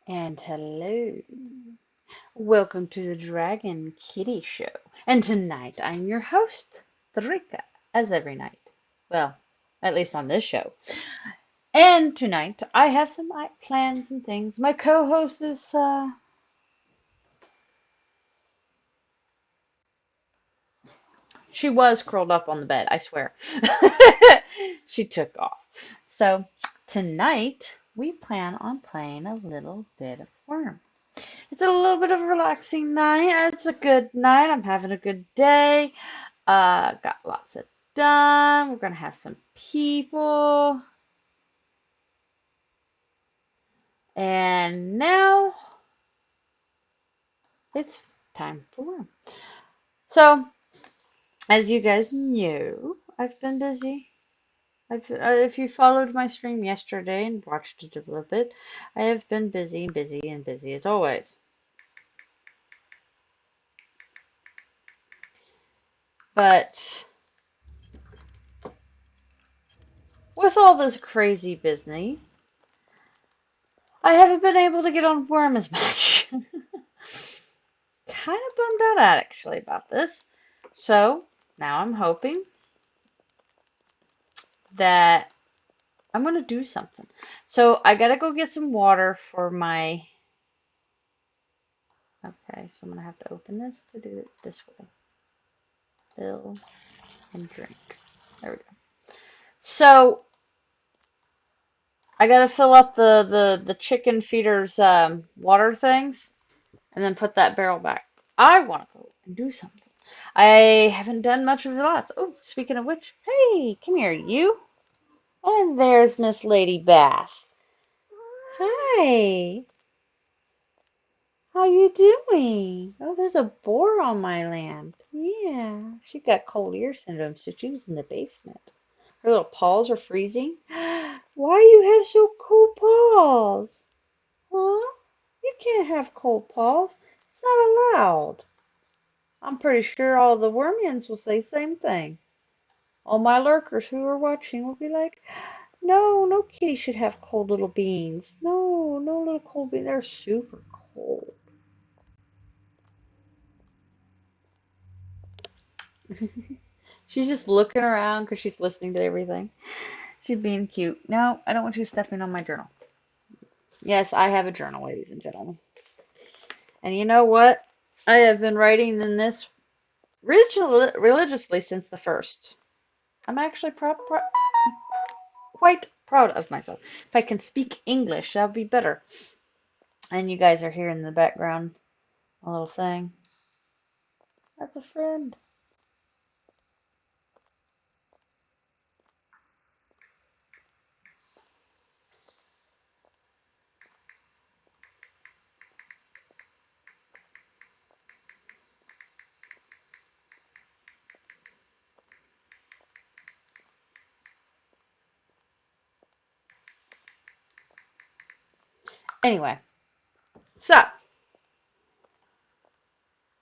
And hello. Welcome to the Dragon Kitty Show. And tonight I'm your host, Rika, as every night. Well, at least on this show. And tonight I have some plans and things. My co-host is she was curled up on the bed, I swear. She took off. So tonight we plan on playing a little bit of Worm. It's a little bit of a relaxing night. It's a good night. I'm having a good day. Got lots of done. We're gonna have some people. And now it's time for work. So, as you guys know, I've been busy. If you followed my stream yesterday and watched it a little bit, I have been busy and busy and busy as always. But with all this crazy business, I haven't been able to get on Worm as much. Kind of bummed out actually about this. So now I'm hoping that I'm gonna do something. So I gotta go get some water for my. Okay, so I'm gonna have to open this to do it this way. Fill and drink. There we go. So I gotta fill up the chicken feeders water things and then put that barrel back. I want to go and do something. I haven't done much of the lots. Oh, speaking of which, hey, come here, you. And there's Miss Lady Bass. Hi. How you doing? Oh, there's a boar on my land. Yeah, she got cold ear syndrome, so she was in the basement. Her little paws are freezing. Why you have so cold paws? Huh? You can't have cold paws. It's not allowed. I'm pretty sure all the wormians will say the same thing. All my lurkers who are watching will be like, no, no kitty should have cold little beans. No, no little cold beans. They're super cold. She's just looking around because she's listening to everything. She's being cute. No, I don't want you stepping on my journal. Yes, I have a journal, ladies and gentlemen. And you know what? I have been writing in this religiously since the first. I'm actually quite proud of myself. If I can speak English, that would be better. And you guys are hearing in the background a little thing. That's a friend. Anyway, so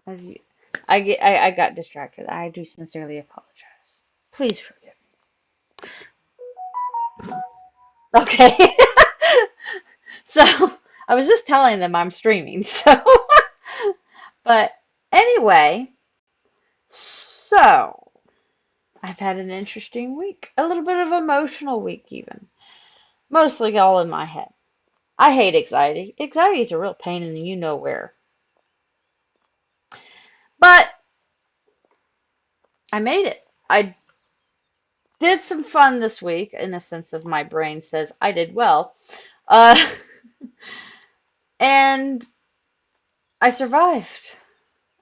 as you, I got distracted. I do sincerely apologize. Please forgive me. Okay. So I was just telling them I'm streaming. So, but anyway, so I've had an interesting week, a little bit of emotional week even, mostly all in my head. I hate anxiety. Anxiety is a real pain in the you know where. But I made it. I did some fun this week in a sense of my brain says I did well. Uh, and I survived.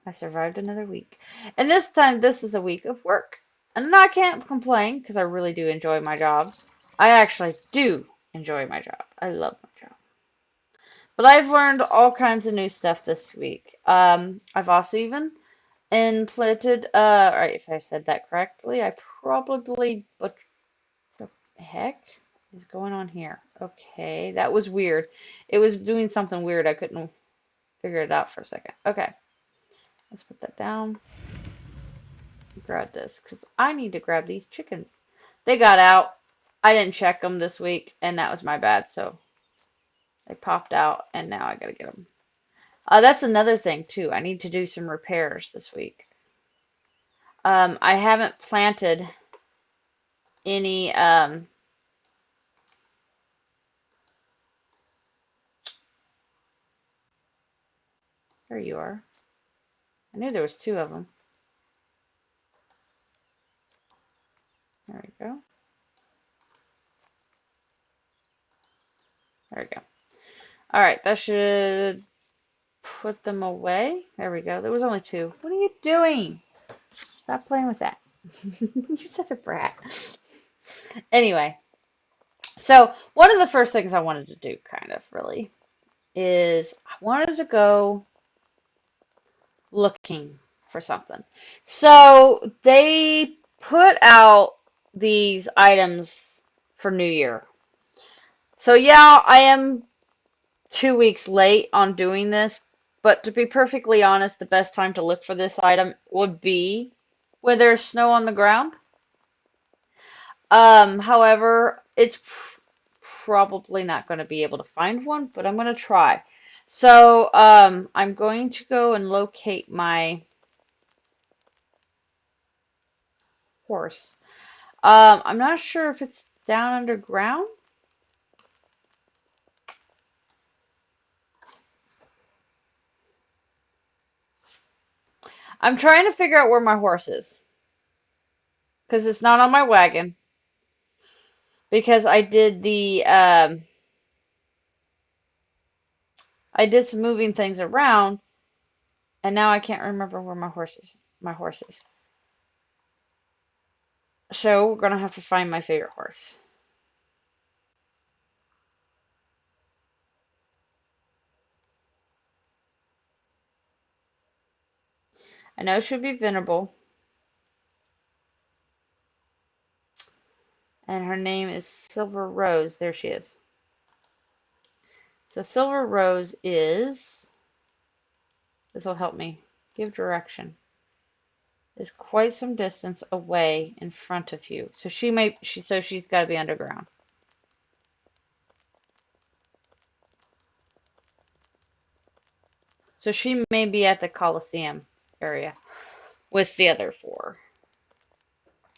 I survived another week. And this time, this is a week of work. And I can't complain because I really do enjoy my job. I actually do enjoy my job. I love my job. But I've learned all kinds of new stuff this week. I've also even implanted, right, if I said that correctly, I probably, but the heck is going on here? Okay, that was weird. It was doing something weird. I couldn't figure it out for a second. Okay, let's put that down. Grab this because I need to grab these chickens. They got out. I didn't check them this week, and that was my bad. So They popped out, and now I gotta get them. That's another thing too. I need to do some repairs this week. I haven't planted any. There you are. I knew there was two of them. There we go. There we go. All right, that should put them away. There we go. There was only two. What are you doing? Stop playing with that. You're such a brat. Anyway, so one of the first things I wanted to do, kind of really, is I wanted to go looking for something. So they put out these items for New Year. So yeah, I am 2 weeks late on doing this, but to be perfectly honest, the best time to look for this item would be where there's snow on the ground. However, it's probably not going to be able to find one, but I'm going to try. So, I'm going to go and locate my horse. I'm not sure if it's down underground. I'm trying to figure out where my horse is because it's not on my wagon. Because I did some moving things around, and now I can't remember where my horse is. So we're gonna have to find my favorite horse. I know she'll be venerable, and her name is Silver Rose. There she is. So Silver Rose is, this will help me give direction, is quite some distance away in front of you. So she's got to be underground. So she may be at the Coliseum area with the other four.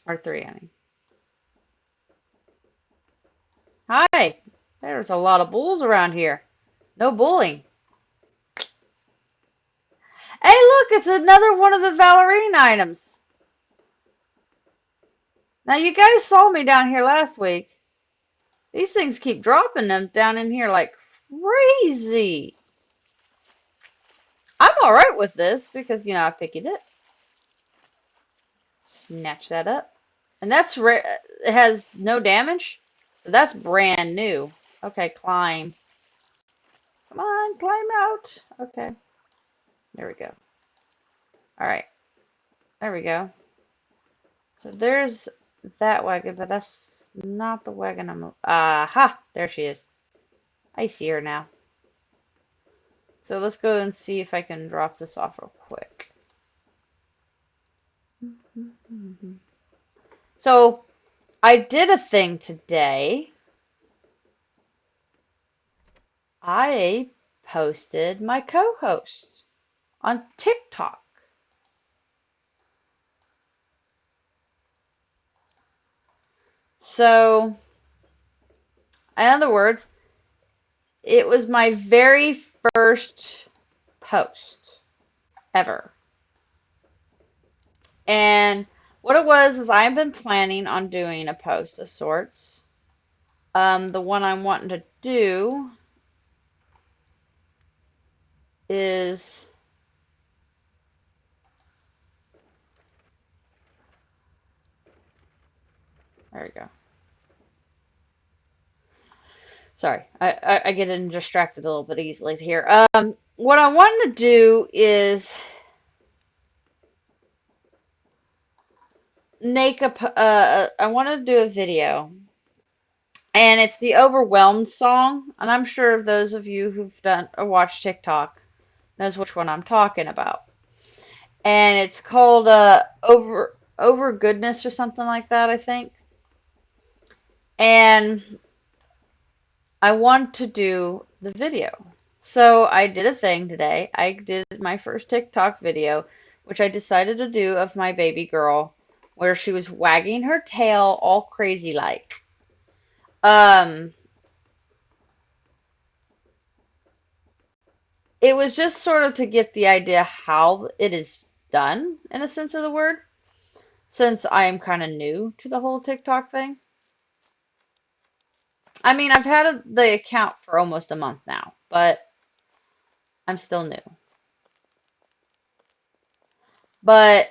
Or three, I mean. Hi! There's a lot of bulls around here. No bullying. Hey, look! It's another one of the Valerian items. Now, you guys saw me down here last week. These things keep dropping them down in here like crazy. I'm alright with this because, you know, I picked it. Snatch that up. And it has no damage. So that's brand new. Okay, climb. Come on, climb out. Okay. There we go. Alright. There we go. So there's that wagon, but that's not the wagon I'm... Aha! There she is. I see her now. So let's go and see if I can drop this off real quick. So I did a thing today. I posted my co-host on TikTok. So, in other words, it was my very first post ever. And what it was is I've been planning on doing a post of sorts. The one I'm wanting to do is there we go. Sorry, I get distracted a little bit easily here. What I want to do is make I want to do a video, and it's the Overwhelmed song, and I'm sure those of you who've done or watched TikTok knows which one I'm talking about. And it's called Over Goodness or something like that, I think. And I want to do the video. So I did a thing today. I did my first TikTok video, which I decided to do of my baby girl, where she was wagging her tail all crazy like. Um, it was just sort of to get the idea how it is done in a sense of the word, since I am kind of new to the whole TikTok thing. I mean, I've had the account for almost a month now, but I'm still new. But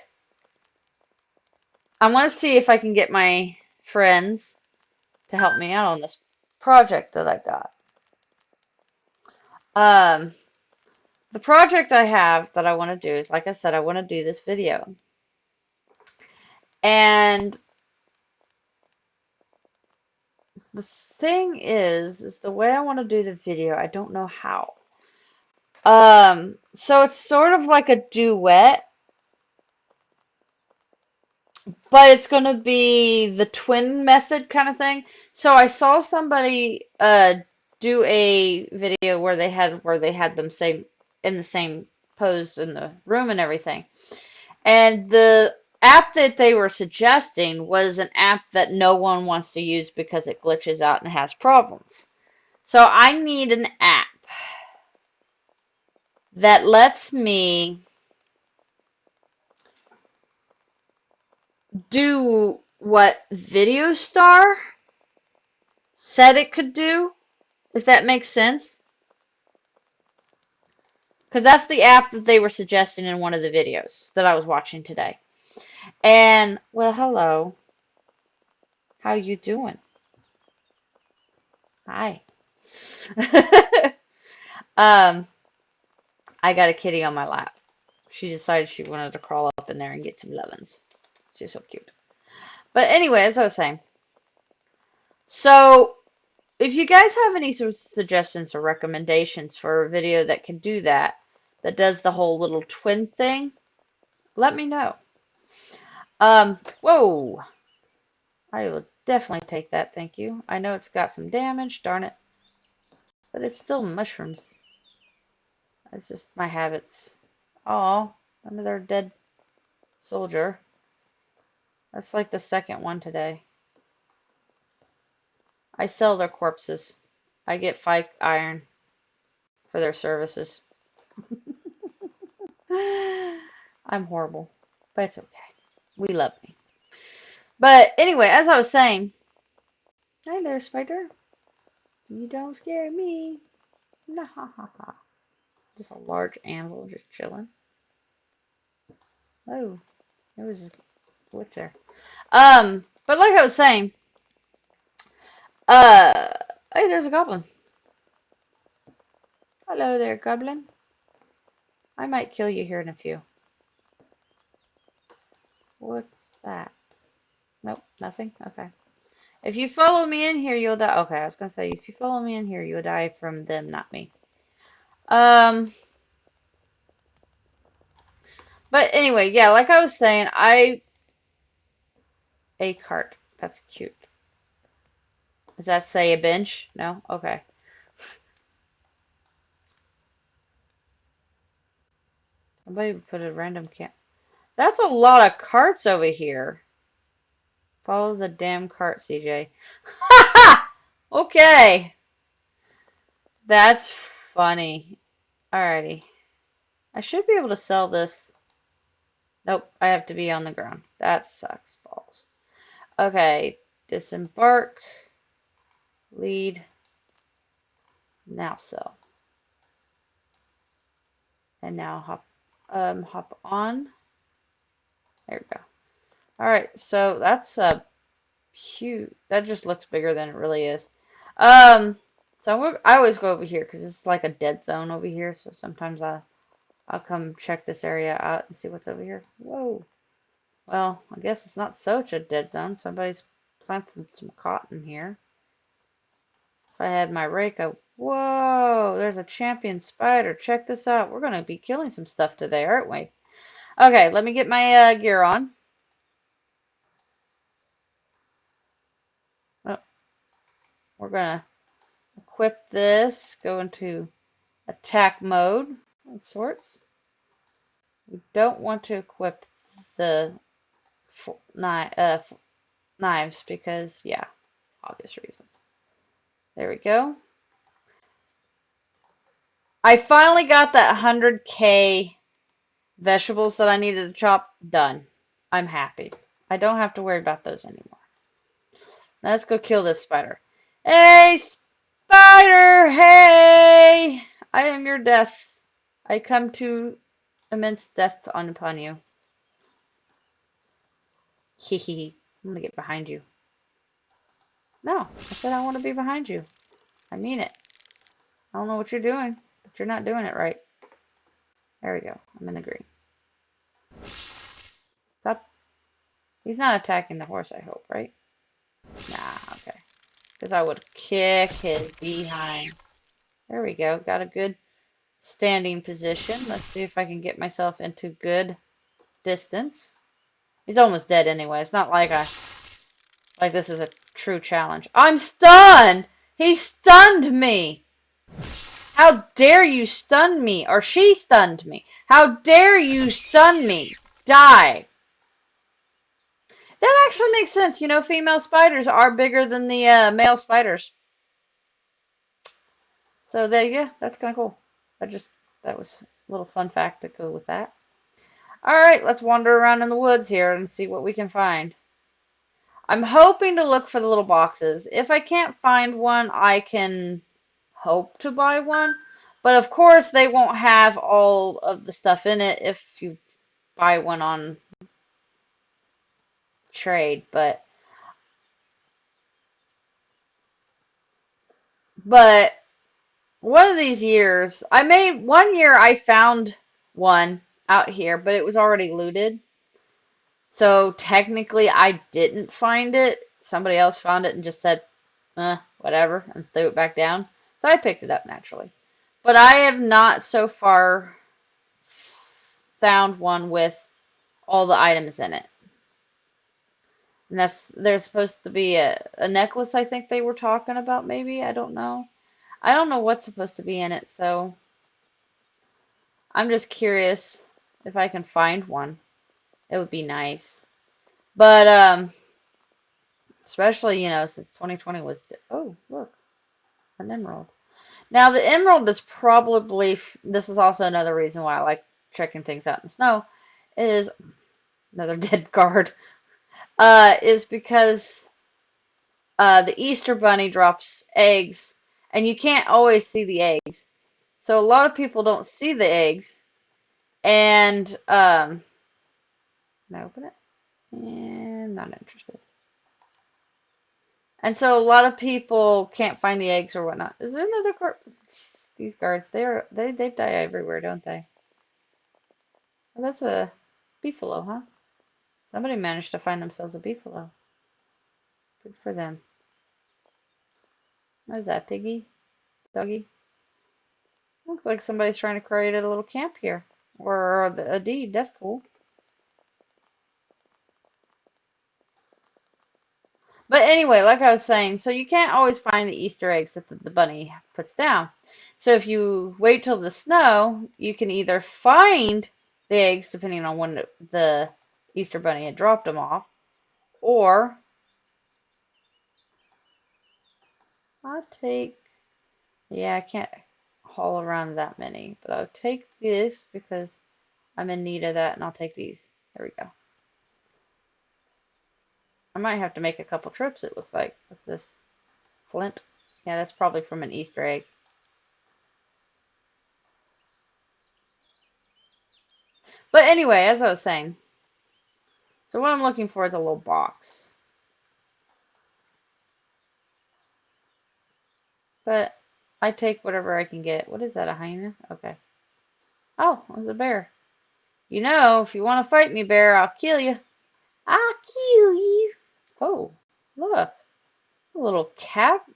I want to see if I can get my friends to help me out on this project that I got. Um, the project I have that I want to do is, like I said, I want to do this video. And the thing is the way I want to do the video, I don't know how. So it's sort of like a duet, but it's going to be the twin method kind of thing. So I saw somebody do a video where they had them same in the same pose in the room and everything. And the app that they were suggesting was an app that no one wants to use because it glitches out and has problems. So I need an app that lets me do what Video Star said it could do, if that makes sense. Because that's the app that they were suggesting in one of the videos that I was watching today. And, well, hello. How you doing? Hi. um, I got a kitty on my lap. She decided she wanted to crawl up in there and get some lovin's. She's so cute. But anyway, as I was saying, so if you guys have any sort of suggestions or recommendations for a video that can do that, that does the whole little twin thing, let me know. Whoa. I will definitely take that, thank you. I know it's got some damage, darn it. But it's still mushrooms. It's just my habits. Oh, another dead soldier. That's like the second one today. I sell their corpses. I get 5 iron for their services. I'm horrible, but it's okay. We love me. But anyway, as I was saying, hi there, spider. You don't scare me. Nah, ha, ha, ha. Just a large anvil just chilling. Oh, there was a glitch there. But like I was saying, uh, hey, there's a goblin. Hello there, goblin. I might kill you here in a few. What's that? Nope, nothing? Okay. If you follow me in here, you'll die. Okay, I was gonna say, if you follow me in here, you'll die from them, not me. But anyway, yeah, like I was saying, a cart. That's cute. Does that say a bench? No? Okay. Somebody put a random camp. That's a lot of carts over here. Follow the damn cart, CJ. Okay. That's funny. Alrighty. I should be able to sell this. Nope, I have to be on the ground. That sucks balls. Okay, disembark, lead, now sell. And now hop on. There we go. Alright, so that's a huge, that just looks bigger than it really is. So I always go over here because it's like a dead zone over here, so sometimes I'll come check this area out and see what's over here. Whoa. Well, I guess it's not such a dead zone. Somebody's planting some cotton here. If I had my rake, whoa, there's a champion spider. Check this out. We're going to be killing some stuff today, aren't we? Okay, let me get my gear on. Oh, we're going to equip this, go into attack mode of sorts. We don't want to equip the knives because, yeah, obvious reasons. There we go. I finally got that 100K vegetables that I needed to chop done. I'm happy. I don't have to worry about those anymore. Now let's go kill this spider. Hey, spider! Hey! I am your death. I come to immense death upon you. Hee hee. I'm gonna get behind you. No, I said I want to be behind you. I mean it. I don't know what you're doing, but you're not doing it right. There we go. I'm in the green. Stop. He's not attacking the horse, I hope, right? Nah, okay. Because I would kick his behind. There we go. Got a good standing position. Let's see if I can get myself into good distance. He's almost dead anyway. It's not like this is a true challenge. I'm stunned! He stunned me! How dare you stun me? Or she stunned me. How dare you stun me? Die! That actually makes sense. You know, female spiders are bigger than the male spiders. So there you go. That's kind of cool. That was a little fun fact to go with that. Alright, let's wander around in the woods here and see what we can find. I'm hoping to look for the little boxes. If I can't find one, I can hope to buy one. But of course, they won't have all of the stuff in it if you buy one on trade. But one of these years, one year I found one out here, but it was already looted. So technically I didn't find it. Somebody else found it and just said, whatever, and threw it back down. So I picked it up naturally. But I have not so far found one with all the items in it. And there's supposed to be a necklace, I think they were talking about, maybe. I don't know. I don't know what's supposed to be in it, so I'm just curious if I can find one. It would be nice. But especially, you know, since 2020 was oh, look, an emerald. Now the emerald is probably this is also another reason why I like checking things out in the snow is another dead guard. Is because the Easter bunny drops eggs and you can't always see the eggs. So a lot of people don't see the eggs and can I open it? And not interested. And so a lot of people can't find the eggs or whatnot. Is there another guard? These guards, they die everywhere, don't they? Oh, that's a beefalo, huh? Somebody managed to find themselves a beefalo. Good for them. What is that, piggy? Doggy? Looks like somebody's trying to create a little camp here. Or a deed. That's cool. But anyway, like I was saying, so you can't always find the Easter eggs that the bunny puts down. So if you wait till the snow, you can either find the eggs, depending on when the Easter bunny had dropped them off, or I'll take, yeah, I can't haul around that many, but I'll take this because I'm in need of that, and I'll take these. There we go. I might have to make a couple trips, it looks like. What's this? Flint? Yeah, that's probably from an Easter egg. But anyway, as I was saying, so what I'm looking for is a little box. But I take whatever I can get. What is that, a hyena? Okay. Oh, it was a bear. You know, if you want to fight me, bear, I'll kill you. I'll kill you. Oh, look. A little cabin.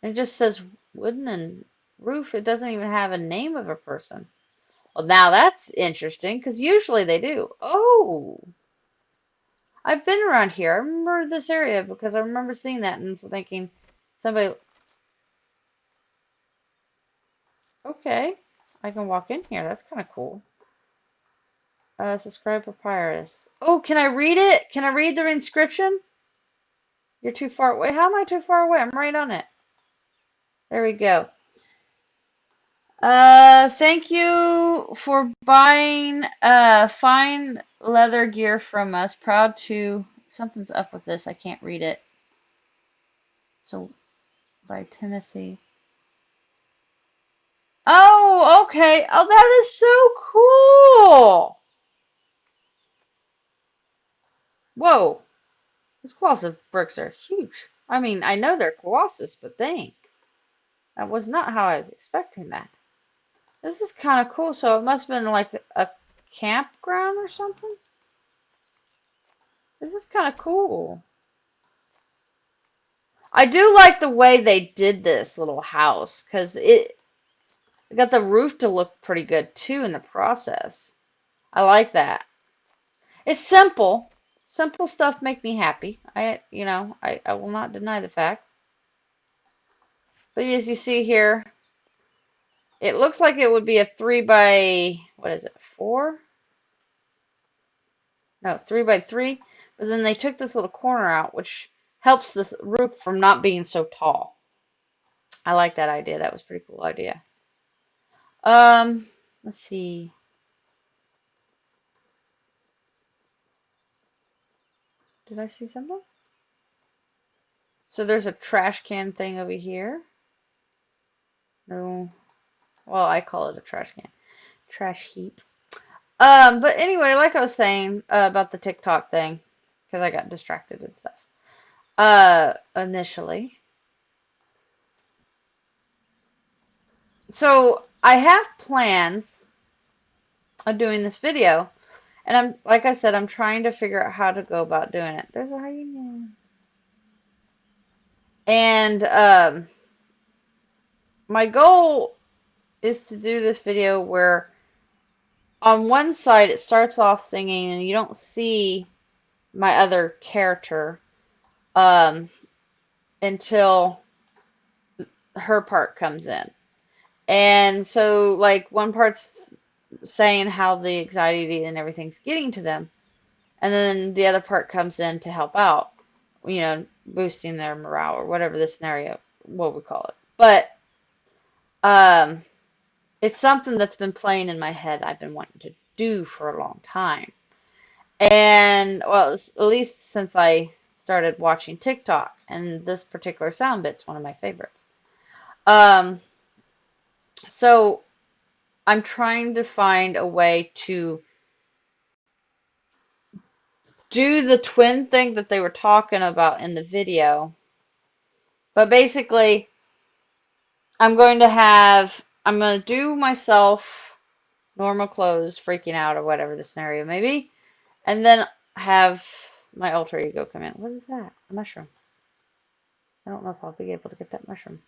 And it just says wooden and roof. It doesn't even have a name of a person. Well, now that's interesting, because usually they do. Oh, I've been around here. I remember this area because I remember seeing that and thinking somebody. Okay. I can walk in here. That's kind of cool. Subscribe Papyrus. Oh, can I read it? Can I read the inscription? You're too far away. How am I too far away? I'm right on it. There we go. Thank you for buying fine leather gear from us. Proud to. Something's up with this. I can't read it. So, by Timothy. Oh, okay. Oh, that is so cool. Whoa. Those Colossus bricks are huge. I mean, I know they're Colossus, but dang. That was not how I was expecting that. This is kind of cool. So it must have been like a campground or something. This is kind of cool. I do like the way they did this little house because it got the roof to look pretty good too in the process. I like that. It's simple. Simple stuff make me happy. I will not deny the fact. But as you see here, it looks like it would be a 3 by, what is it, 4? No, 3 by 3. But then they took this little corner out, which helps this roof from not being so tall. I like that idea. That was a pretty cool idea. Let's see. Did I see something? So there's a trash can thing over here. No. Well, I call it a trash can. Trash heap. But anyway, like I was saying about the TikTok thing, because I got distracted and stuff. Initially. So I have plans of doing this video, and like I said, I'm trying to figure out how to go about doing it. There's a hyena. And my goal is to do this video where on one side it starts off singing and you don't see my other character until her part comes in. And so like one part's saying how the anxiety and everything's getting to them, and then the other part comes in to help out, boosting their morale or whatever the scenario, what we call it. But um it's something that's been playing in my head I've been wanting to do for a long time. And, well, at least since I started watching TikTok, and this particular sound bit's one of my favorites. Um, so I'm trying to find a way to do the twin thing that they were talking about in the video. But basically, I'm going to do myself normal clothes, freaking out, or whatever the scenario may be. And then have my alter ego come in. What is that? A mushroom. I don't know if I'll be able to get that mushroom,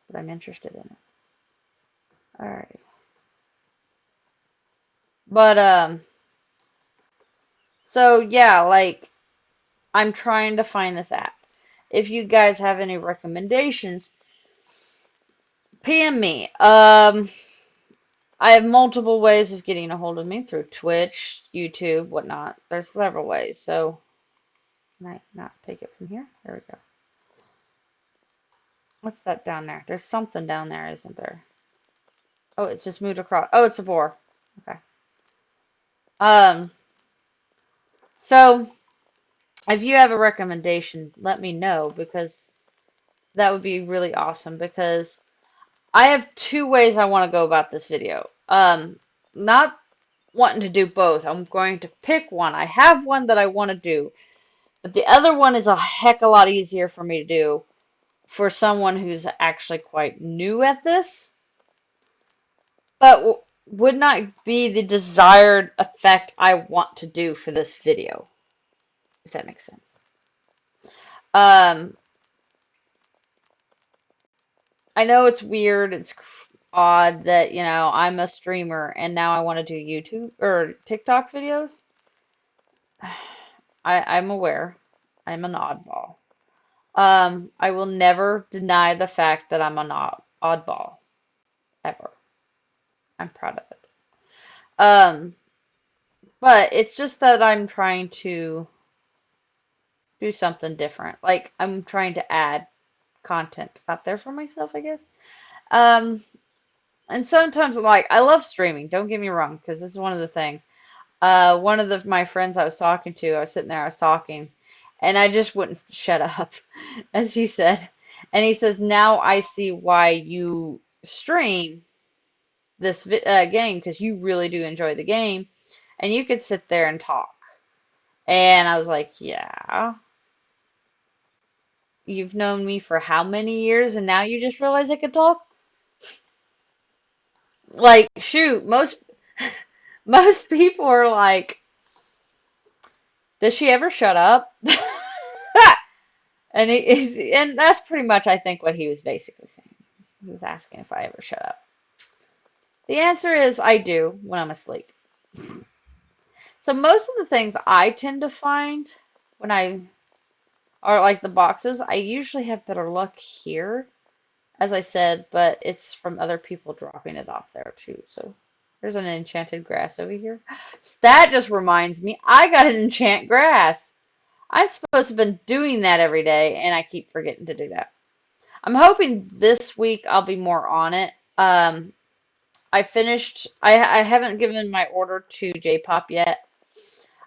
but I'm interested in it. Alright. But, so yeah, like, I'm trying to find this app. If you guys have any recommendations, PM me. I have multiple ways of getting a hold of me through Twitch, YouTube, whatnot. There's several ways, so can I not take it from here? There we go. What's that down there? There's something down there, isn't there? Oh, it just moved across. Oh, it's a boar. Okay. So if you have a recommendation, let me know, because that would be really awesome, because I have two ways I want to go about this video. Not wanting to do both. I'm going to pick one. I have one that I want to do, but the other one is a heck a lot easier for me to do for someone who's actually quite new at this, but would not be the desired effect I want to do for this video, if that makes sense. I know it's weird, it's odd that, I'm a streamer and now I want to do YouTube or TikTok videos. I'm aware. I'm an oddball. I will never deny the fact that I'm an oddball. Ever. I'm proud of it. Um, but it's just that I'm trying to do something different. Like I'm trying to add content out there for myself, I guess. Um, and sometimes like I love streaming, don't get me wrong, because this is one of the things. One of my friends I was talking to, I was sitting there, I was talking, and I just wouldn't shut up, as he said. And he says, "Now I see why you stream this game because you really do enjoy the game, and you could sit there and talk." And I was like, "Yeah, you've known me for how many years, and now you just realize I could talk?" Like, shoot, most most people are like, "Does she ever shut up?" And and that's pretty much, I think, what he was basically saying. He was asking if I ever shut up. The answer is I do when I'm asleep. So most of the things I tend to find when I are like the boxes, I usually have better luck here, as I said, but it's from other people dropping it off there too. So there's an enchanted grass over here. So that just reminds me, I got an enchant grass. I'm supposed to have been doing that every day, and I keep forgetting to do that. I'm hoping this week I'll be more on it. I finished, I haven't given my order to J-Pop yet.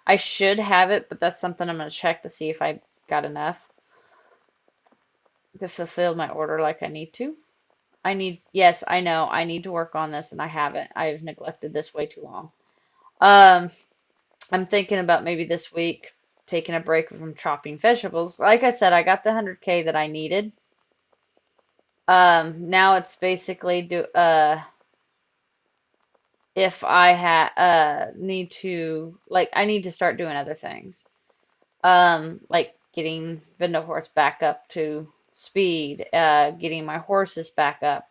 I should have it, but that's something I'm going to check to see if I got enough to fulfill my order like I need to. Yes, I know, I need to work on this and I haven't. I've neglected this way too long. Um, I'm thinking about maybe this week taking a break from chopping vegetables. Like I said, I got the 100K that I needed. Now it's basically if I need to, like, I need to start doing other things. Like getting Vindle Horse back up to speed, getting my horses back up.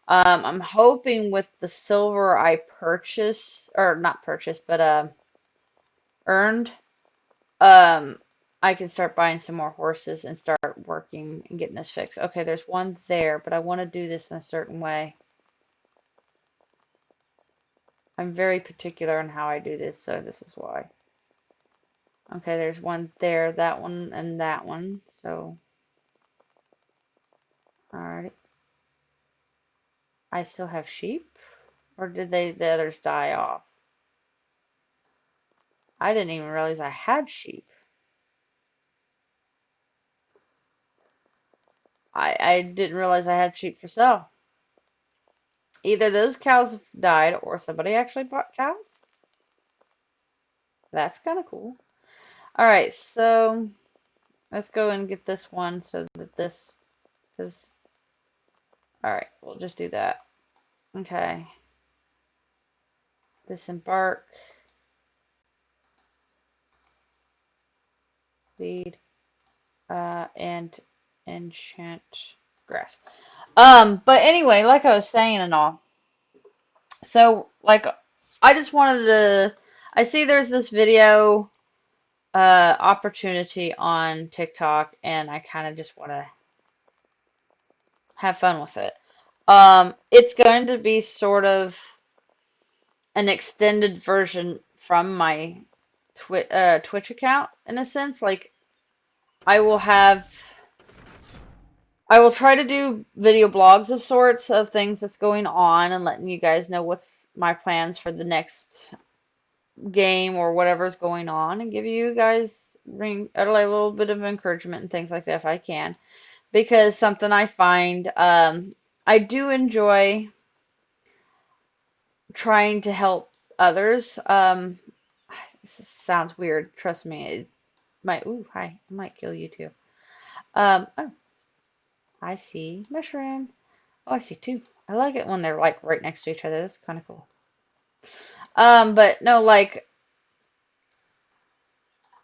I'm hoping with the silver I purchased, or not purchased, but earned, um, I can start buying some more horses and start working and getting this fixed. Okay, there's one there, but I want to do this in a certain way. I'm very particular on how I do this, so this is why. Okay, there's one there, that one, and that one. So, alright. I still have sheep? Or did the others die off? I didn't even realize I had sheep. I didn't realize I had sheep for sale. Either those cows died or somebody actually bought cows. That's kind of cool. Alright, so let's go and get this one so that this is... Alright, we'll just do that. Okay. Disembark. Lead. And enchant grass. But anyway, like I was saying and all. So, like, I just wanted to... I see there's this video opportunity on TikTok, and I kind of just want to have fun with it. It's going to be sort of an extended version from my Twitch account, in a sense. Like, I will have... I will try to do video blogs of sorts of things that's going on and letting you guys know what's my plans for the next game or whatever's going on, and give you guys a little bit of encouragement and things like that if I can. Because something I find, I do enjoy trying to help others. This sounds weird, trust me. It might, ooh, hi, I might kill you too. Oh, I see mushroom. Oh, I see two. I like it when they're like right next to each other. That's kind of cool. But no, like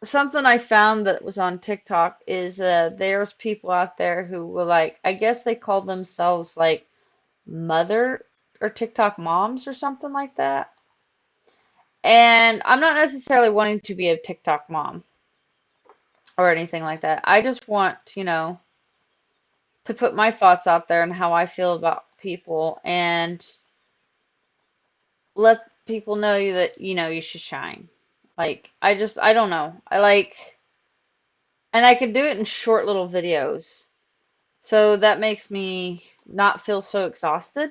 something I found that was on TikTok is there's people out there who will, like, I guess they call themselves like mother or TikTok moms or something like that. And I'm not necessarily wanting to be a TikTok mom or anything like that. I just want, to put my thoughts out there and how I feel about people. And let people know that, you should shine. Like, I don't know. And I can do it in short little videos. So that makes me not feel so exhausted.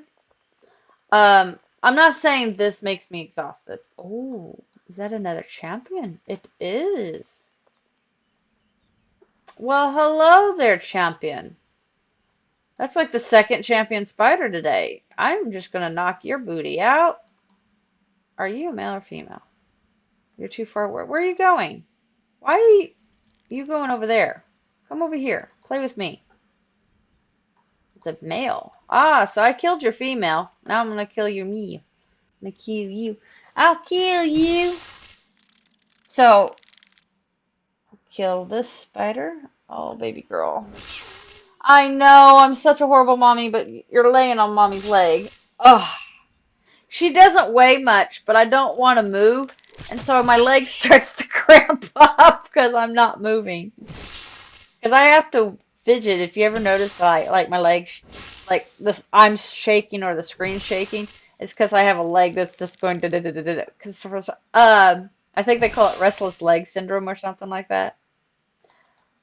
I'm not saying this makes me exhausted. Oh, is that another champion? It is. Well, hello there, champion. That's like the second champion spider today. I'm just gonna knock your booty out. Are you a male or female? You're too far. Where are you going? Why are you going over there? Come over here. Play with me. It's a male. Ah, so I killed your female. Now I'm gonna kill your me. I'm gonna kill you. I'll kill you. So, kill this spider. Oh, baby girl. I know, I'm such a horrible mommy, but you're laying on mommy's leg. Ugh. She doesn't weigh much, but I don't want to move. And so my leg starts to cramp up because I'm not moving. Because I have to fidget. If you ever notice that like my legs, like this, I'm shaking or the screen's shaking, it's because I have a leg that's just going da da da da da. Because I think they call it restless leg syndrome or something like that.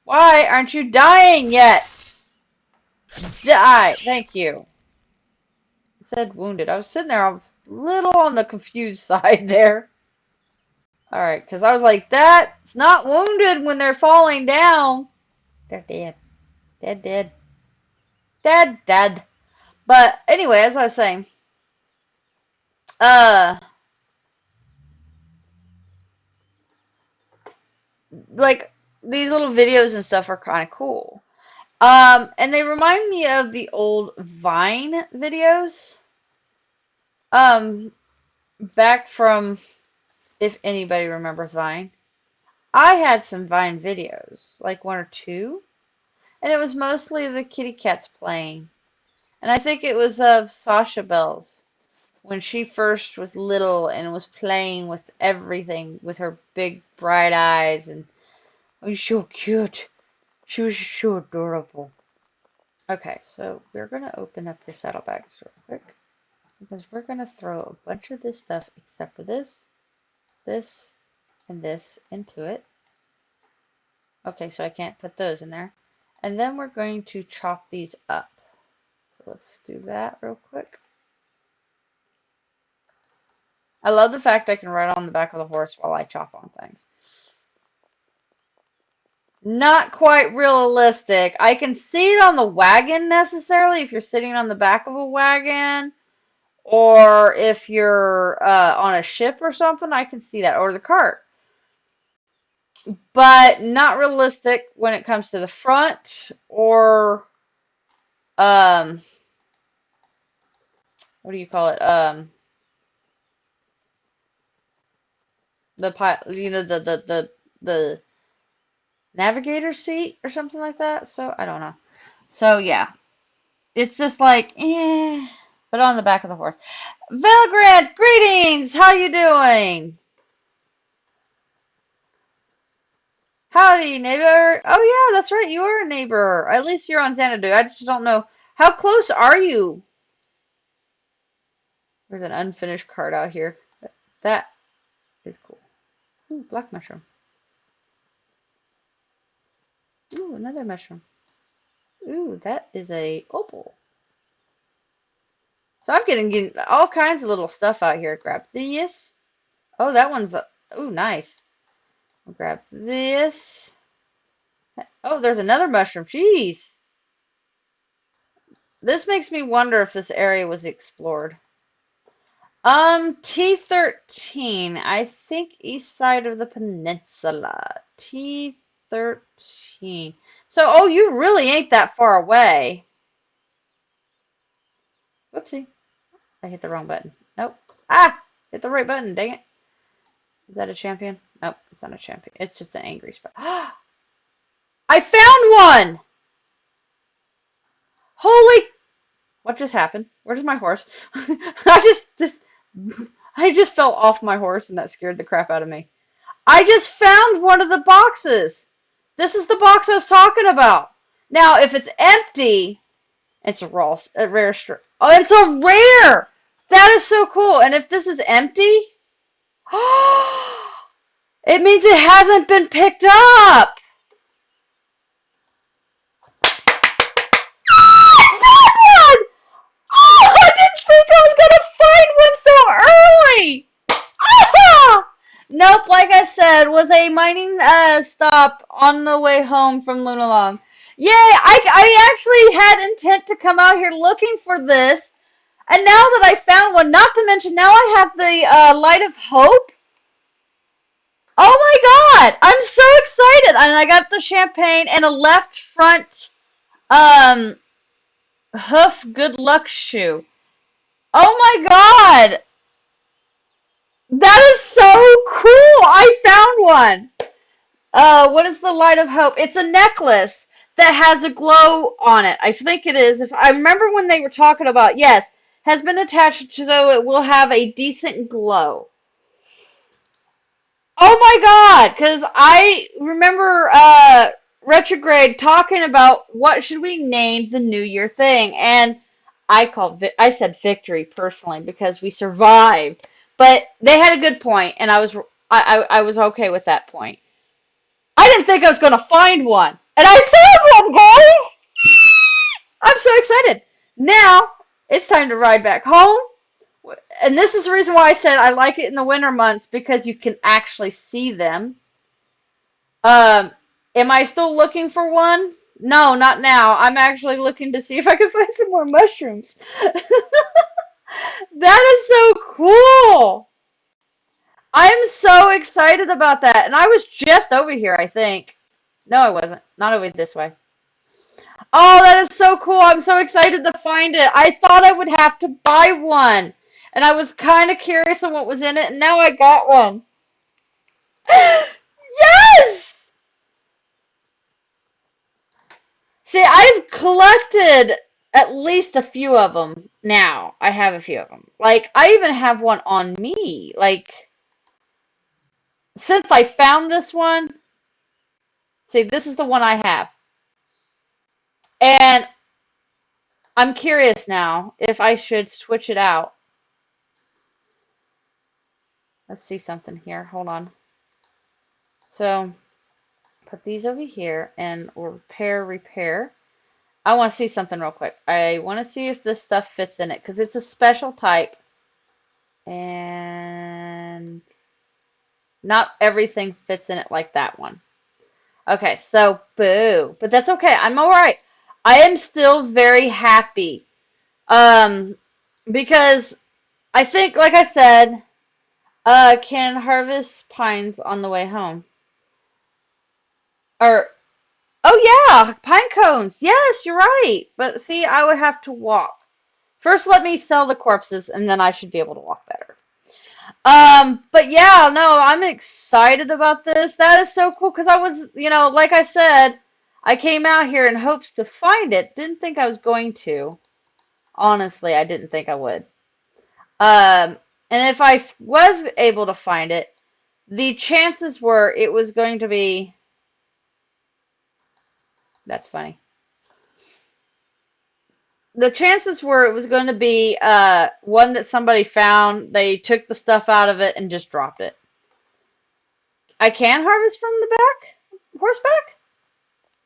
Why aren't you dying yet? Die. Thank you. It said wounded. I was sitting there. I was a little on the confused side there. All right, because I was like, that's not wounded when they're falling down. They're dead. Dead, dead. Dead, dead. But anyway, as I was saying, uh, like these little videos and stuff are kind of cool. And they remind me of the old Vine videos. Back from, if anybody remembers Vine, I had some Vine videos, like one or two, and it was mostly the kitty cats playing. And I think it was of Sasha Bells when she first was little and was playing with everything with her big bright eyes, and oh, so cute. She was so adorable. Okay, so we're gonna open up your saddlebags real quick because we're gonna throw a bunch of this stuff except for this, this, and this into it. Okay, so I can't put those in there. And then we're going to chop these up. So let's do that real quick. I love the fact I can ride on the back of the horse while I chop on things. Not quite realistic. I can see it on the wagon necessarily if you're sitting on the back of a wagon, or if you're on a ship or something, I can see that, or the cart. But not realistic when it comes to the front or what do you call it? The navigator seat or something like that. So I don't know. So yeah, it's just like but on the back of the horse. Valgrant, greetings. How you doing? Howdy, neighbor. Oh yeah, that's right. You are a neighbor. At least you're on Xanadu. I just don't know how close are you. There's an unfinished card out here. That is cool. Ooh, black mushroom. Ooh, another mushroom. Ooh, that is a opal. So I'm getting all kinds of little stuff out here. Grab this. Oh, that one's, ooh, nice. I'll grab this. Oh, there's another mushroom. Jeez. This makes me wonder if this area was explored. T13. I think east side of the peninsula. T13. So, oh, you really ain't that far away. Whoopsie. I hit the wrong button. Nope. Ah! Hit the right button, dang it. Is that a champion? Nope, it's not a champion. It's just an angry spot. I found one! Holy... What just happened? Where's my horse? I just fell off my horse and that scared the crap out of me. I just found one of the boxes. This is the box I was talking about. Now, if it's empty, it's a rare. Oh, it's a rare! That is so cool. And if this is empty, it means it hasn't been picked up. I found one! Oh, I didn't think I was gonna find one so early. Ah! Nope, like I said, was a mining stop on the way home from Lunalong. Yay! I actually had intent to come out here looking for this, and now that I found one, not to mention now I have the Light of Hope. Oh my god! I'm so excited! And I got the champagne and a left front um hoof good luck shoe. Oh my god! That is so cool! I found one! What is the Light of Hope? It's a necklace that has a glow on it. I think it is. If I remember when they were talking about, yes, has been attached so it will have a decent glow. Oh my God! Because I remember Retrograde talking about what should we name the New Year thing, and I said victory personally because we survived, but they had a good point, and I was okay with that point. I didn't think I was gonna find one, and I found one, guys! I'm so excited. Now it's time to ride back home. And this is the reason why I said I like it in the winter months because you can actually see them. Um, am I still looking for one? No, not now. I'm actually looking to see if I can find some more mushrooms. That is so cool. I'm so excited about that. And I was just over here, I think. No, I wasn't. Not over this way. Oh, that is so cool. I'm so excited to find it. I thought I would have to buy one. And I was kind of curious on what was in it, and now I got one. Yes! See, I've collected at least a few of them now. I have a few of them. Like, I even have one on me. Like, since I found this one, see, this is the one I have. And I'm curious now if I should switch it out. Let's see something here. Hold on. So, put these over here and we'll repair. I want to see something real quick. I want to see if this stuff fits in it because it's a special type. And not everything fits in it like that one. Okay, so boo. But that's okay. I'm all right. I am still very happy. Because I think, like I said, can harvest pines on the way home. Or, oh yeah, pine cones. Yes, you're right. But see, I would have to walk. First, let me sell the corpses, and then I should be able to walk better. But yeah, no, I'm excited about this. That is so cool because I was, like I said, I came out here in hopes to find it. Didn't think I was going to. Honestly, I didn't think I would. And if I was able to find it, the chances were it was going to be. That's funny. The chances were it was going to be one that somebody found. They took the stuff out of it and just dropped it. I can harvest from the back? Horseback?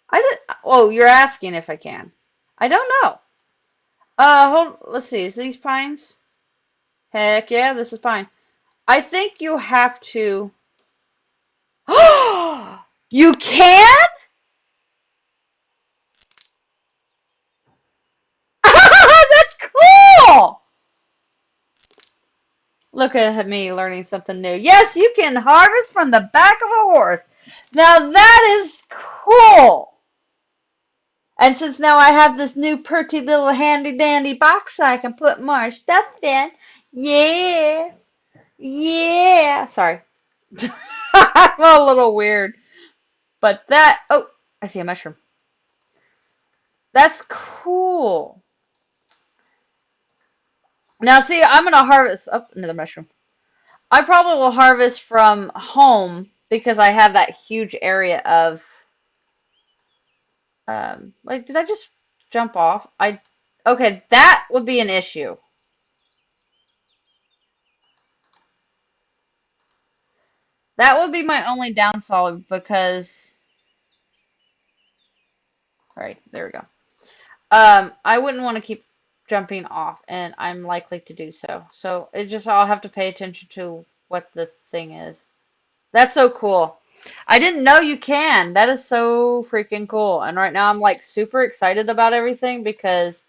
I did. Oh, you're asking if I can. I don't know. Let's see. Is these pines? Heck yeah, this is pine. I think you have to. You can? That's cool! Look at me learning something new. Yes, you can harvest from the back of a horse. Now that is cool. And since now I have this new pretty little handy dandy box I can put more stuff in. Yeah. Yeah. Sorry. I'm a little weird. But that, oh, I see a mushroom. That's cool. Now see, I'm going to harvest, oh, another mushroom. I probably will harvest from home because I have that huge area of, like, did I just jump off? Okay, that would be an issue. That would be my only downside because, all right, there we go. I wouldn't want to keep jumping off, and I'm likely to do so. So it just, I'll have to pay attention to what the thing is. That's so cool. I didn't know you can. That is so freaking cool. And right now I'm like super excited about everything because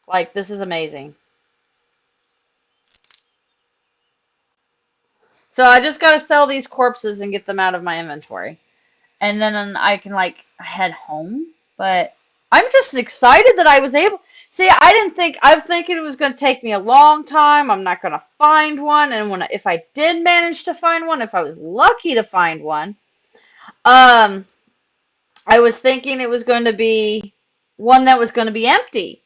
like this is amazing. So I just gotta sell these corpses and get them out of my inventory. And then I can like head home. But I'm just excited that I was able. See, I didn't think. I was thinking it was going to take me a long time. I'm not going to find one. And if I did manage to find one, if I was lucky to find one, um, I was thinking it was going to be one that was going to be empty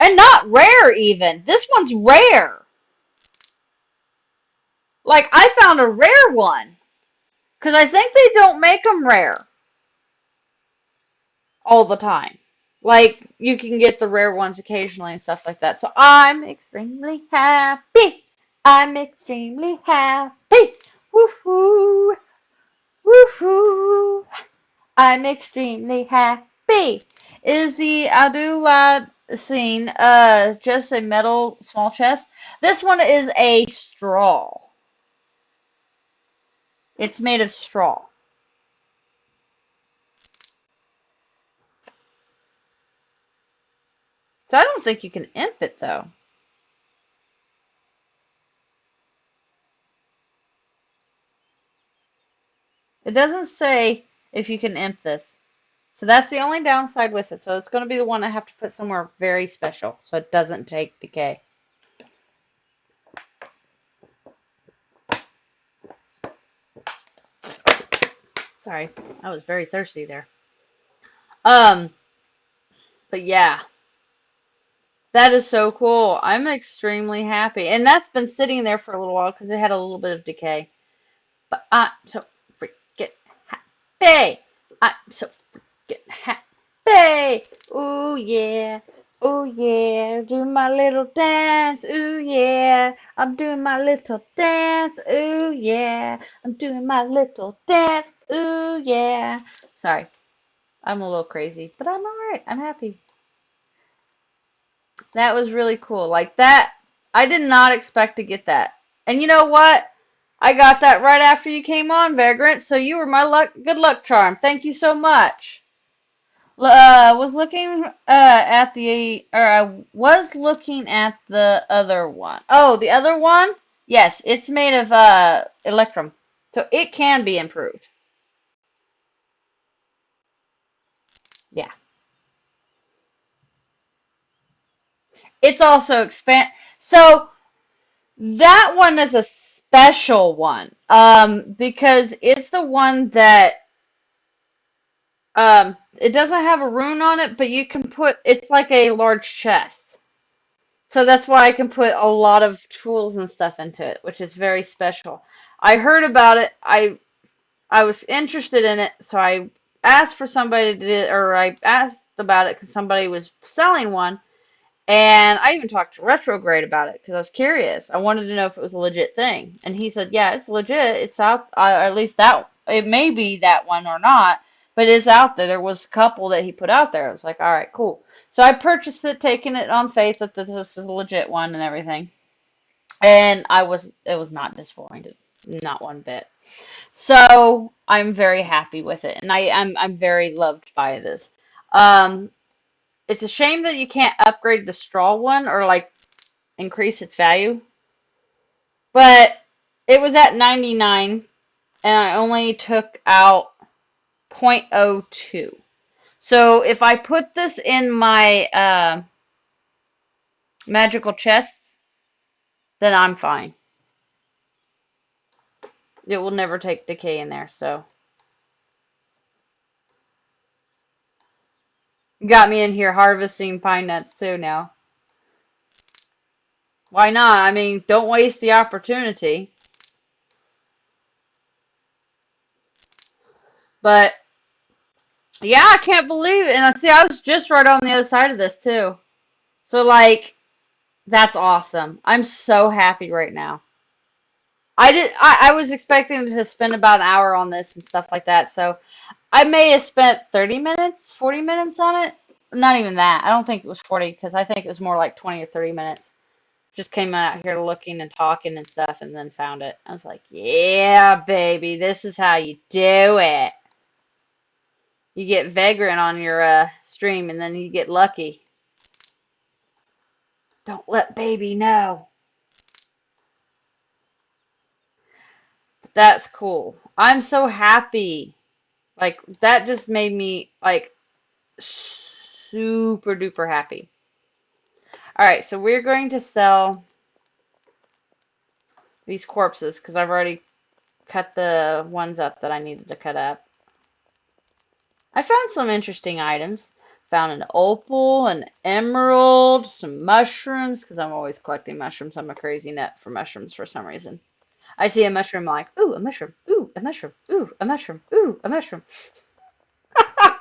and not rare. Even this one's rare. Like I found a rare one because I think they don't make them rare all the time. Like you can get the rare ones occasionally and stuff like that. So I'm extremely happy. I'm extremely happy. Woohoo! Woohoo! I'm extremely happy. Is the Adulad scene just a metal small chest? This one is a straw. It's made of straw. So I don't think you can imp it though. It doesn't say if you can imp this. So that's the only downside with it. So it's going to be the one I have to put somewhere very special so it doesn't take decay. Sorry, I was very thirsty there. But yeah, that is so cool. I'm extremely happy. And that's been sitting there for a little while because it had a little bit of decay. But I'm so freaking happy. I'm so freaking happy. Ooh, yeah. Ooh, yeah. Do my little dance. Ooh, yeah. I'm doing my little dance. Ooh, yeah. I'm doing my little dance. Ooh, yeah. Sorry. I'm a little crazy, but I'm alright. I'm happy. That was really cool. Like that, I did not expect to get that. And you know what? I got that right after you came on, Vagrant. So you were my good luck charm. Thank you so much. Was looking at the, or I was looking at the other one. Oh, the other one? Yes, it's made of electrum, so it can be improved. Yeah, it's also expand. So that one is a special one, because it's the one that it doesn't have a rune on it, but you can put. It's like a large chest. So that's why I can put a lot of tools and stuff into it, which is very special. I heard about it. I was interested in it, so I asked for somebody to, or I asked about it because somebody was selling one, and I even talked to Retrograde about it because I was curious. I wanted to know if it was a legit thing, and he said, "Yeah, it's legit. It's out. At least that it may be that one or not, but it's out there. There was a couple that he put out there. I was like, all right, cool. So I purchased it, taking it on faith that this is a legit one and everything, and it was not disappointed, not one bit. So I'm very happy with it, and I'm very loved by this. Um, it's a shame that you can't upgrade the straw one or like increase its value. But it was at 99 and I only took out 0.02. So if I put this in my magical chests, then I'm fine. It will never take decay in there, so. Got me in here harvesting pine nuts too now. Why not? I mean, don't waste the opportunity. But yeah, I can't believe it. And see, I was just right on the other side of this too. So like, that's awesome. I'm so happy right now. I was expecting to spend about an hour on this and stuff like that. So I may have spent 30 minutes, 40 minutes on it. Not even that. I don't think it was 40 because I think it was more like 20 or 30 minutes. Just came out here looking and talking and stuff and then found it. I was like, yeah, baby, this is how you do it. You get Vagrant on your stream and then you get lucky. Don't let baby know. That's cool. I'm so happy. Like, that just made me, like, super duper happy. All right, so we're going to sell these corpses because I've already cut the ones up that I needed to cut up. I found some interesting items. Found an opal, an emerald, some mushrooms, because I'm always collecting mushrooms. I'm a crazy nut for mushrooms for some reason. I see a mushroom, I'm like, ooh, a mushroom, ooh, a mushroom, ooh, a mushroom, ooh, a mushroom. I'm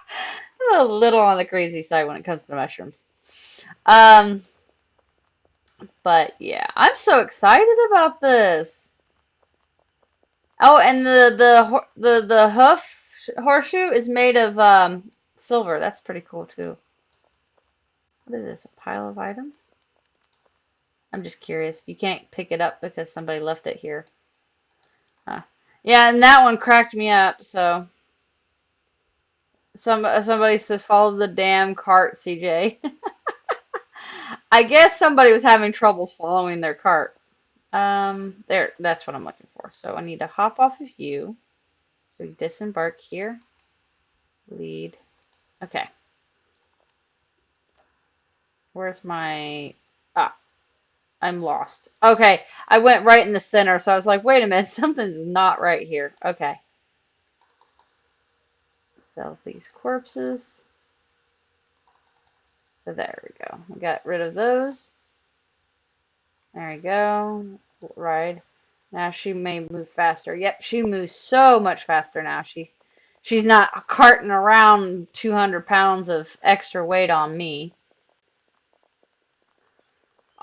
a little on the crazy side when it comes to mushrooms. Um, but yeah, I'm so excited about this. Oh, and the hoof horseshoe is made of silver. That's pretty cool too. What is this? A pile of items? I'm just curious. You can't pick it up because somebody left it here. Huh. Yeah, and that one cracked me up. So somebody says follow the damn cart, CJ. I guess somebody was having troubles following their cart. There, that's what I'm looking for. So I need to hop off of you. So disembark here. Lead. Okay. Where's my... Ah, I'm lost. Okay, I went right in the center, so I was like, wait a minute, something's not right here. Okay. Sell these corpses. So there we go. We got rid of those. There we go. Ride. Now she may move faster. Yep, she moves so much faster now. She's not carting around 200 pounds of extra weight on me.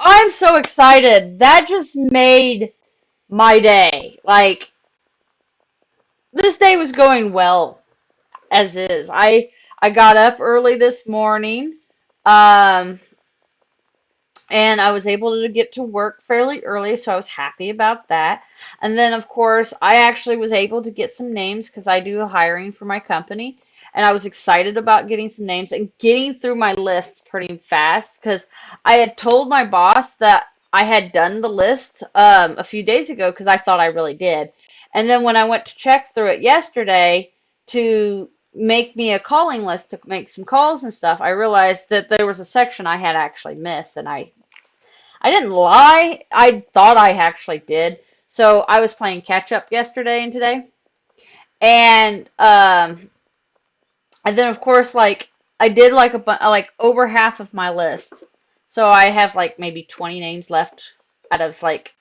I'm so excited. That just made my day. Like, this day was going well as is. I got up early this morning. Um, And I was able to get to work fairly early, so I was happy about that. And then, of course, I actually was able to get some names because I do hiring for my company. And I was excited about getting some names and getting through my list pretty fast because I had told my boss that I had done the list a few days ago because I thought I really did. And then when I went to check through it yesterday to make me a calling list to make some calls and stuff, I realized that there was a section I had actually missed, and I didn't lie. I thought I actually did. So I was playing catch up yesterday and today. And then of course like I did like like over half of my list. So I have like maybe 20 names left out of like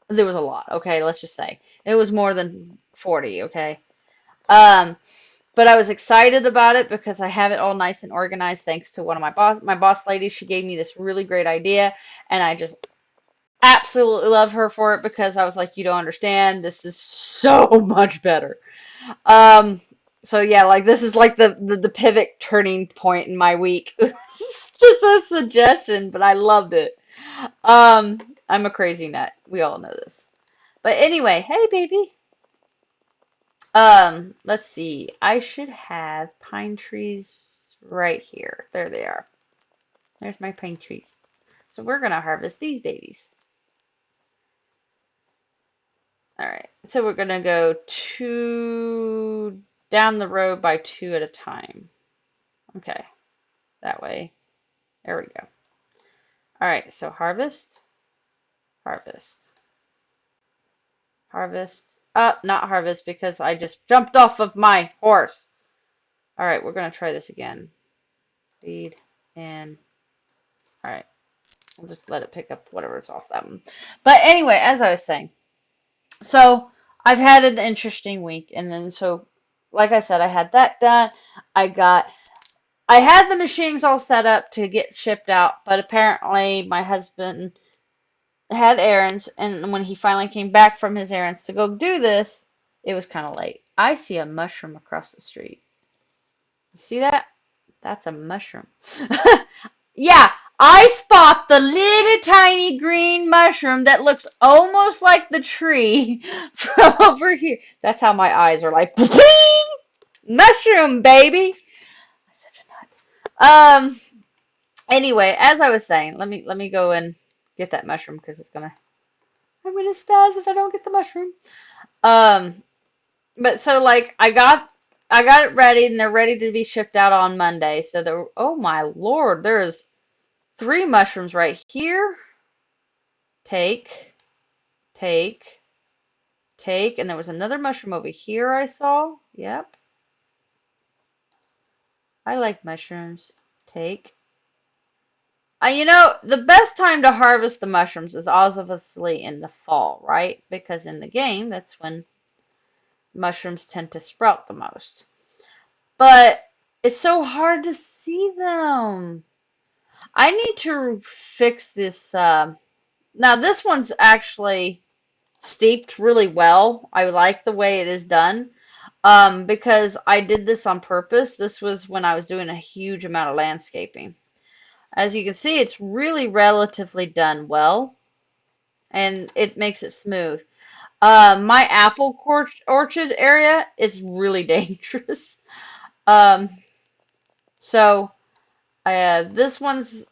there was a lot. Okay, let's just say. It was more than 40, okay? Um but I was excited about it because I have it all nice and organized thanks to one of my boss lady. She gave me this really great idea and I just absolutely love her for it because I was like, you don't understand. This is so much better. Um, so yeah, like this is like the pivot turning point in my week. It's just a suggestion, but I loved it. I'm a crazy nut. We all know this. But anyway, hey baby. Let's see. I should have pine trees right here. There they are. There's my pine trees. So we're gonna harvest these babies. All right, so we're gonna go two down the road by two at a time. Okay, that way. There we go. All right, so harvest, harvest, harvest. Not harvest because I just jumped off of my horse. All right, we're gonna try this again. Feed in. All right, we'll just let it pick up whatever's off that one. But anyway, as I was saying, so I've had an interesting week, and then so, like I said, I had that done. I had the machines all set up to get shipped out, but apparently my husband had errands, and when he finally came back from his errands to go do this, it was kind of late. I see a mushroom across the street. You see that? That's a mushroom. Yeah, I spot the little tiny green mushroom that looks almost like the tree from over here. That's how my eyes are like, mushroom, baby. I'm such a nuts. Anyway, as I was saying, let me go and get that mushroom because I'm gonna spaz if I don't get the mushroom. Um, but so like I got it ready and they're ready to be shipped out on Monday. So there, oh my Lord, there's 3 mushrooms right here. Take, take, take, and there was another mushroom over here I saw. Yep, I like mushrooms. Take. The best time to harvest the mushrooms is obviously in the fall, right? Because in the game, that's when mushrooms tend to sprout the most. But it's so hard to see them. I need to fix this. Now, this one's actually steeped really well. I like the way it is done. Because I did this on purpose. This was when I was doing a huge amount of landscaping. As you can see, it's really relatively done well, and it makes it smooth. My apple orchard area is really dangerous. Um, so this one's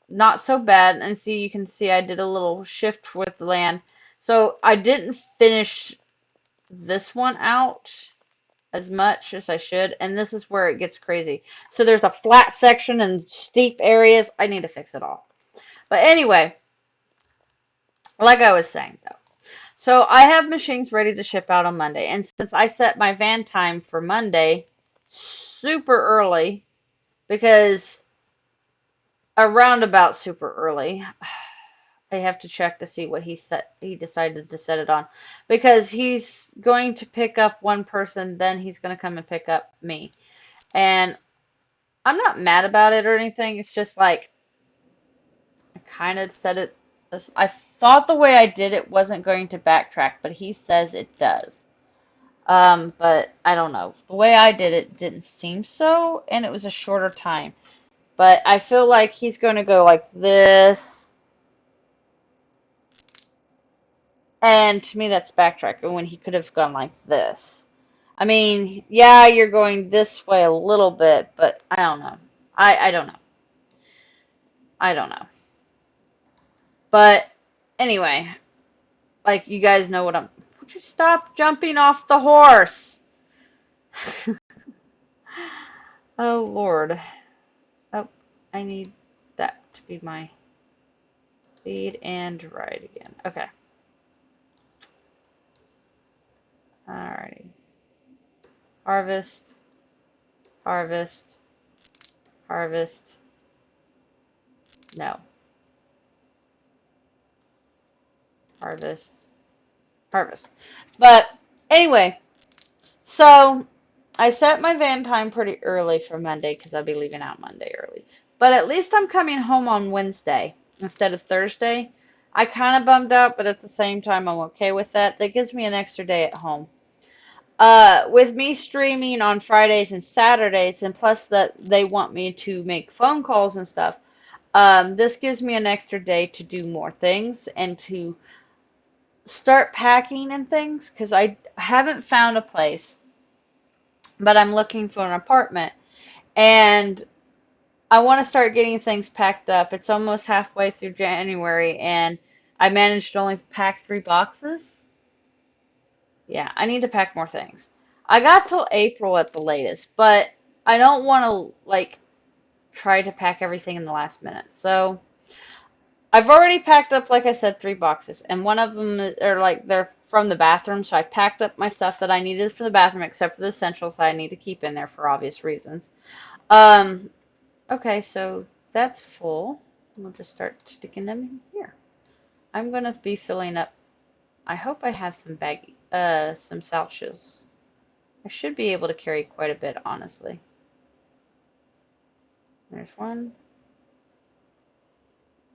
not so bad, and see you can see I did a little shift with the land. So I didn't finish this one out as much as I should, and this is where it gets crazy. So there's a flat section and steep areas. I need to fix it all. But anyway, like I was saying though. So I have machines ready to ship out on Monday, and since I set my van time for Monday super early, because around about super early, I have to check to see what he decided to set it on, because he's going to pick up one person, then he's going to come and pick up me. And I'm not mad about it or anything. It's just like I kind of said it. I thought the way I did it wasn't going to backtrack, but he says it does. But I don't know. The way I did it didn't seem so, and it was a shorter time. But I feel like he's going to go like this. And to me, that's backtracking when he could have gone like this. I mean, yeah, you're going this way a little bit, but I don't know. I don't know. I don't know. But anyway, like you guys know what I'm. Would you stop jumping off the horse? Oh Lord. Oh, I need that to be my lead and ride again. Okay. Alrighty. Harvest. Harvest. Harvest. No. Harvest. Harvest. But anyway, so I set my van time pretty early for Monday because I'll be leaving out Monday early. But at least I'm coming home on Wednesday instead of Thursday. I kind of bummed out, but at the same time, I'm okay with that. That gives me an extra day at home. With me streaming on Fridays and Saturdays, and plus that they want me to make phone calls and stuff, this gives me an extra day to do more things and to start packing and things because I haven't found a place, but I'm looking for an apartment and I want to start getting things packed up. It's almost halfway through January and I managed to only pack 3 boxes. Yeah, I need to pack more things. I got till April at the latest, but I don't want to like try to pack everything in the last minute. So I've already packed up, like I said, 3 boxes, and one of them are like they're from the bathroom. So I packed up my stuff that I needed for the bathroom, except for the essentials that I need to keep in there for obvious reasons. Um, okay, so that's full. We'll just start sticking them in here. I'm gonna be filling up. I hope I have some pouches. I should be able to carry quite a bit, honestly. There's one.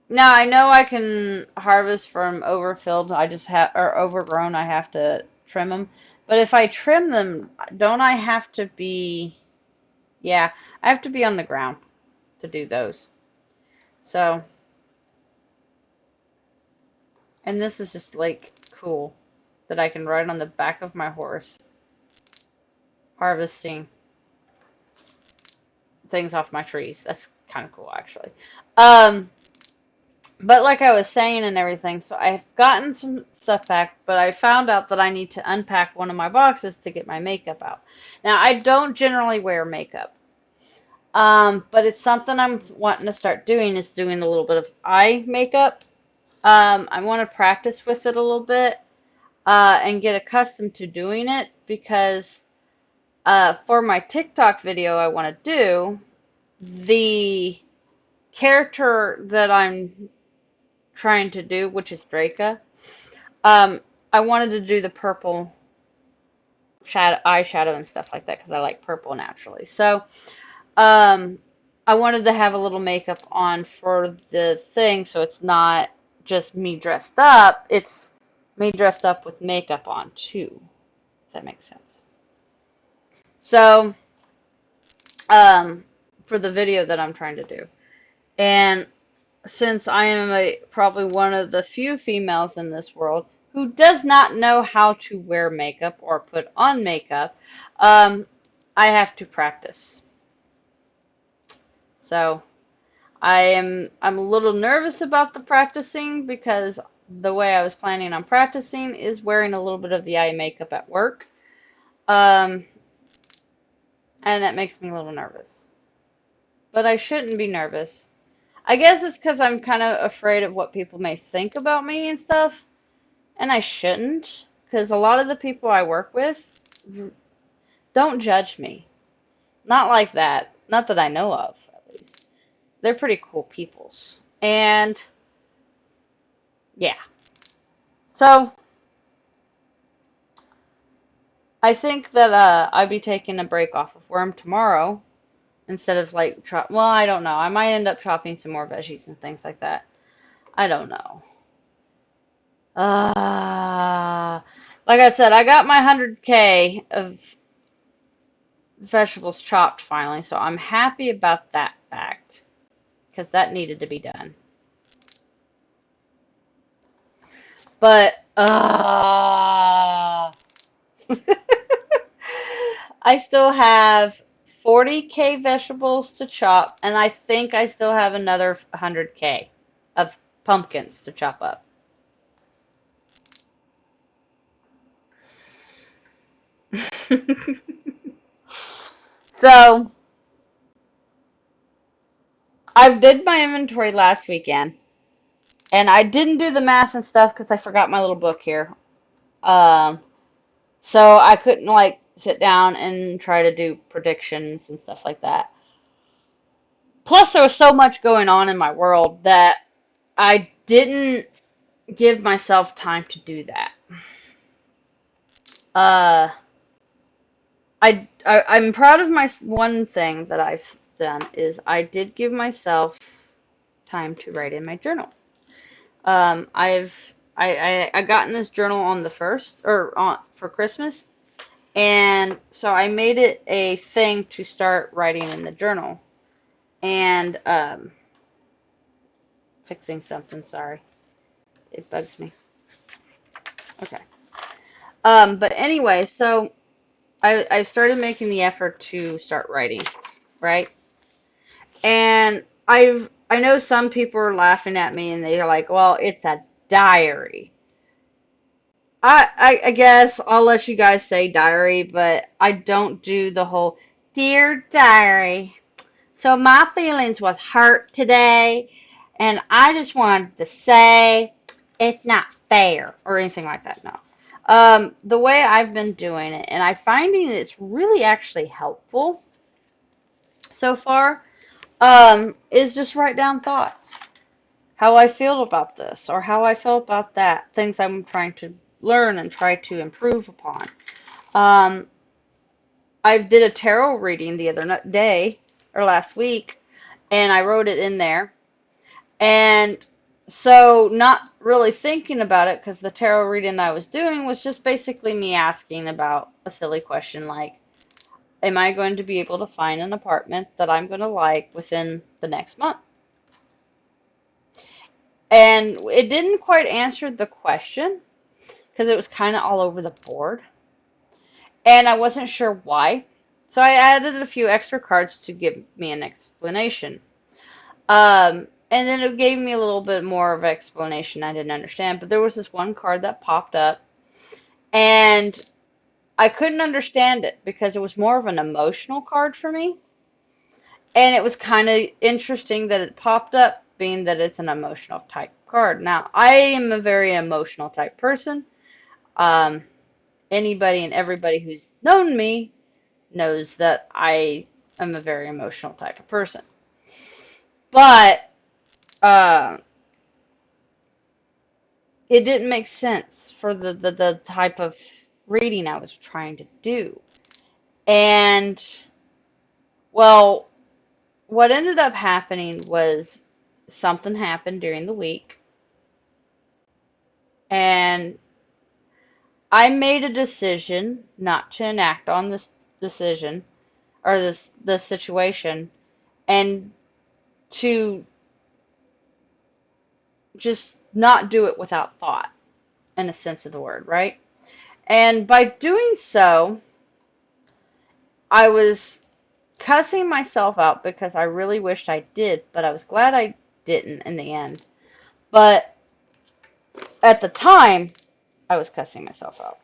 Now I know I can harvest from overfilled. I just have or overgrown. I have to trim them. But if I trim them, don't I have to be? Yeah, I have to be on the ground to do those. So, and this is just like cool that I can ride on the back of my horse harvesting things off my trees. That's kind of cool, actually. Um, but like I was saying and everything, so I've gotten some stuff back, but I found out that I need to unpack one of my boxes to get my makeup out. Now, I don't generally wear makeup, but it's something I'm wanting to start doing is doing a little bit of eye makeup. I want to practice with it a little bit and get accustomed to doing it because for my TikTok video I want to do, the character that I'm trying to do, which is Draca, I wanted to do the purple shadow, eyeshadow and stuff like that because I like purple naturally. So um, I wanted to have a little makeup on for the thing so it's not just me dressed up, it's me dressed up with makeup on too, if that makes sense. So for the video that I'm trying to do. And since I am probably one of the few females in this world who does not know how to wear makeup or put on makeup, um, I have to practice. So I'm a little nervous about the practicing because the way I was planning on practicing is wearing a little bit of the eye makeup at work. Um, and that makes me a little nervous. But I shouldn't be nervous. I guess it's because I'm kind of afraid of what people may think about me and stuff. And I shouldn't, because a lot of the people I work with don't judge me. Not like that. Not that I know of, at least. They're pretty cool peoples. And yeah. So I think that I'd be taking a break off of Wurm tomorrow instead of like well, I don't know. I might end up chopping some more veggies and things like that. I don't know. Like I said, I got my 100K of vegetables chopped finally, so I'm happy about that fact because that needed to be done. But I still have 40K vegetables to chop, and I think I still have another 100K of pumpkins to chop up. So I did my inventory last weekend, and I didn't do the math and stuff because I forgot my little book here. Um, so I couldn't like sit down and try to do predictions and stuff like that. Plus, there was so much going on in my world that I didn't give myself time to do that. Uh, I'm proud of my one thing that I've done is I did give myself time to write in my journal. I got in this journal on the first or on for Christmas, and so I made it a thing to start writing in the journal. And fixing something. Sorry, it bugs me. Okay. But anyway, so I started making the effort to start writing, right? And I know some people are laughing at me and they're like, well, it's a diary. I guess I'll let you guys say diary, but I don't do the whole dear diary. So my feelings was hurt today, and I just wanted to say it's not fair or anything like that. No. The way I've been doing it, and I'm finding it's really actually helpful so far, is just write down thoughts. How I feel about this or how I feel about that. Things I'm trying to learn and try to improve upon. Um, I did a tarot reading the other day or last week, and I wrote it in there. And So, not really thinking about it because the tarot reading I was doing was just basically me asking about a silly question like, am I going to be able to find an apartment that I'm going to like within the next month? And it didn't quite answer the question because it was kind of all over the board. And I wasn't sure why. So I added a few extra cards to give me an explanation. And then it gave me a little bit more of explanation I didn't understand. But there was this one card that popped up, and I couldn't understand it because it was more of an emotional card for me. And it was kind of interesting that it popped up, being that it's an emotional type card. Now, I am a very emotional type person. Um, Anybody and everybody who's known me knows that I am a very emotional type of person. But uh, it didn't make sense for the type of reading I was trying to do. And, well, what ended up happening was something happened during the week, and I made a decision not to enact on this decision or this situation, and to just not do it without thought, in a sense of the word, right? And by doing so, I was cussing myself out because I really wished I did, but I was glad I didn't in the end. But at the time, I was cussing myself out.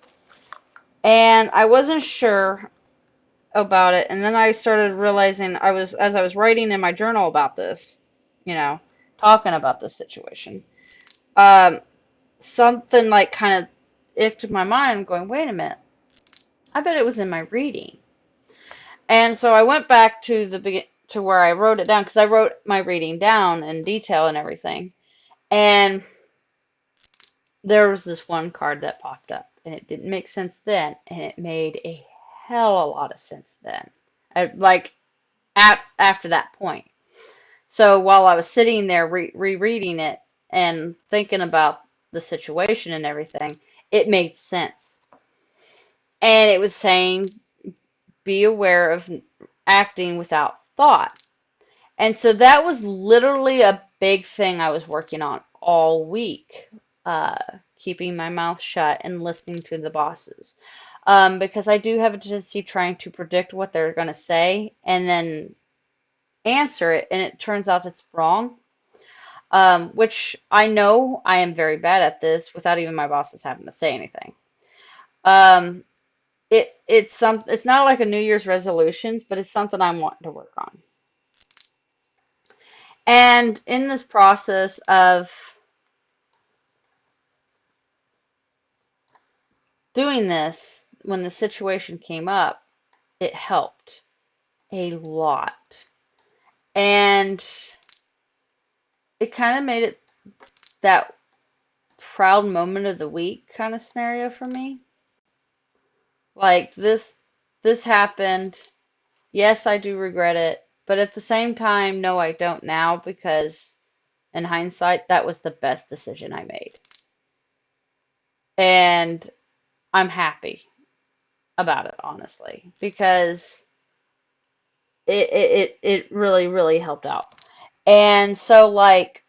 And I wasn't sure about it. And then I started realizing as I was writing in my journal about this, you know, talking about this situation, um, something like kind of icked my mind, going, wait a minute, I bet it was in my reading. And so I went back to to where I wrote it down because I wrote my reading down in detail and everything. And there was this one card that popped up, and it didn't make sense then, and it made a hell of a lot of sense then. Like after that point. So while I was sitting there rereading it and thinking about the situation and everything, it made sense. And it was saying, be aware of acting without thought. And so that was literally a big thing I was working on all week, uh, keeping my mouth shut and listening to the bosses. Because I do have a tendency trying to predict what they're going to say and then answer it, and it turns out it's wrong. Which I know I am very bad at this without even my bosses having to say anything. Um, it's not like a New Year's resolutions, but it's something I'm wanting to work on. And in this process of doing this, when the situation came up, it helped a lot. And it kind of made it that proud moment of the week kind of scenario for me. Like this happened. Yes, I do regret it, but at the same time, no, I don't now because in hindsight, that was the best decision I made. And I'm happy about it, honestly, because it really, really helped out. And so, like,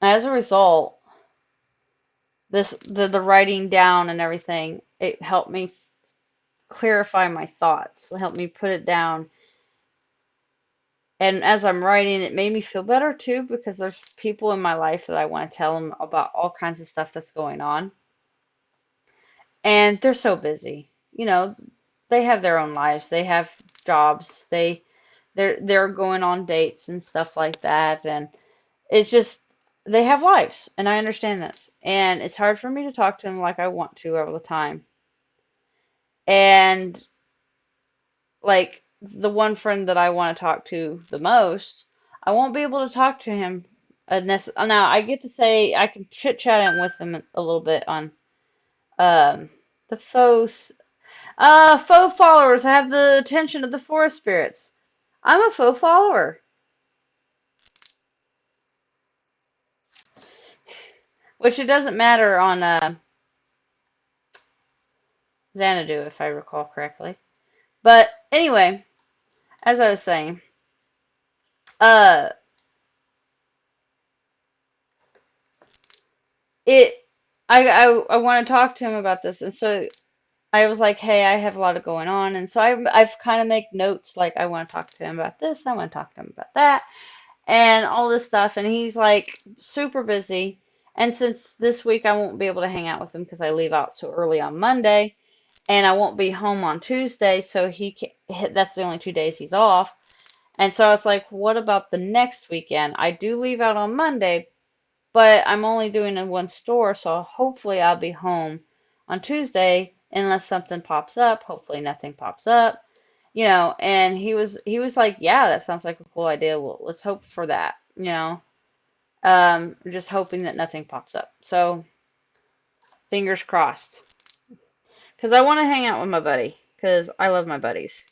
as a result, the writing down and everything, it helped me clarify my thoughts. It helped me put it down. And as I'm writing, it made me feel better too because there's people in my life that I want to tell them about all kinds of stuff that's going on. And they're so busy. You know, they have their own lives. They have jobs. They're going on dates and stuff like that, and it's just they have lives, and I understand this. And it's hard for me to talk to them like I want to all the time. And like the one friend that I want to talk to the most, I won't be able to talk to him. Now I get to say I can chit chat with him a little bit on um, the faux followers. I have the attention of the forest spirits. I'm a faux follower. which it doesn't matter on Xanadu, if I recall correctly. But anyway, as I was saying, uh, it, I want to talk to him about this, and so I was like, hey, I have a lot of going on, and so I've kind of make notes like I want to talk to him about this, I want to talk to him about that, and all this stuff, and he's like super busy. And since this week I won't be able to hang out with him because I leave out so early on Monday, and I won't be home on Tuesday, so that's the only 2 days he's off. And so I was like, what about the next weekend? I do leave out on Monday, but I'm only doing in one store, so hopefully I'll be home on Tuesday unless something pops up. Hopefully nothing pops up, and he was like, yeah, that sounds like a cool idea. Well, let's hope for that. Just hoping that nothing pops up. So fingers crossed. Because I want to hang out with my buddy, because I love my buddies.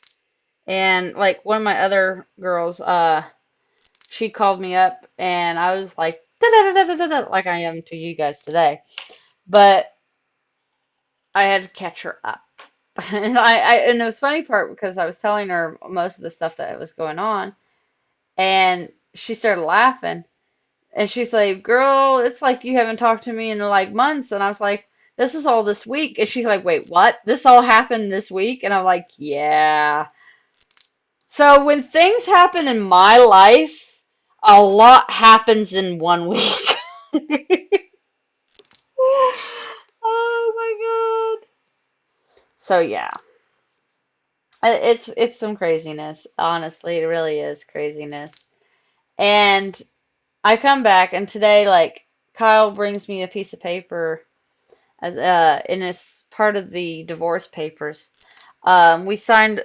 And like one of my other girls, she called me up and I was like, da da da da da da, like I am to you guys today. But I had to catch her up. And it was funny part because I was telling her most of the stuff that was going on, and she started laughing, and she's like, "Girl, it's like you haven't talked to me in like months." And I was like, "This is all this week." And she's like, "Wait, what? This all happened this week?" And I'm like, "Yeah." So when things happen in my life, a lot happens in one week. Oh my God. So yeah, it's some craziness. Honestly, it really is craziness. And I come back, and today, like, Kyle brings me a piece of paper, and it's part of the divorce papers. We signed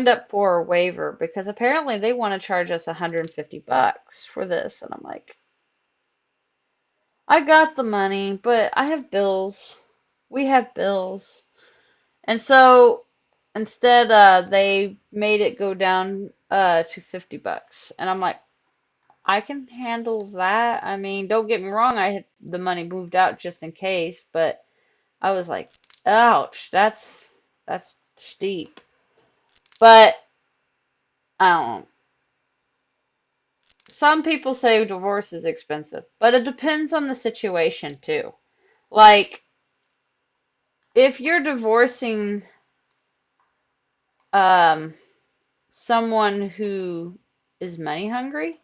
up for a waiver because apparently they want to charge us $150 for this, and I'm like, I got the money, but I have bills. We have bills. And so instead, they made it go down to $50. And I'm like, I can handle that. I mean, don't get me wrong, I had the money moved out just in case, but I was like, ouch, that's steep. But I don't know. Some people say divorce is expensive, but it depends on the situation too. Like, if you're divorcing um someone who is money hungry,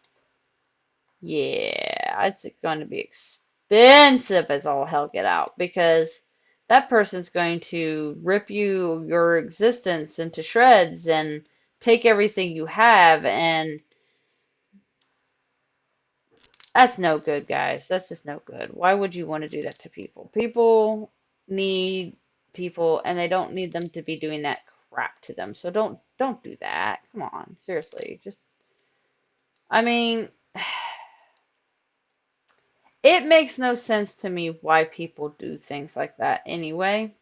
yeah, it's going to be expensive as all hell get out, because that person's going to rip your existence into shreds and take everything you have, and that's no good, guys. That's just no good. Why would you want to do that to people? People need people, and they don't need them to be doing that crap to them. So don't do that. Come on, seriously. Just, I mean, it makes no sense to me why people do things like that anyway.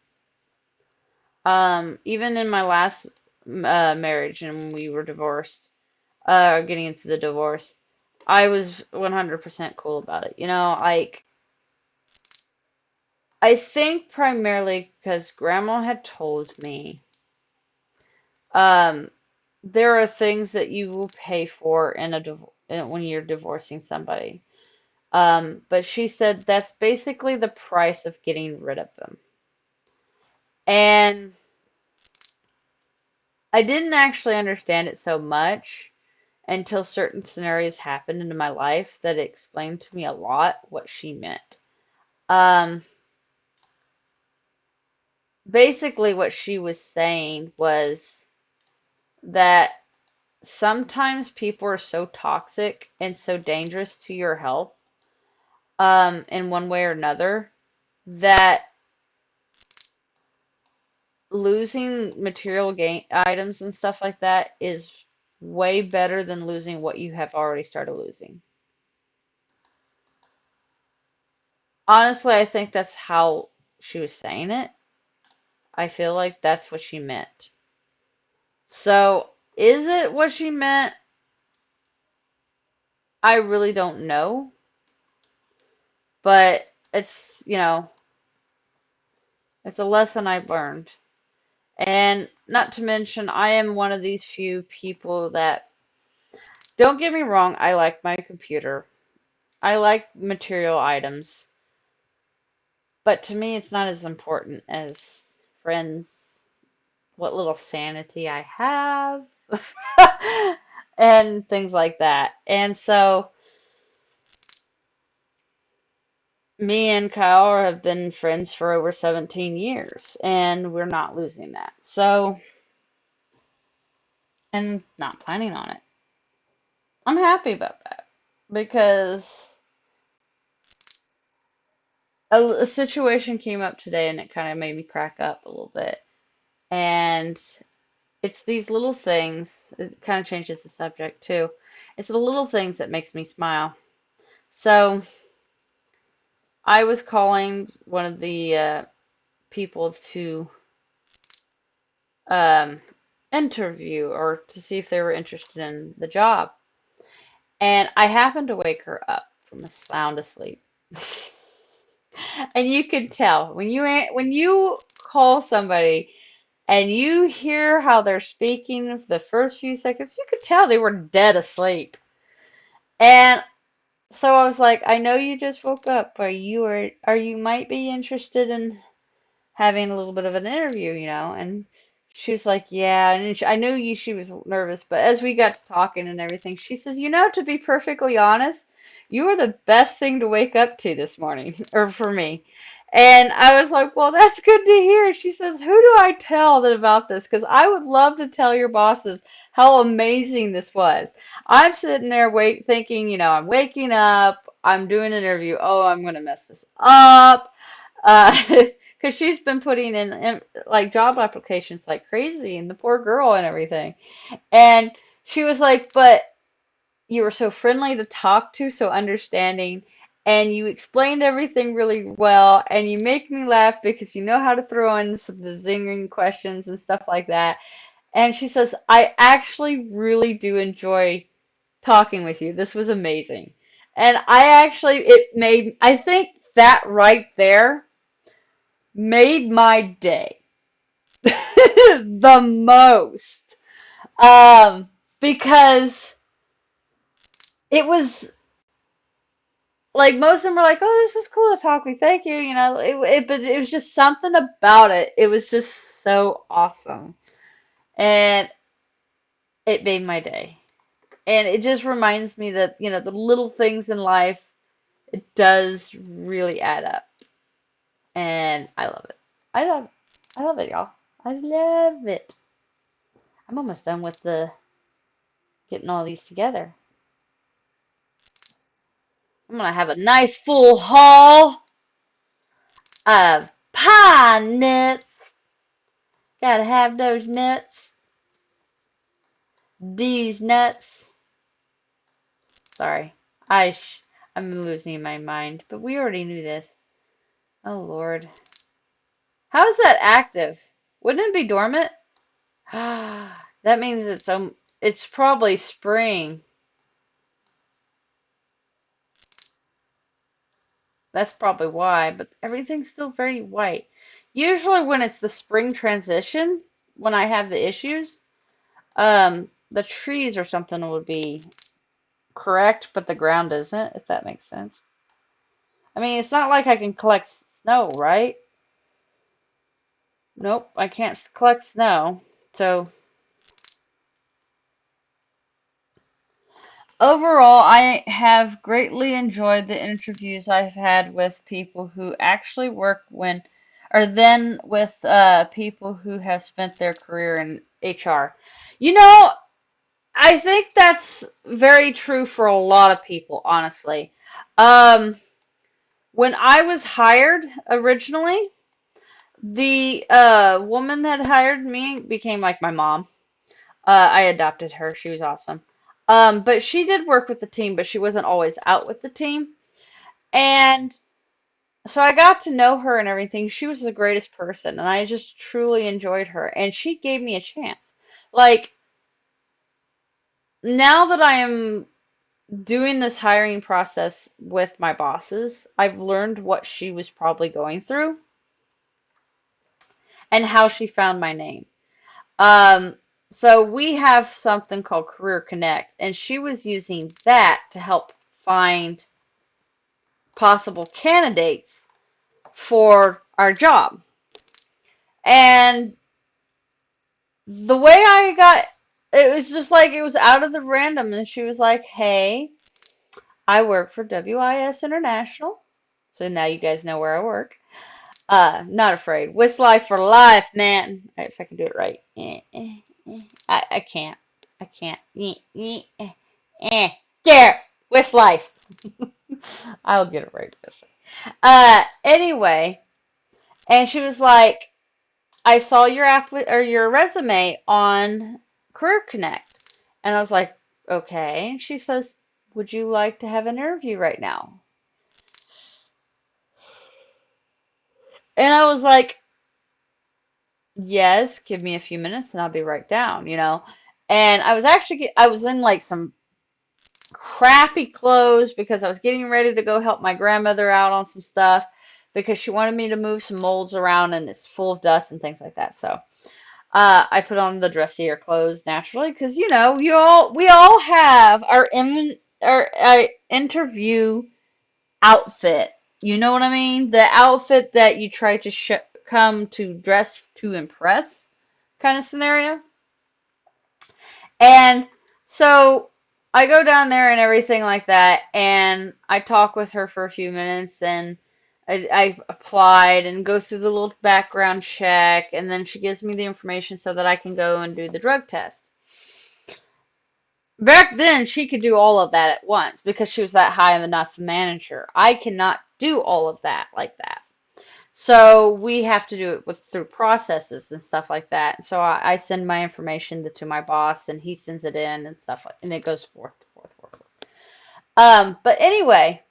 Even in my last marriage, and when we were divorced, getting into the divorce, I was 100% cool about it. Like, I think primarily because grandma had told me, um, there are things that you will pay for when you're divorcing somebody. But she said that's basically the price of getting rid of them. And I didn't actually understand it so much until certain scenarios happened in my life that explained to me a lot what she meant. Um, Basically, what she was saying was that sometimes people are so toxic and so dangerous to your health, in one way or another, that losing material gain items and stuff like that is way better than losing what you have already started losing. Honestly, I think that's how she was saying it. I feel like that's what she meant. So, is it what she meant? I really don't know. but it's a lesson I've learned. And not to mention, I am one of these few people that, don't get me wrong, I like my computer. I like material items, but to me, it's not as important as friends, what little sanity I have, and things like that. And so, me and Kyle have been friends for over 17 years, and we're not losing that. So, and not planning on it. I'm happy about that because a situation came up today and it kind of made me crack up a little bit. And it's these little things, it kind of changes the subject too. It's the little things that makes me smile. So I was calling one of the people to um, interview or to see if they were interested in the job. And I happened to wake her up from a sound asleep. And you could tell when you call somebody and you hear how they're speaking for the first few seconds, you could tell they were dead asleep. And so I was like, I know you just woke up, but you might be interested in having a little bit of an interview, And she was like, yeah. And I knew she was nervous, but as we got to talking and everything, she says, to be perfectly honest, you were the best thing to wake up to this morning, or for me. And I was like, well, that's good to hear. She says, who do I tell that about this? Because I would love to tell your bosses how amazing this was. I'm sitting there thinking, I'm waking up, I'm doing an interview. Oh, I'm going to mess this up. Because she's been putting in like job applications like crazy, and the poor girl and everything. And she was like, but you were so friendly to talk to, so understanding, and you explained everything really well, and you make me laugh because you know how to throw in some of the zinging questions and stuff like that. And she says, I actually really do enjoy talking with you. This was amazing. And I think that right there made my day the most. Because it was like most of them were like, "Oh, this is cool to talk with. Thank you." But it was just something about it. It was just so awesome, and it made my day. And it just reminds me that the little things in life, it does really add up, and I love it. I love, I love it, y'all. I love it. I'm almost done with the getting all these together. I'm gonna have a nice full haul of pine nuts. Gotta have those nuts. These nuts. Sorry. I'm losing my mind, but we already knew this. Oh Lord. How is that active? Wouldn't it be dormant? That means it's probably spring. That's probably why, but everything's still very white. Usually when it's the spring transition, when I have the issues, the trees or something would be correct, but the ground isn't, if that makes sense. I mean, it's not like I can collect snow, right? Nope, I can't collect snow. So, overall, I have greatly enjoyed the interviews I've had with people who actually work or then with people who have spent their career in HR. You know, I think that's very true for a lot of people, honestly. Um, when I was hired originally, the woman that hired me became like my mom. I adopted her. She was awesome. But she did work with the team, but she wasn't always out with the team. And so I got to know her and everything. She was the greatest person, and I just truly enjoyed her. And she gave me a chance. Like, now that I am doing this hiring process with my bosses, I've learned what she was probably going through and how she found my name. Um, so we have something called Career Connect, and she was using that to help find possible candidates for our job. And the way I got it was just like it was out of the random, and she was like, "Hey, I work for WIS International, so now you guys know where I work. Not afraid. Wist life for life, man. If I can do it right. I can't. I can't. There. Wist life. I'll get it right this way. Anyway, and she was like, I saw your your resume on Career Connect, and I was like, okay. And she says, would you like to have an interview right now? And I was like, yes, give me a few minutes and I'll be right down, you know. And I was in like some crappy clothes because I was getting ready to go help my grandmother out on some stuff because she wanted me to move some molds around and it's full of dust and things like that. So I put on the dressier clothes naturally because you know we all have our interview outfit. You know what I mean? The outfit that you try to come to dress to impress kind of scenario. And so I go down there and everything like that, and I talk with her for a few minutes, and I applied and go through the little background check, and then she gives me the information so that I can go and do the drug test. Back then, she could do all of that at once because she was that high enough manager. I cannot do all of that like that. So we have to do it through processes and stuff like that. And so I send my information to my boss, and he sends it in and stuff like, and it goes forth, forth, forth, forth. But anyway,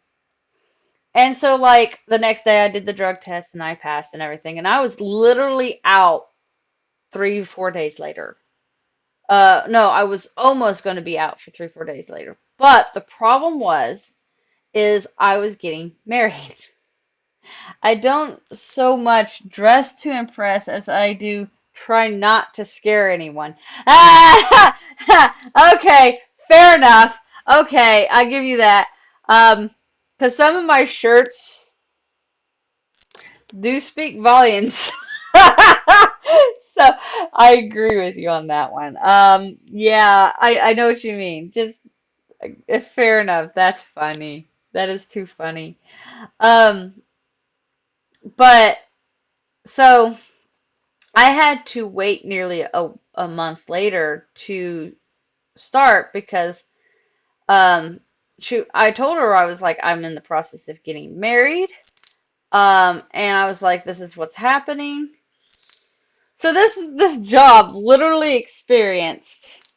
and so like the next day I did the drug test and I passed and everything, and I was literally out 3, 4 days later. No, I was almost going to be out for 3, 4 days later. But the problem is I was getting married. I don't so much dress to impress as I do try not to scare anyone. Ah, okay, fair enough. Okay, I give you that. Because some of my shirts do speak volumes. So I agree with you on that one. Yeah, I know what you mean. Just fair enough. That's funny. That is too funny. Um, but so I had to wait nearly a month later to start because I told her I was like I'm in the process of getting married. And I was like, this is what's happening. So this job literally experienced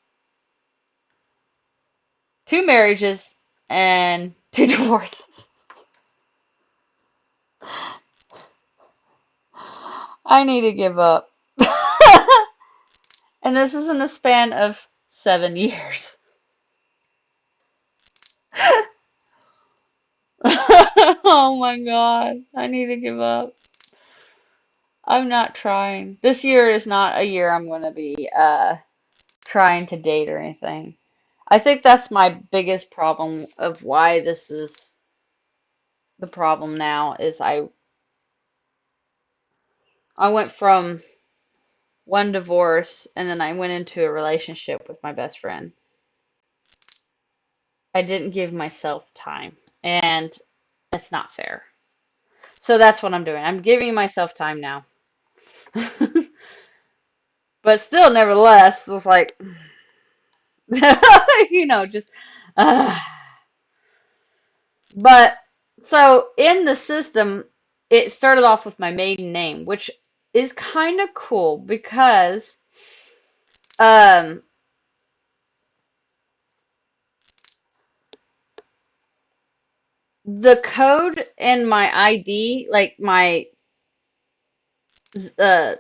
2 marriages and 2 divorces. I need to give up. And this is in the span of 7 years. Oh my God. I need to give up. I'm not trying. This year is not a year I'm going to be trying to date or anything. I think that's my biggest problem of why this is the problem now is I went from one divorce and then I went into a relationship with my best friend. I didn't give myself time, and it's not fair. So that's what I'm doing. I'm giving myself time now. But still, nevertheless, it's like, just. Uh. But so in the system, it started off with my maiden name, which is kind of cool because um, the code in my ID, like my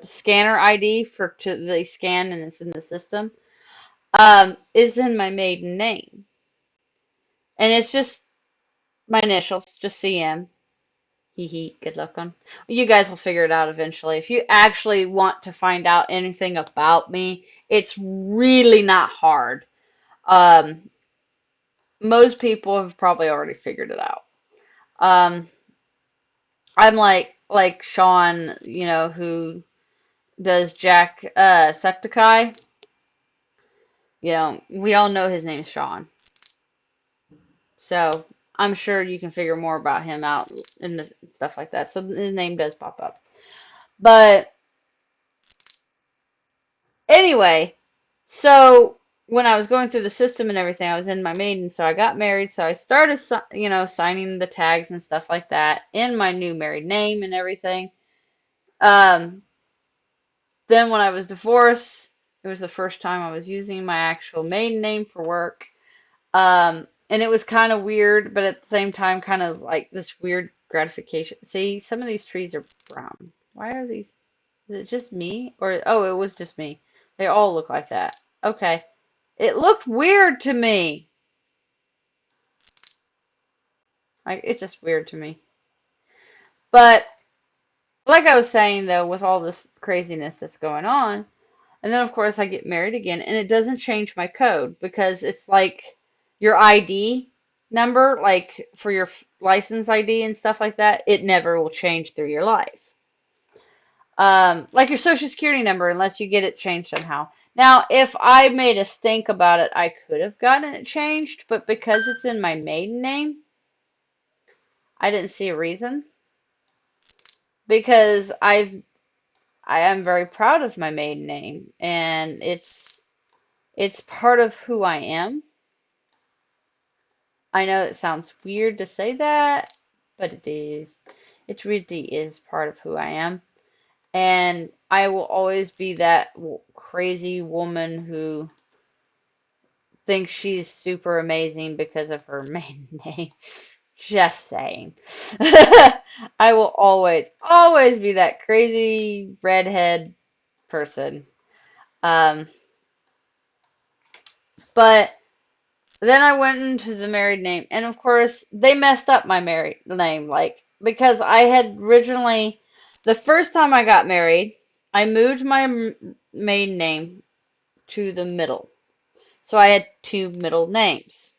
scanner ID for they scan and it's in the system, is in my maiden name. And it's just my initials, just CM. Hee hee, good luck on. You guys will figure it out eventually. If you actually want to find out anything about me, it's really not hard. Um, Most people have probably already figured it out. Um, I'm like Sean, who does Jack Septiceye. We all know his name's Sean. So I'm sure you can figure more about him out and stuff like that. So his name does pop up. But anyway, so when I was going through the system and everything, I was in my maiden, so I got married. So I started, signing the tags and stuff like that in my new married name and everything. Um, then when I was divorced, it was the first time I was using my actual maiden name for work. And it was kind of weird, but at the same time, kind of like this weird gratification. See, some of these trees are brown. Why are these? Is it just me? Or, oh, it was just me. They all look like that. Okay. It looked weird to me. Like, it's just weird to me. But, like I was saying, though, with all this craziness that's going on, and then, of course, I get married again, and it doesn't change my code because it's like your ID number, like for your license ID and stuff like that, it never will change through your life. Like your social security number, unless you get it changed somehow. Now, if I made a stink about it, I could have gotten it changed, but because it's in my maiden name, I didn't see a reason. Because I am very proud of my maiden name, and it's part of who I am. I know it sounds weird to say that, but it is. It really is part of who I am. And I will always be that crazy woman who thinks she's super amazing because of her maiden name. Just saying. I will always be that crazy redhead person. Um, but then I went into the married name, and of course, they messed up my married name, like, because I had originally, the first time I got married, I moved my maiden name to the middle. So I had two middle names.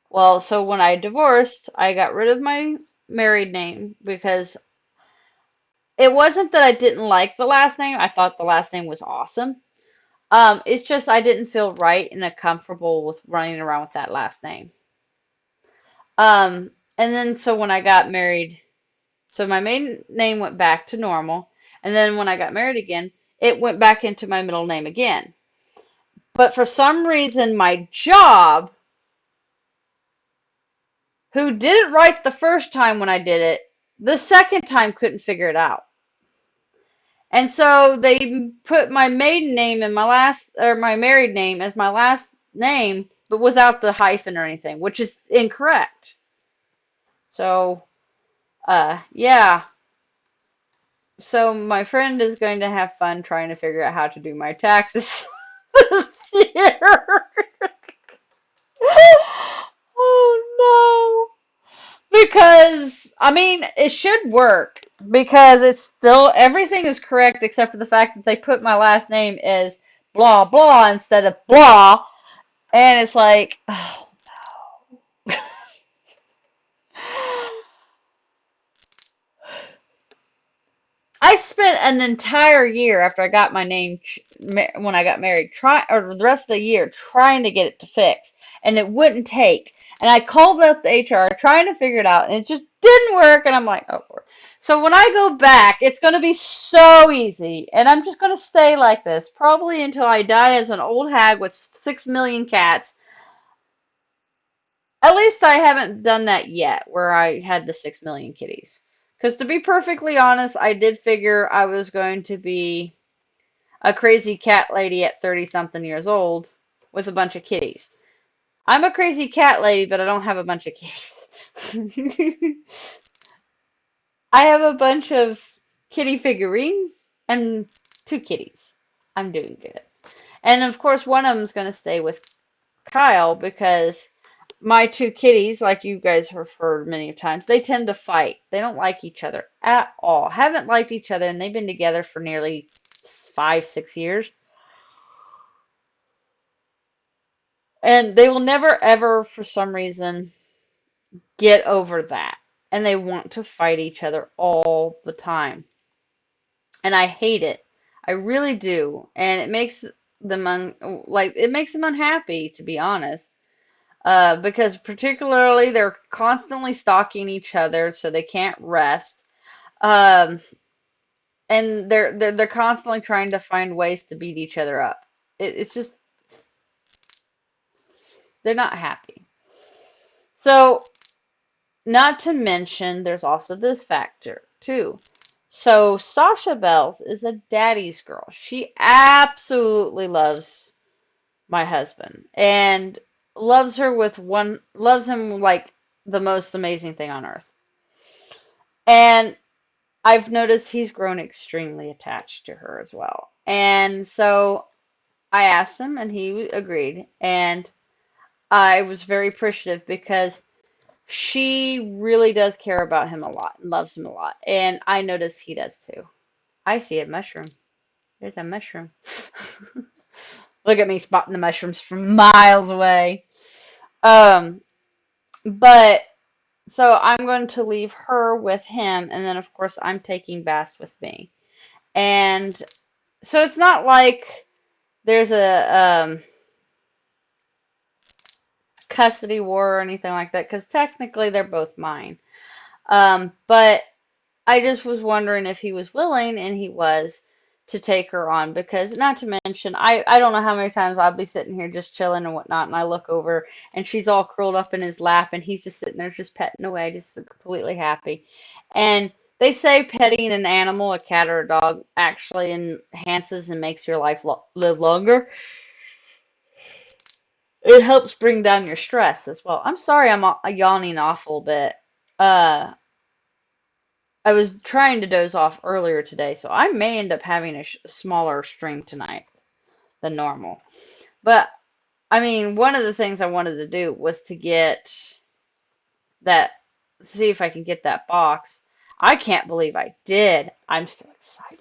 Well, so when I divorced, I got rid of my married name because it wasn't that I didn't like the last name. I thought the last name was awesome. It's just I didn't feel right and comfortable with running around with that last name. And then so when I got married, so my maiden name went back to normal, and then when I got married again, it went back into my middle name again. But for some reason, my job, who did it right the first time when I did it, the second time couldn't figure it out. And so they put my maiden name and my married name as my last name, but without the hyphen or anything, which is incorrect. So, yeah. So my friend is going to have fun trying to figure out how to do my taxes this year. Oh no. Because, I mean, it should work because it's still, everything is correct except for the fact that they put my last name as blah blah instead of blah. And it's like, oh no. I spent an entire year after I got my name when I got married, or the rest of the year trying to get it to fix, and it wouldn't take. And I called up the HR trying to figure it out, and it just didn't work. And I'm like, oh, Lord. So when I go back, it's going to be so easy, and I'm just going to stay like this probably until I die as an old hag with 6 million cats. At least I haven't done that yet, where I had the 6 million kitties. Because to be perfectly honest, I did figure I was going to be a crazy cat lady at 30 something years old with a bunch of kitties. I'm a crazy cat lady, but I don't have a bunch of kitties. I have a bunch of kitty figurines and 2 kitties. I'm doing good. And of course, one of them's going to stay with Kyle because my two kitties, like you guys have heard many times, they tend to fight. They don't like each other at all. Haven't liked each other, and they've been together for nearly 5, 6 years. And they will never, ever, for some reason, get over that. And they want to fight each other all the time. And I hate it. I really do. And it makes them it makes them unhappy, to be honest. Because particularly they're constantly stalking each other, so they can't rest. Um, and they're constantly trying to find ways to beat each other up. It's just they're not happy. So, not to mention, there's also this factor too. So Sasha Bells is a daddy's girl. She absolutely loves my husband and loves him like the most amazing thing on earth. And I've noticed he's grown extremely attached to her as well. And so I asked him and he agreed. And I was very appreciative because she really does care about him a lot and loves him a lot. And I notice he does too. I see a mushroom. There's a mushroom. Look at me spotting the mushrooms from miles away. Um, but so I'm going to leave her with him, and then of course I'm taking Bass with me. And so it's not like there's a custody war or anything like that, because technically they're both mine. But I just was wondering if he was willing, and he was, to take her on. Because, not to mention, I don't know how many times I'll be sitting here just chilling and whatnot, and I look over, and she's all curled up in his lap, and he's just sitting there just petting away, just completely happy. And they say petting an animal, a cat or a dog, actually enhances and makes your life live longer. It helps bring down your stress as well. I'm sorry I'm yawning awful bit. Uh, I was trying to doze off earlier today, so I may end up having a smaller stream tonight than normal. But I mean, one of the things I wanted to do was to get that, see if I can get that box. I can't believe I did. I'm so excited.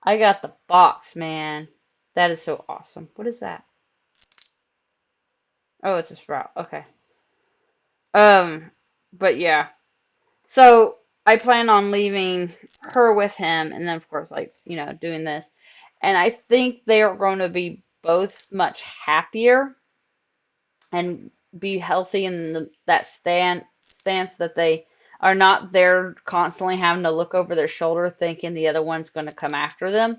I got the box, man. That is so awesome. What is that? Oh, it's a sprout. Okay. Um, but yeah. So I plan on leaving her with him, and then of course, like, doing this. And I think they are going to be both much happier and be healthy in that stance that they are not there constantly having to look over their shoulder thinking the other one's going to come after them.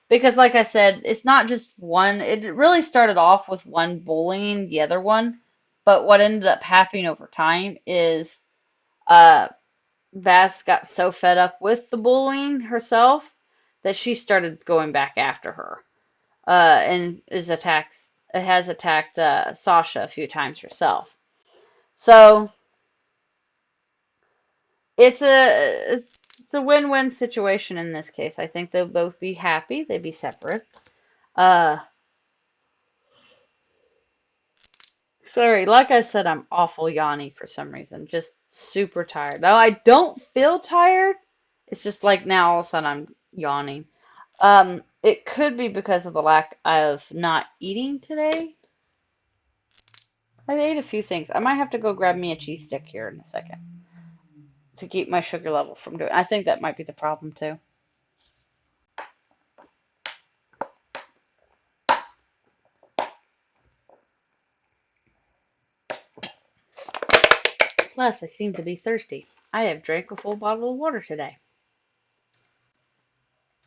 Because, like I said, it's not just one. It really started off with one bullying the other one, but what ended up happening over time is uh, Vass got so fed up with the bullying herself that she started going back after her, and has attacked Sasha a few times herself. So it's a win-win situation in this case. I think they'll both be happy. They'd be separate. Uh, Sorry, like I said, I'm awful yawny for some reason. Just super tired. Though I don't feel tired. It's just like now all of a sudden I'm yawning. It could be because of the lack of not eating today. I ate a few things. I might have to go grab me a cheese stick here in a second to keep my sugar level from doing. I think that might be the problem too. Plus, I seem to be thirsty. I have drank a full bottle of water today.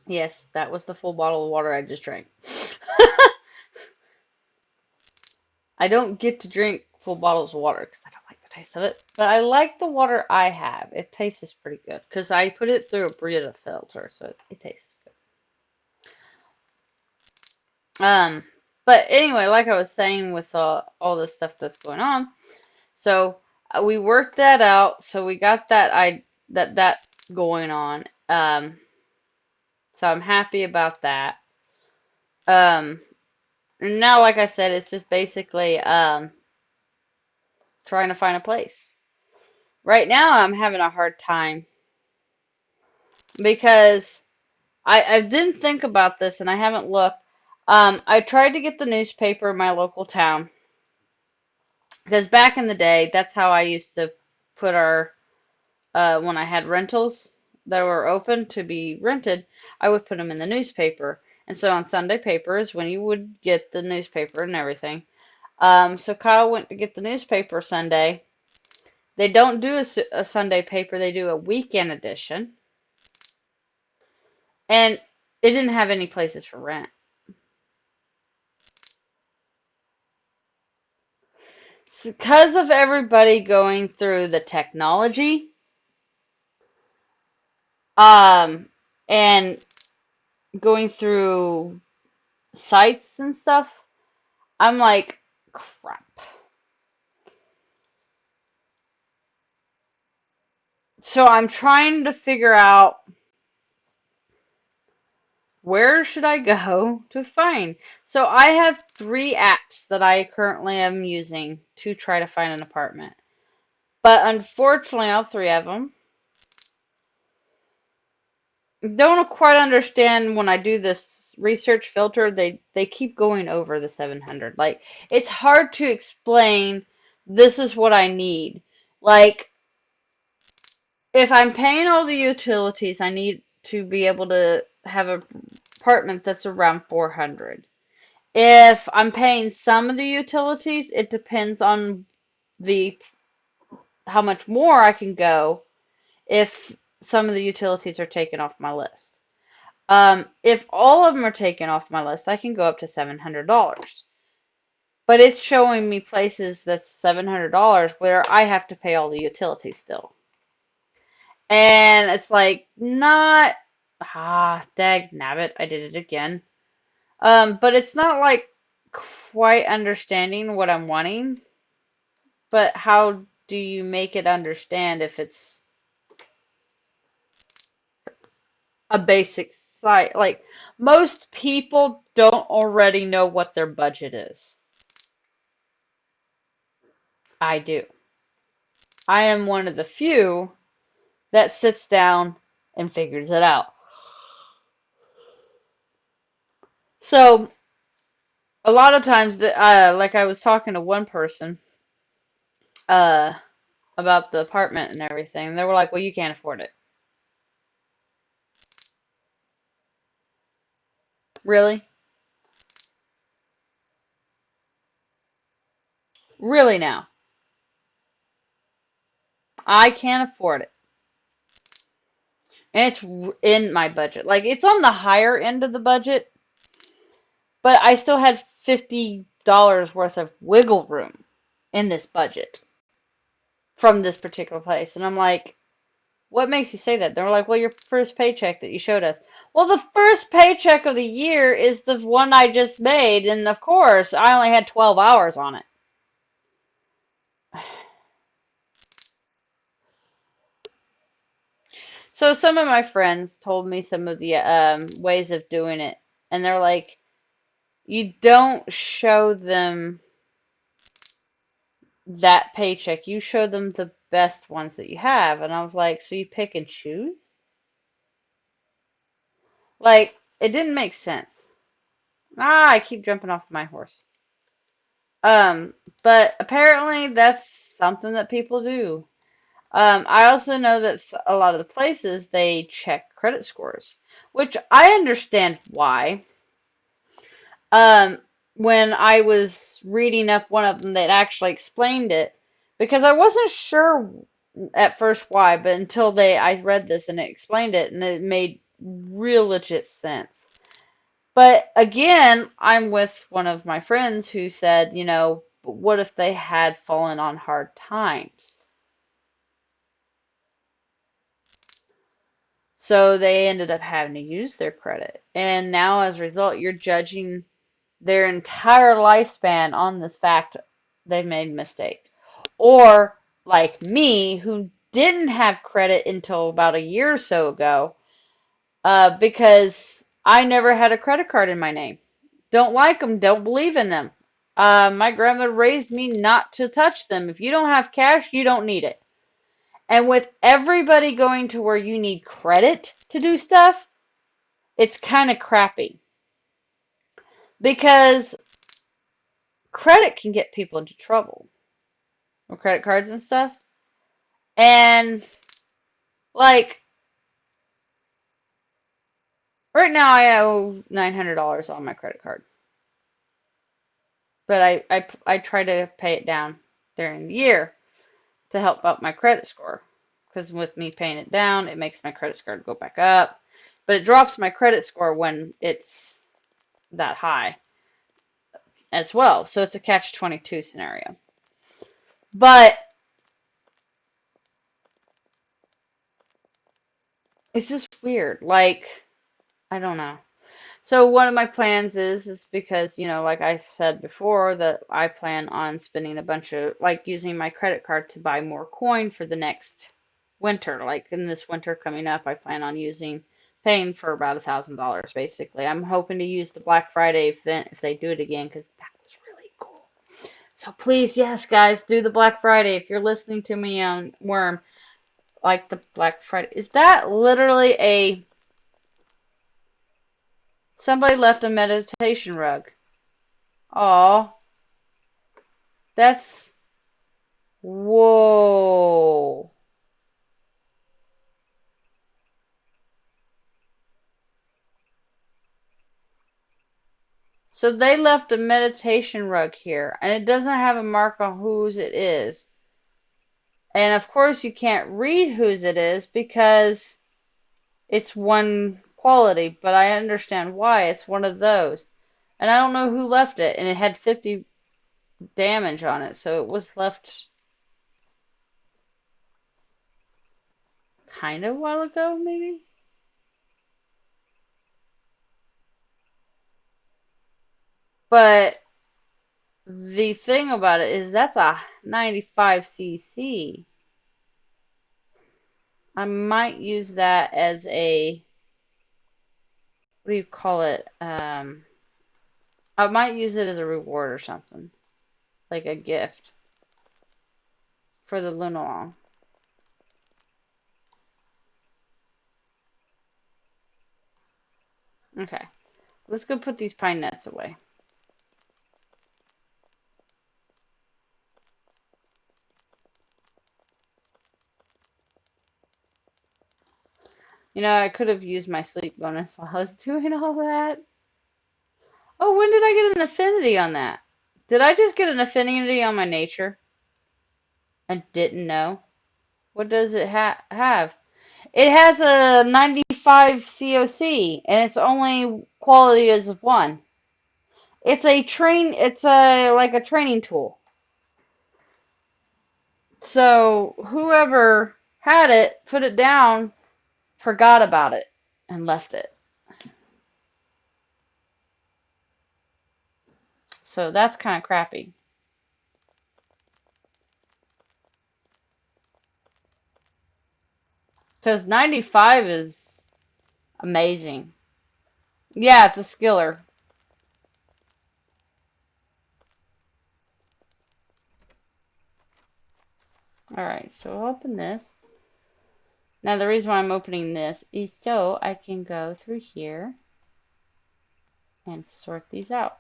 Yes, that was the full bottle of water I just drank. I don't get to drink full bottles of water because I don't like the taste of it. But I like the water I have. It tastes pretty good because I put it through a Brita filter, so it tastes good. But anyway, like I was saying, with all the stuff that's going on, so we worked that out. So we got that going on. So I'm happy about that. And now, like I said, it's just basically trying to find a place. Right now, I'm having a hard time because I didn't think about this and I haven't looked. I tried to get the newspaper in my local town because back in the day, that's how I used to put our, when I had rentals that were open to be rented, I would put them in the newspaper. And so on Sunday paper is when you would get the newspaper and everything. So Kyle went to get the newspaper Sunday. They don't do a Sunday paper, they do a weekend edition. And it didn't have any places for rent. Because of everybody going through the technology, and going through sites and stuff, I'm like, crap. So I'm trying to figure out where should I go to find. So I have 3 apps that I currently am using to try to find an apartment. But unfortunately, all 3 of them don't quite understand when I do this research filter. They keep going over the 700. Like, it's hard to explain this is what I need. Like, if I'm paying all the utilities, I need to be able to have an apartment that's around 400. If I'm paying some of the utilities, it depends on the how much more I can go if some of the utilities are taken off my list. If all of them are taken off my list, I can go up to $700. But it's showing me places that's $700 where I have to pay all the utilities still. And it's like, not, dag nabbit, I did it again. But it's not like quite understanding what I'm wanting. But how do you make it understand if it's a basic site? Like, most people don't already know what their budget is. I do. I am one of the few that sits down and figures it out. So, a lot of times, like I was talking to one person uh, about the apartment and everything, and they were like, well, you can't afford it. Really? Really now? I can't afford it. And it's in my budget. Like, it's on the higher end of the budget, but I still had $50 worth of wiggle room in this budget from this particular place. And I'm like, what makes you say that? They're like, well, your first paycheck that you showed us. Well, the first paycheck of the year is the one I just made. And of course, I only had 12 hours on it. So some of my friends told me some of the ways of doing it. And they're like, you don't show them that paycheck. You show them the best ones that you have. And I was like, so you pick and choose? Like, it didn't make sense. I keep jumping off my horse. Um, but apparently that's something that people do. I also know that a lot of the places they check credit scores, which I understand why. Um, when I was reading up one of them that actually explained it, because I wasn't sure at first why, but until I read this and it explained it, and it made real legit sense. But again, I'm with one of my friends who said, what if they had fallen on hard times? So they ended up having to use their credit. And now, as a result, you're judging their entire lifespan on this fact they made a mistake. Or, like me, who didn't have credit until about a year or so ago, because I never had a credit card in my name. Don't like them, don't believe in them. My grandmother raised me not to touch them. If you don't have cash, you don't need it. And with everybody going to where you need credit to do stuff, it's kind of crappy. Because credit can get people into trouble with credit cards and stuff. And like right now I owe $900 on my credit card. But I try to pay it down during the year to help out my credit score. Because with me paying it down, it makes my credit score go back up. But it drops my credit score when it's that high as well. So it's a catch-22 scenario. But it's just weird. Like, I don't know. So one of my plans is because, like I said before, that I plan on spending a bunch of, like, using my credit card to buy more coin for the next winter. Like in this winter coming up, I plan on paying for about $1,000 basically. I'm hoping to use the Black Friday event if they do it again, because that was really cool. So please, yes, guys, do the Black Friday. If you're listening to me on Wurm, like the Black Friday. Is that literally somebody left a meditation rug? Aw, that's, whoa. So they left a meditation rug here, and it doesn't have a mark on whose it is. And of course, you can't read whose it is because it's one quality, but I understand why. It's one of those. And I don't know who left it, and it had 50 damage on it, so it was left kind of a while ago, maybe? But the thing about it is that's a 95cc. I might use that as what do you call it? I might use it as a reward or something, like a gift for the Lunalong. Okay, let's go put these pine nuts away. I could have used my sleep bonus while I was doing all that. Oh, when did I get an affinity on that? Did I just get an affinity on my nature and didn't know? What does it have? It has a 95 COC, and its only quality is 1. It's like a training tool. So whoever had it, put it down, forgot about it, and left it. So that's kind of crappy. Because 95 is amazing. Yeah, it's a skiller. Alright, so I'll open this. Now the reason why I'm opening this is so I can go through here and sort these out.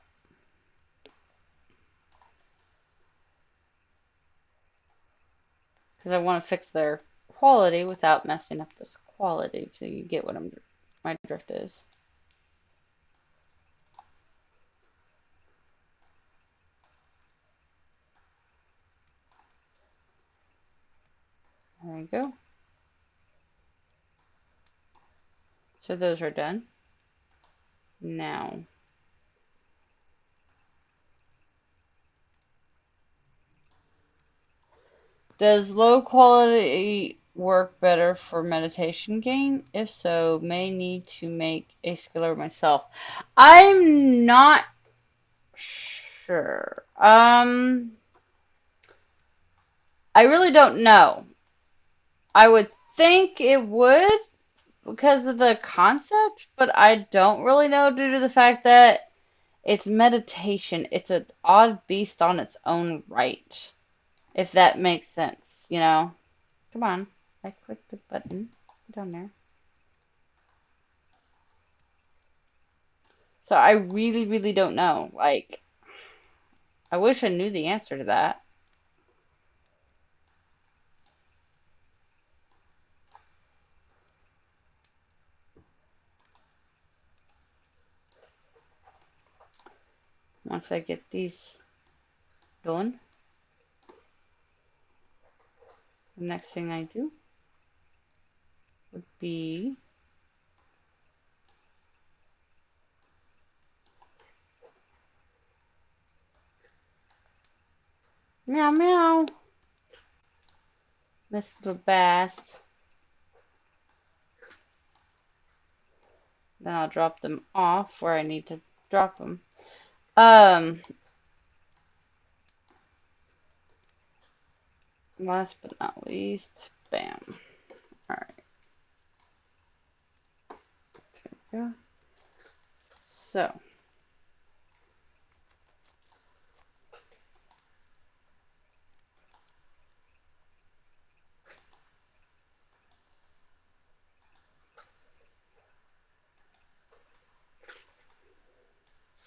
Because I want to fix their quality without messing up this quality, so you get what my drift is. There we go. So those are done. Now, does low quality work better for meditation gain? If so, may need to make a skiller myself. I'm not sure. I really don't know. I would think it would because of the concept, but I don't really know due to the fact that It's meditation. It's an odd beast on its own right. If that makes sense, you know? Come on. I clicked the button. Get down there. So I really, really don't know. Like, I wish I knew the answer to that. Once I get these done, the next thing I do would be meow meow. This little bass. Then I'll drop them off where I need to drop them. Last but not least, bam. All right, there we go. So,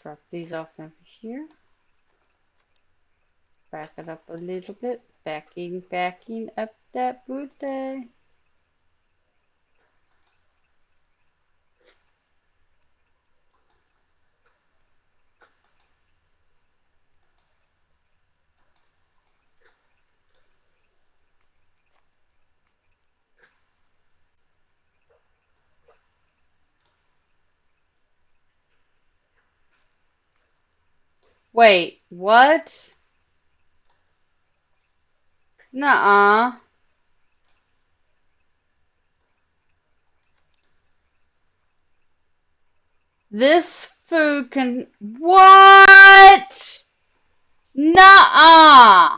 drop these off over here. Back it up a little bit. Backing up that booty. Wait, what? Nuh-uh. This food can... What? Nuh-uh.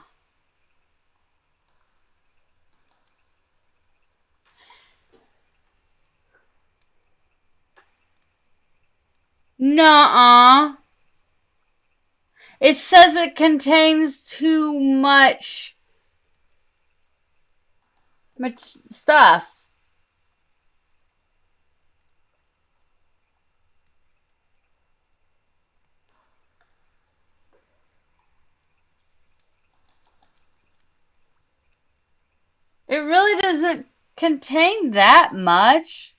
Nuh-uh. It says it contains too much stuff. It really doesn't contain that much.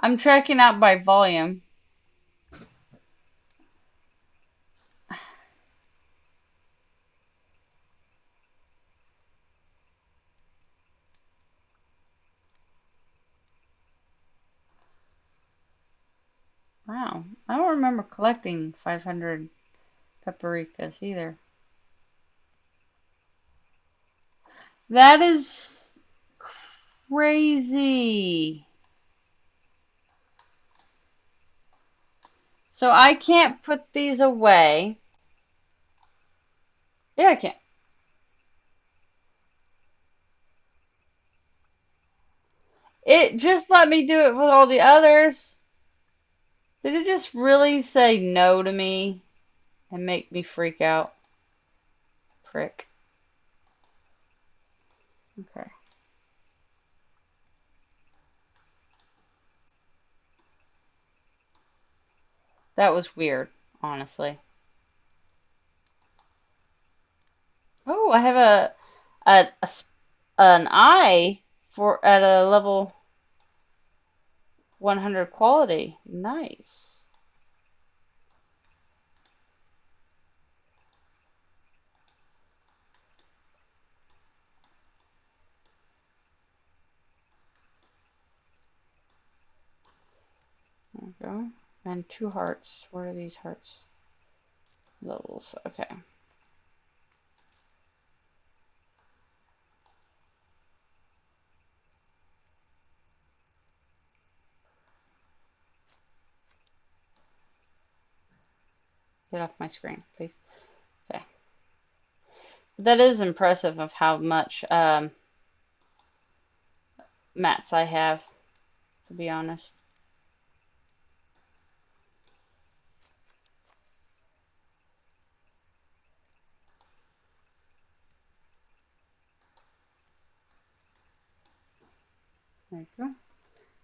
I'm tracking out by volume. Wow. I don't remember collecting 500 paprikas either. That is crazy. So I can't put these away. Yeah, I can. It just let me do it with all the others. Did it just really say no to me and make me freak out? Prick. Okay. That was weird, honestly. Oh, I have an eye for at a level 100 quality. Nice. There we go. And 2 hearts. Where are these hearts? Levels. Okay. Get off my screen, please. Okay. That is impressive of how much mats I have, to be honest. There you go.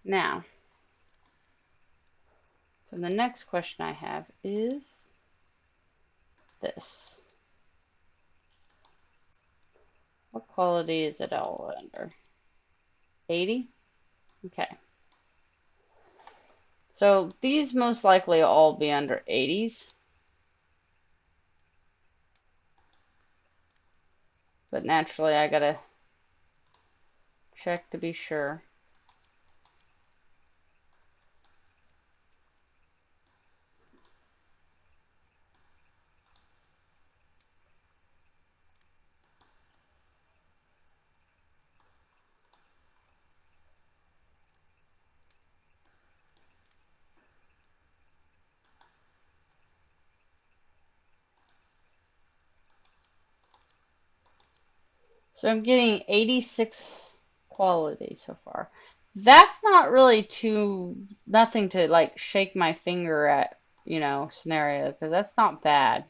Now, so the next question I have is this. What quality is it all under? 80? Okay. So these most likely all be under 80s. But naturally I gotta check to be sure. So I'm getting 86 quality so far. That's not really nothing to like shake my finger at, scenario, because that's not bad.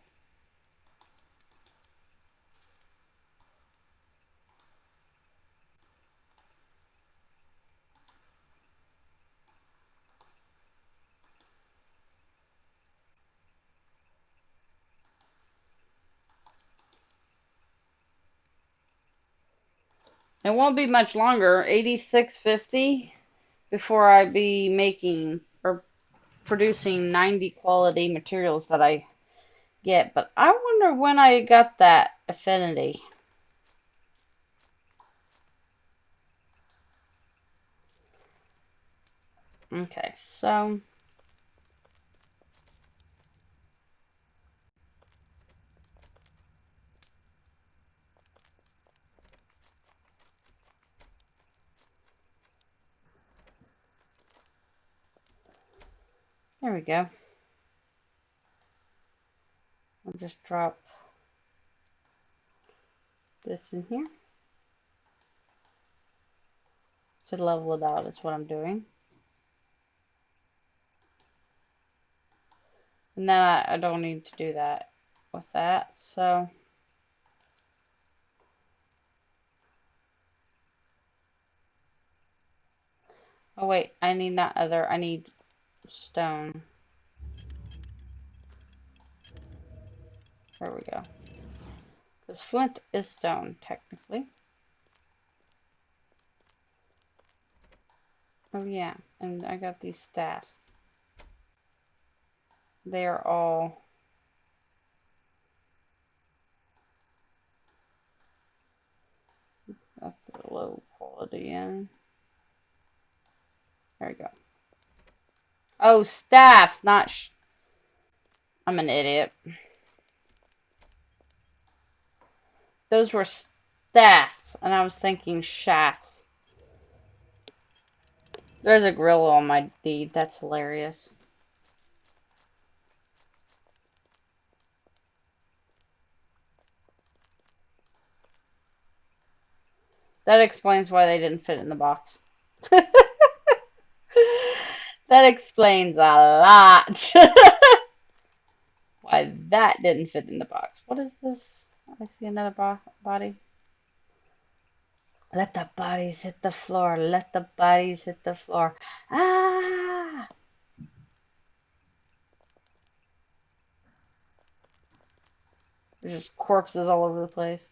It won't be much longer, 86.50, before I be making or producing 90 quality materials that I get. But I wonder when I got that affinity. Okay, so there we go. I'll just drop this in here to level it out is what I'm doing. And then I don't need to do that with that, so oh wait, I need stone. There we go. Because flint is stone, technically. Oh yeah, and I got these staffs. They are all up to low quality in. There we go. Oh, staffs, not I'm an idiot. Those were staffs, and I was thinking shafts. There's a grill on my deed. That's hilarious. That explains why they didn't fit in the box. That explains a lot. Why that didn't fit in the box. What is this? I see another body. Let the bodies hit the floor. Let the bodies hit the floor. Ah! There's just corpses all over the place.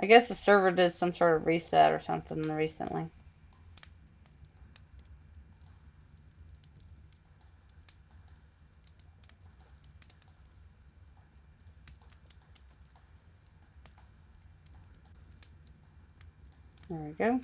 I guess the server did some sort of reset or something recently. There we go.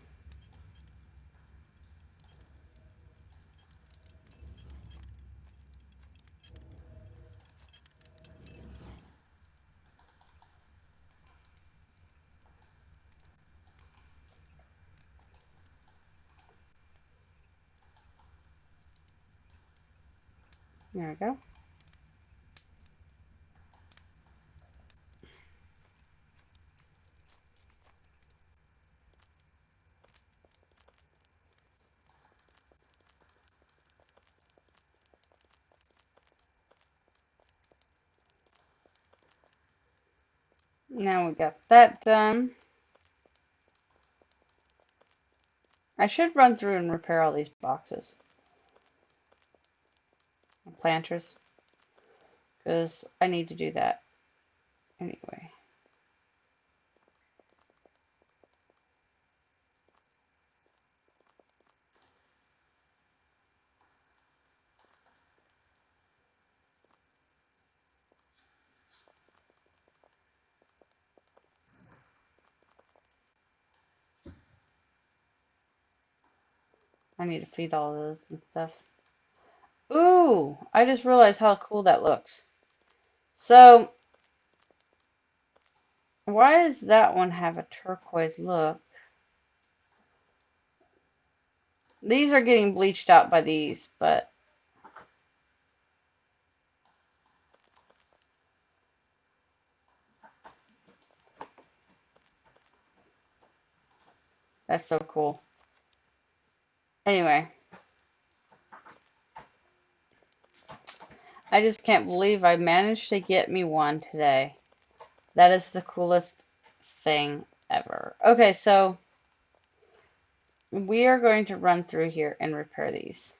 There we go. Now we got that done. I should run through and repair all these boxes. Planters. Because I need to do that. Anyway. I need to feed all those and stuff. Ooh, I just realized how cool that looks. So, why does that one have a turquoise look? These are getting bleached out by these, but that's so cool. Anyway, I just can't believe I managed to get me one today. That is the coolest thing ever. Okay, so we are going to run through here and repair these.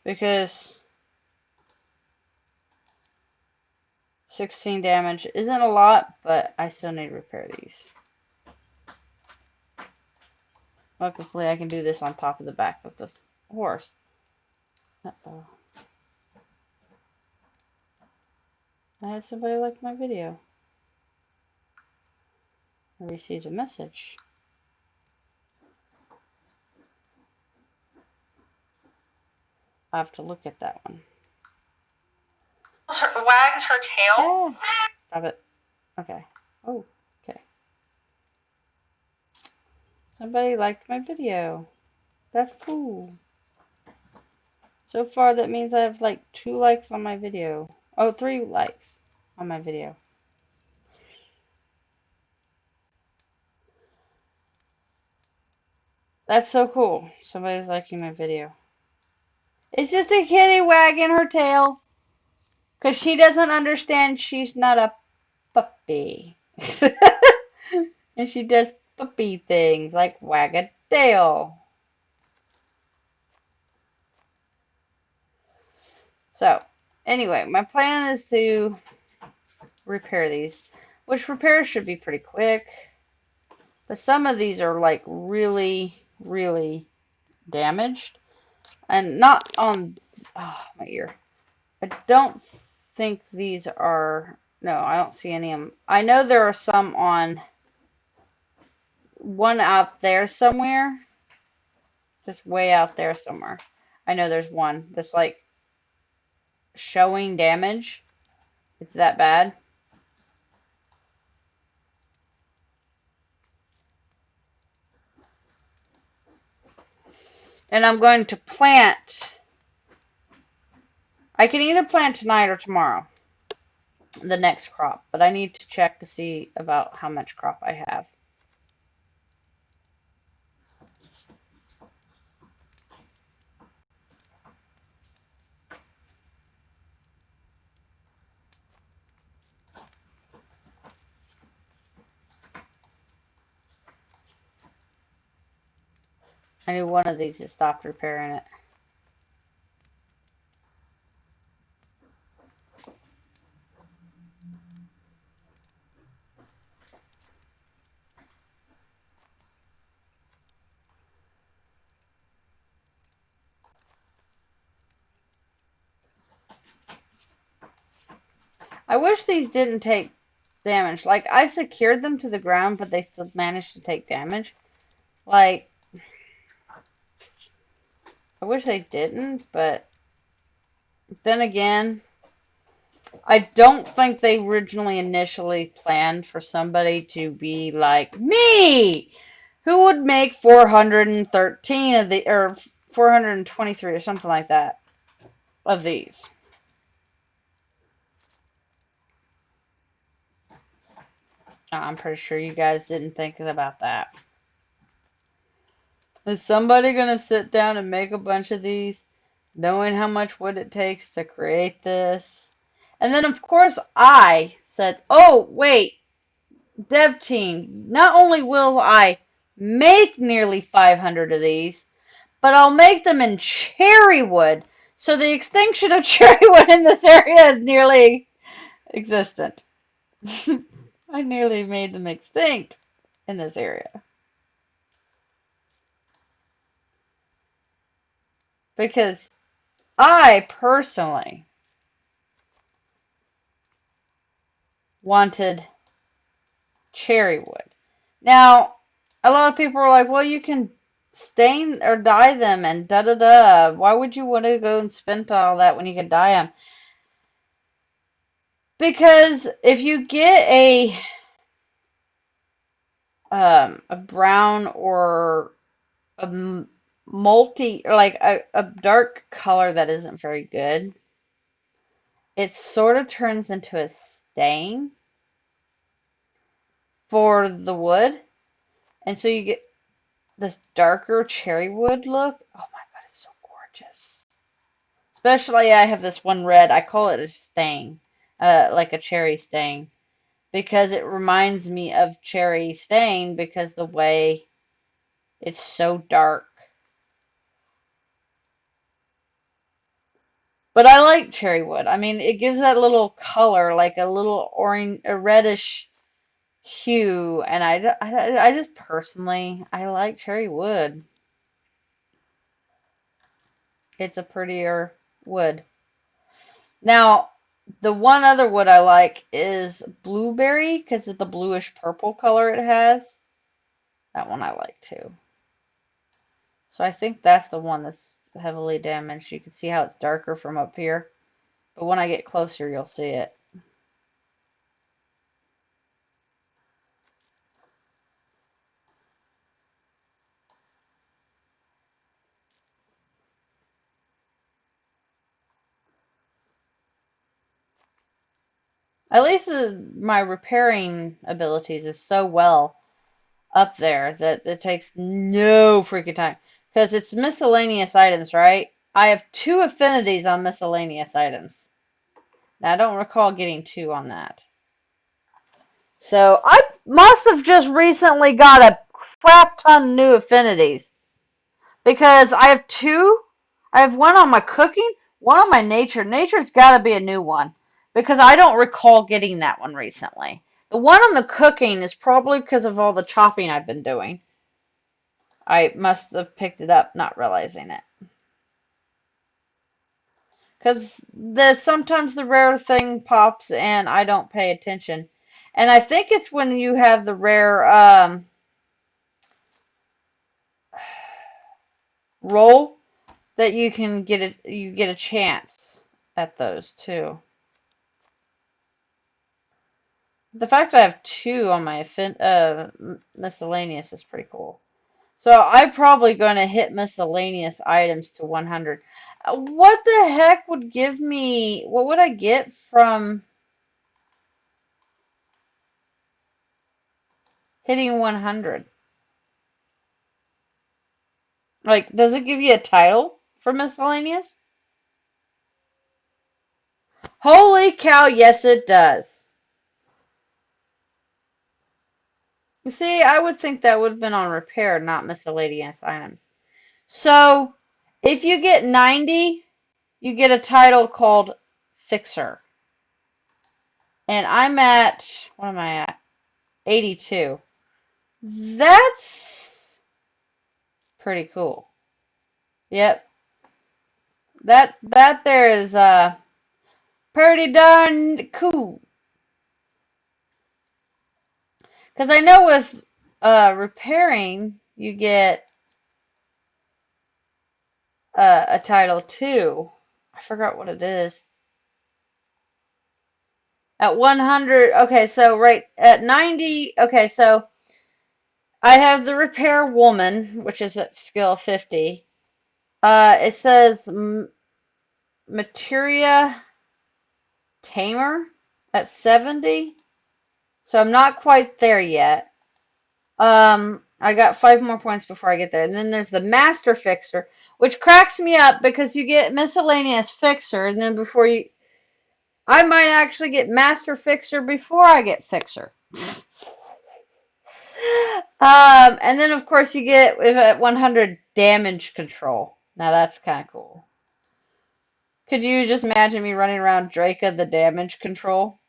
Because 16 damage isn't a lot, but I still need to repair these. Hopefully I can do this on top of the back of the horse. Uh-oh. I had somebody like my video. I received a message. I have to look at that one. Wags her tail. Oh, stop it. Okay. Oh, okay. Somebody liked my video. That's cool. So far, that means I have like 2 likes on my video. Oh, 3 likes on my video. That's so cool. Somebody's liking my video. It's just a kitty wagging her tail. Because she doesn't understand she's not a puppy. And she does puppy things like wag a tail. So, anyway, my plan is to repair these, which repairs should be pretty quick. But some of these are like really, really damaged. And not on, oh, my ear. I don't think these are, no, I don't see any of them. I know there are some on one out there somewhere. Just way out there somewhere. I know there's one that's like showing damage. It's that bad. And I'm going to plant. I can either plant tonight or tomorrow, the next crop, but I need to check to see about how much crop I have. I knew one of these had stopped repairing it. I wish these didn't take damage. Like, I secured them to the ground, but they still managed to take damage. Like, I wish they didn't, but then again, I don't think they originally initially planned for somebody to be like me, who would make 413 of the, or 423 or something like that of these. I'm pretty sure you guys didn't think about that. Is somebody going to sit down and make a bunch of these, knowing how much wood it takes to create this? And then, of course, I said, oh, wait, dev team, not only will I make nearly 500 of these, but I'll make them in cherry wood. So the extinction of cherry wood in this area is nearly existent. I nearly made them extinct in this area. Because I personally wanted cherry wood. Now, a lot of people are like, well, you can stain or dye them and da da da. Why would you want to go and spend all that when you can dye them? Because if you get a brown or a multi or like a dark color that isn't very good, it sort of turns into a stain for the wood, and so you get this darker cherry wood look. Oh my god, it's so gorgeous. Especially I have this one red, I call it a stain, like a cherry stain, because it reminds me of cherry stain because the way it's so dark. But I like cherry wood. I mean, it gives that little color, like a little orange, a reddish hue, and I just personally, I like cherry wood. It's a prettier wood. Now, the one other wood I like is blueberry because of the bluish purple color it has. That one I like too. So I think that's the one that's heavily damaged. You can see how it's darker from up here. But when I get closer, you'll see it. At least my repairing abilities is so well up there that it takes no freaking time. Because it's miscellaneous items, right? I have 2 affinities on miscellaneous items. Now, I don't recall getting 2 on that. So, I must have just recently got a crap ton new affinities. Because I have 2. I have one on my cooking, one on my nature. Nature's got to be a new one. Because I don't recall getting that one recently. The one on the cooking is probably because of all the chopping I've been doing. I must have picked it up, not realizing it. Because sometimes the rare thing pops and I don't pay attention. And I think it's when you have the rare roll that you can get it. You get a chance at those too. The fact I have 2 on my miscellaneous is pretty cool. So I'm probably going to hit miscellaneous items to 100. What the heck would give me, what would I get from hitting 100? Like, does it give you a title for miscellaneous? Holy cow, yes it does. You see, I would think that would have been on repair, not miscellaneous items. So, if you get 90, you get a title called Fixer. And I'm at, what am I at? 82. That's pretty cool. Yep. That there is pretty darn cool. Because I know with repairing, you get a title too. I forgot what it is. At 100, okay, so right at 90, okay, so I have the repair woman, which is at skill 50. It says materia tamer at 70. So I'm not quite there yet. I got 5 more points before I get there. And then there's the master fixer, which cracks me up because you get miscellaneous fixer, and then before you I might actually get Master Fixer before I get Fixer. And then of course you get at 100 damage control. Now that's kind of cool. Could you just imagine me running around Draca the damage control?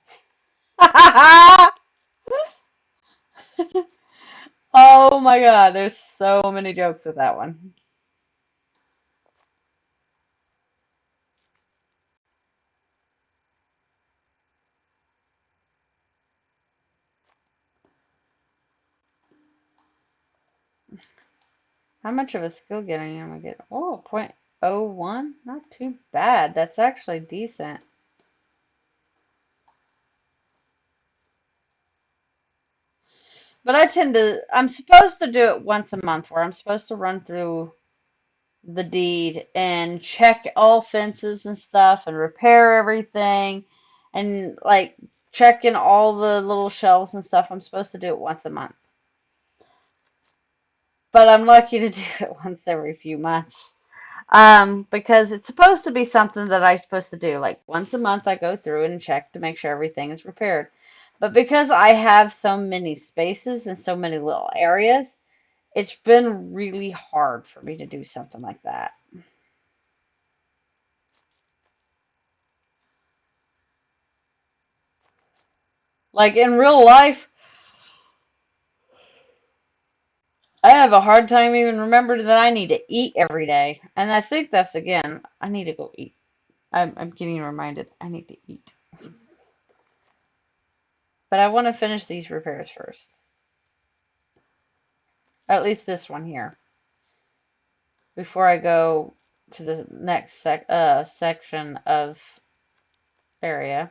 Oh my god, there's so many jokes with that one. How much of a skill getting am I getting? Oh, 0.01? Not too bad. That's actually decent. But I'm supposed to do it once a month where I'm supposed to run through the deed and check all fences and stuff and repair everything and like check in all the little shelves and stuff. I'm supposed to do it once a month. But I'm lucky to do it once every few months. Because it's supposed to be something that I'm supposed to do. Like once a month, I go through and check to make sure everything is repaired. But because I have so many spaces and so many little areas, it's been really hard for me to do something like that. Like in real life, I have a hard time even remembering that I need to eat every day. And I think that's again, I need to go eat. I'm getting reminded I need to eat. But I want to finish these repairs first. Or at least this one here. Before I go to the next section of area.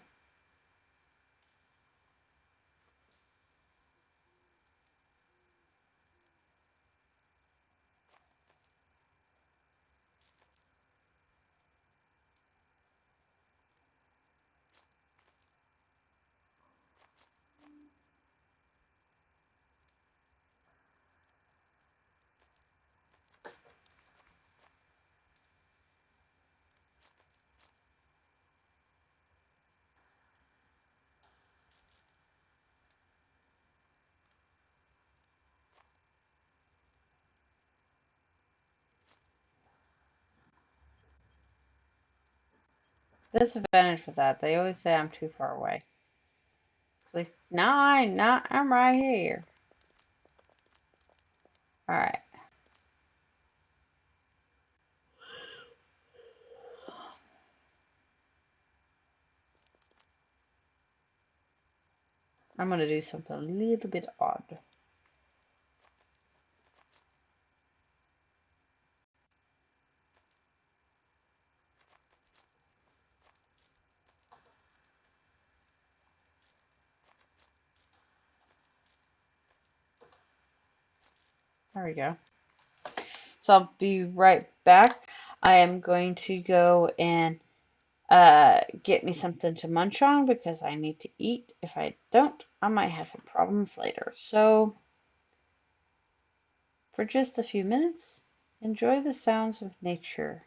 Disadvantage with that, they always say I'm too far away. It's like, no, I'm not. I'm right here. Alright. I'm going to do something a little bit odd. There we go. So I'll be right back. I am going to go and get me something to munch on because I need to eat. If I don't, I might have some problems later. So, for just a few minutes, enjoy the sounds of nature.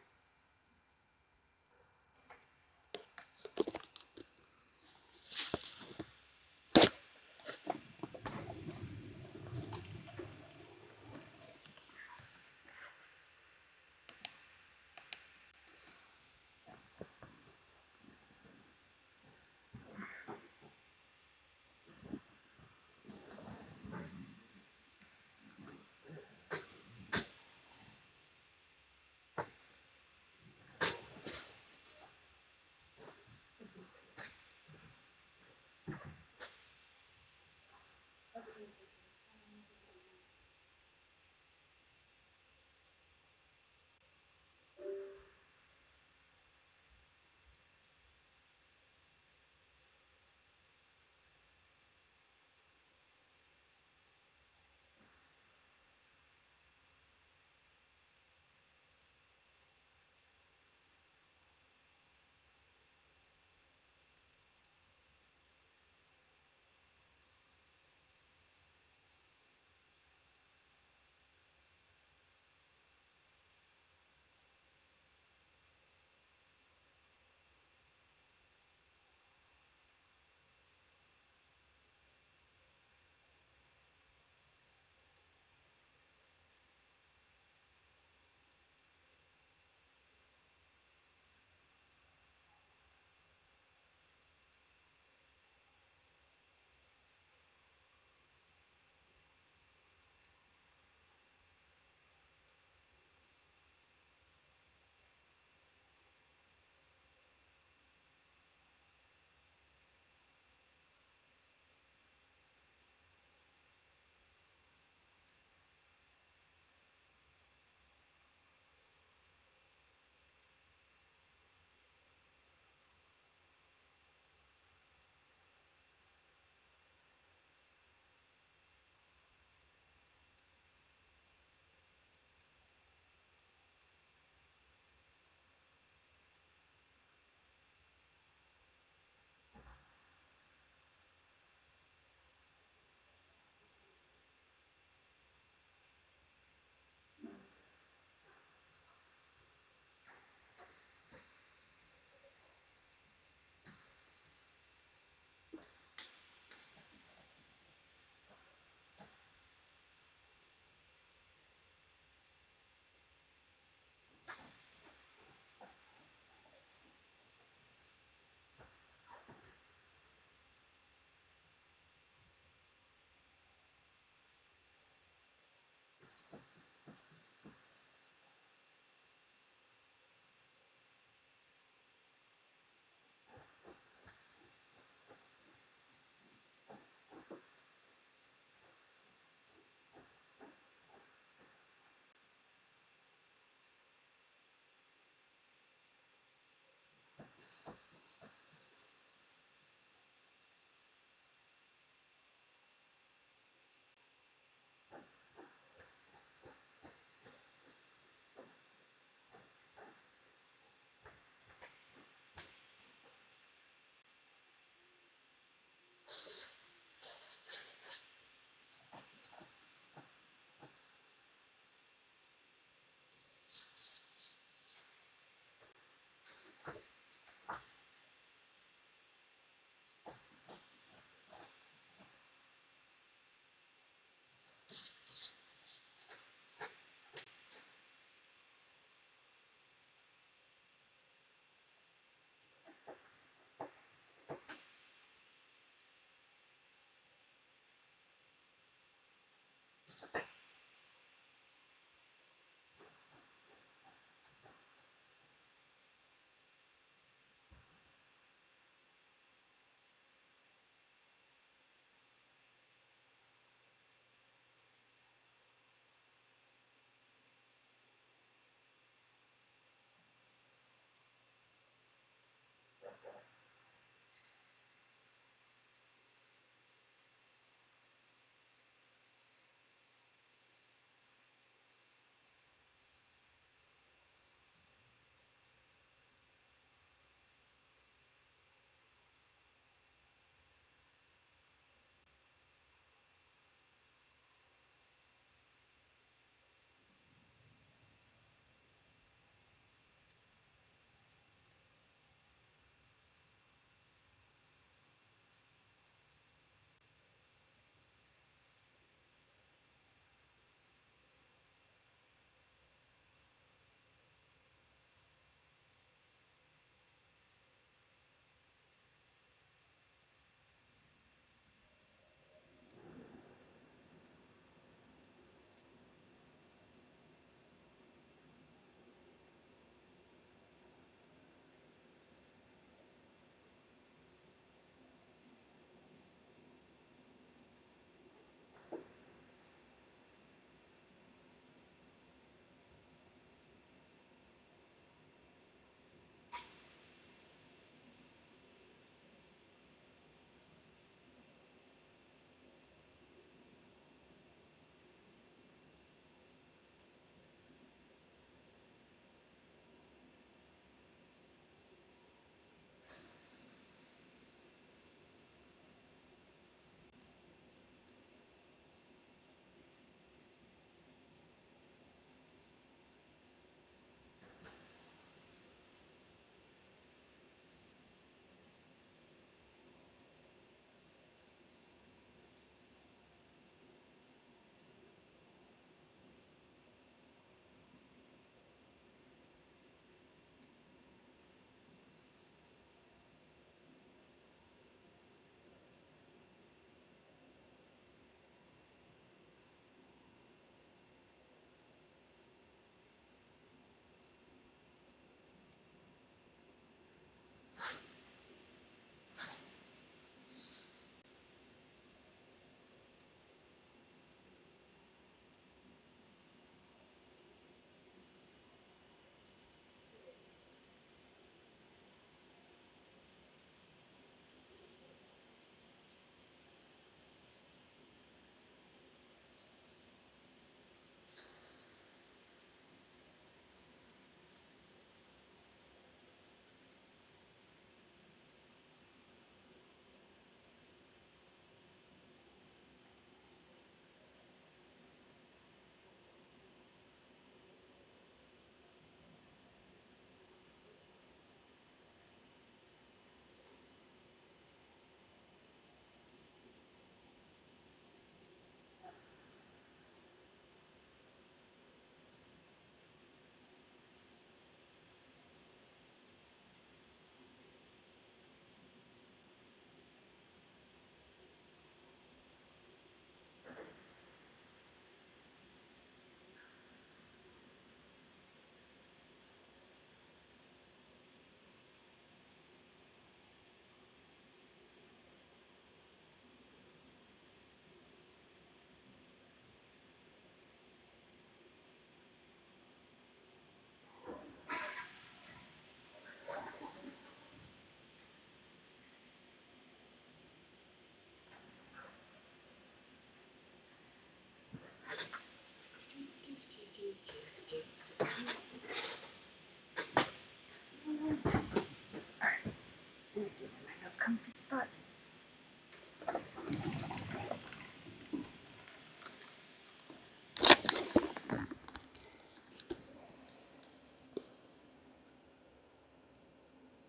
comfy spot.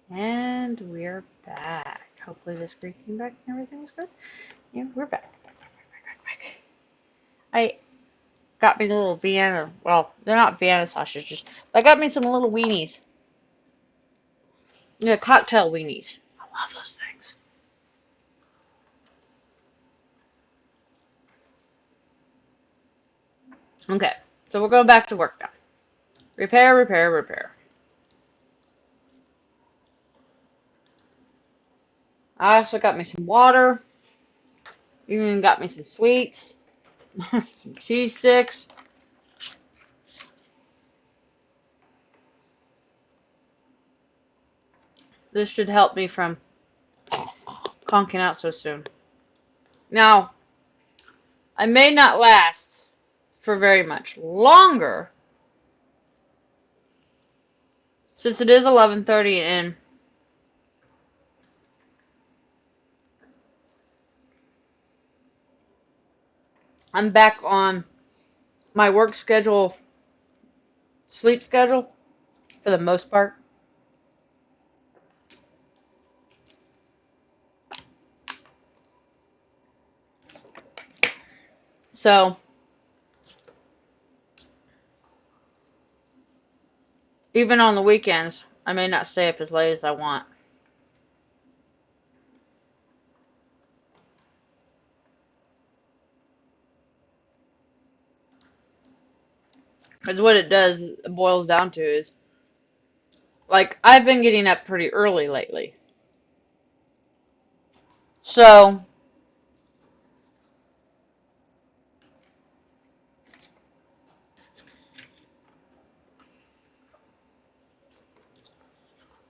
And we're back. Hopefully this screen came back and everything's good. Yeah, we're back. I got me little Vienna, well, they're not Vienna sausages. I got me some little weenies. Yeah, cocktail weenies. I love those things. Okay, so we're going back to work now. Repair, repair, repair. I also got me some water. Even got me some sweets. Some cheese sticks. This should help me from conking out so soon. Now, I may not last for very much longer since it is 11:30 and I'm back on my work schedule, sleep schedule for the most part. So, even on the weekends, I may not stay up as late as I want. Because what it boils down to is, like, I've been getting up pretty early lately. So,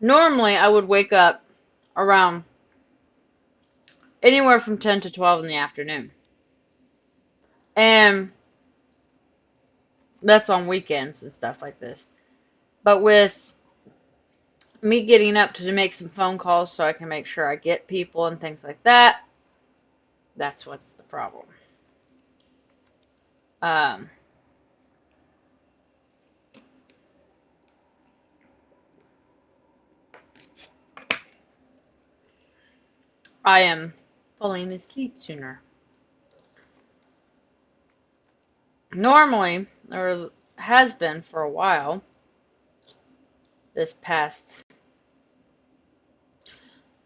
normally I would wake up around anywhere from 10 to 12 in the afternoon. And that's on weekends and stuff like this. But with me getting up to make some phone calls so I can make sure I get people and things like that, that's what's the problem. Um, I am falling asleep sooner. Normally, or has been for a while, this past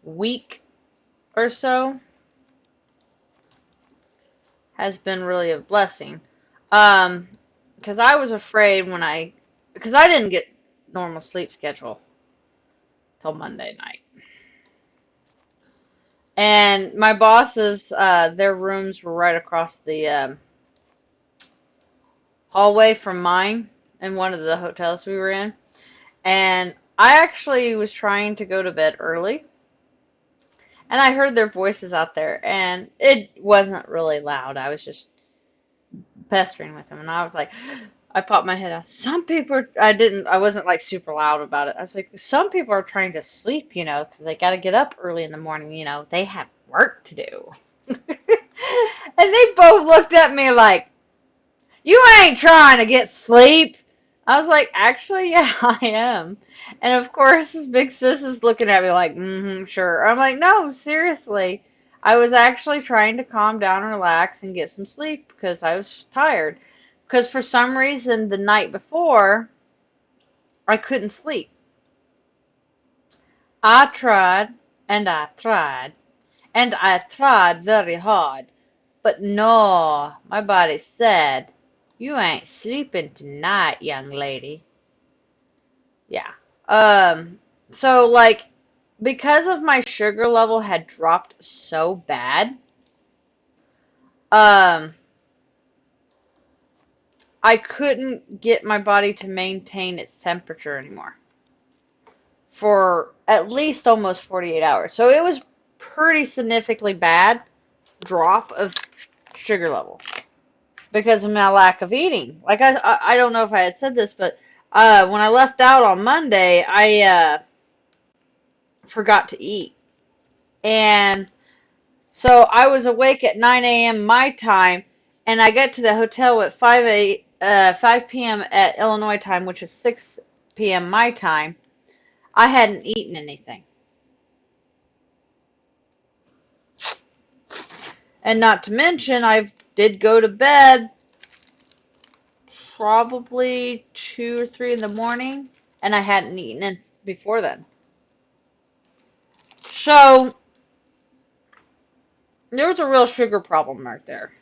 week or so, has been really a blessing. Because I was afraid because I didn't get normal sleep schedule till Monday night. And my bosses, their rooms were right across the hallway from mine in one of the hotels we were in. And I actually was trying to go to bed early. And I heard their voices out there. And it wasn't really loud. I was just pestering with them. And I was like, I popped my head out. Some people, I wasn't like super loud about it. I was like, some people are trying to sleep, because they got to get up early in the morning. They have work to do. And they both looked at me like, you ain't trying to get sleep. I was like, actually, yeah, I am. And of course, big sis is looking at me like, sure. I'm like, no, seriously. I was actually trying to calm down and relax and get some sleep because I was tired. Because for some reason, the night before, I couldn't sleep. I tried, and I tried, and I tried very hard. But no, my body said, you ain't sleeping tonight, young lady. Yeah. So like, because of my sugar level had dropped so bad, um, I couldn't get my body to maintain its temperature anymore for at least almost 48 hours. So it was pretty significantly bad drop of sugar level because of my lack of eating. Like I don't know if I had said this, but when I left out on Monday, I forgot to eat. And so I was awake at 9 a.m. my time, and I got to the hotel at 5 p.m. at Illinois time, which is 6 p.m. my time. I hadn't eaten anything. And not to mention, I did go to bed probably 2 or 3 in the morning, and I hadn't eaten it before then. So there was a real sugar problem right there.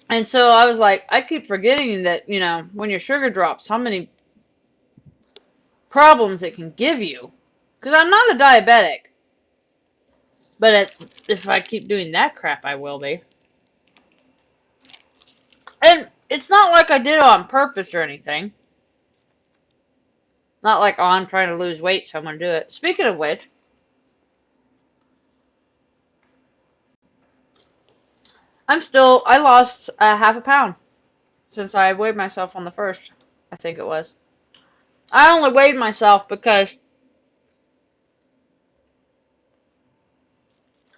And so I was like, I keep forgetting that, when your sugar drops, how many problems it can give you. Because I'm not a diabetic. But if I keep doing that crap, I will be. And it's not like I did it on purpose or anything. Not like, oh, I'm trying to lose weight, so I'm going to do it. Speaking of which, I lost half a pound since I weighed myself on the first, I think it was. I only weighed myself because,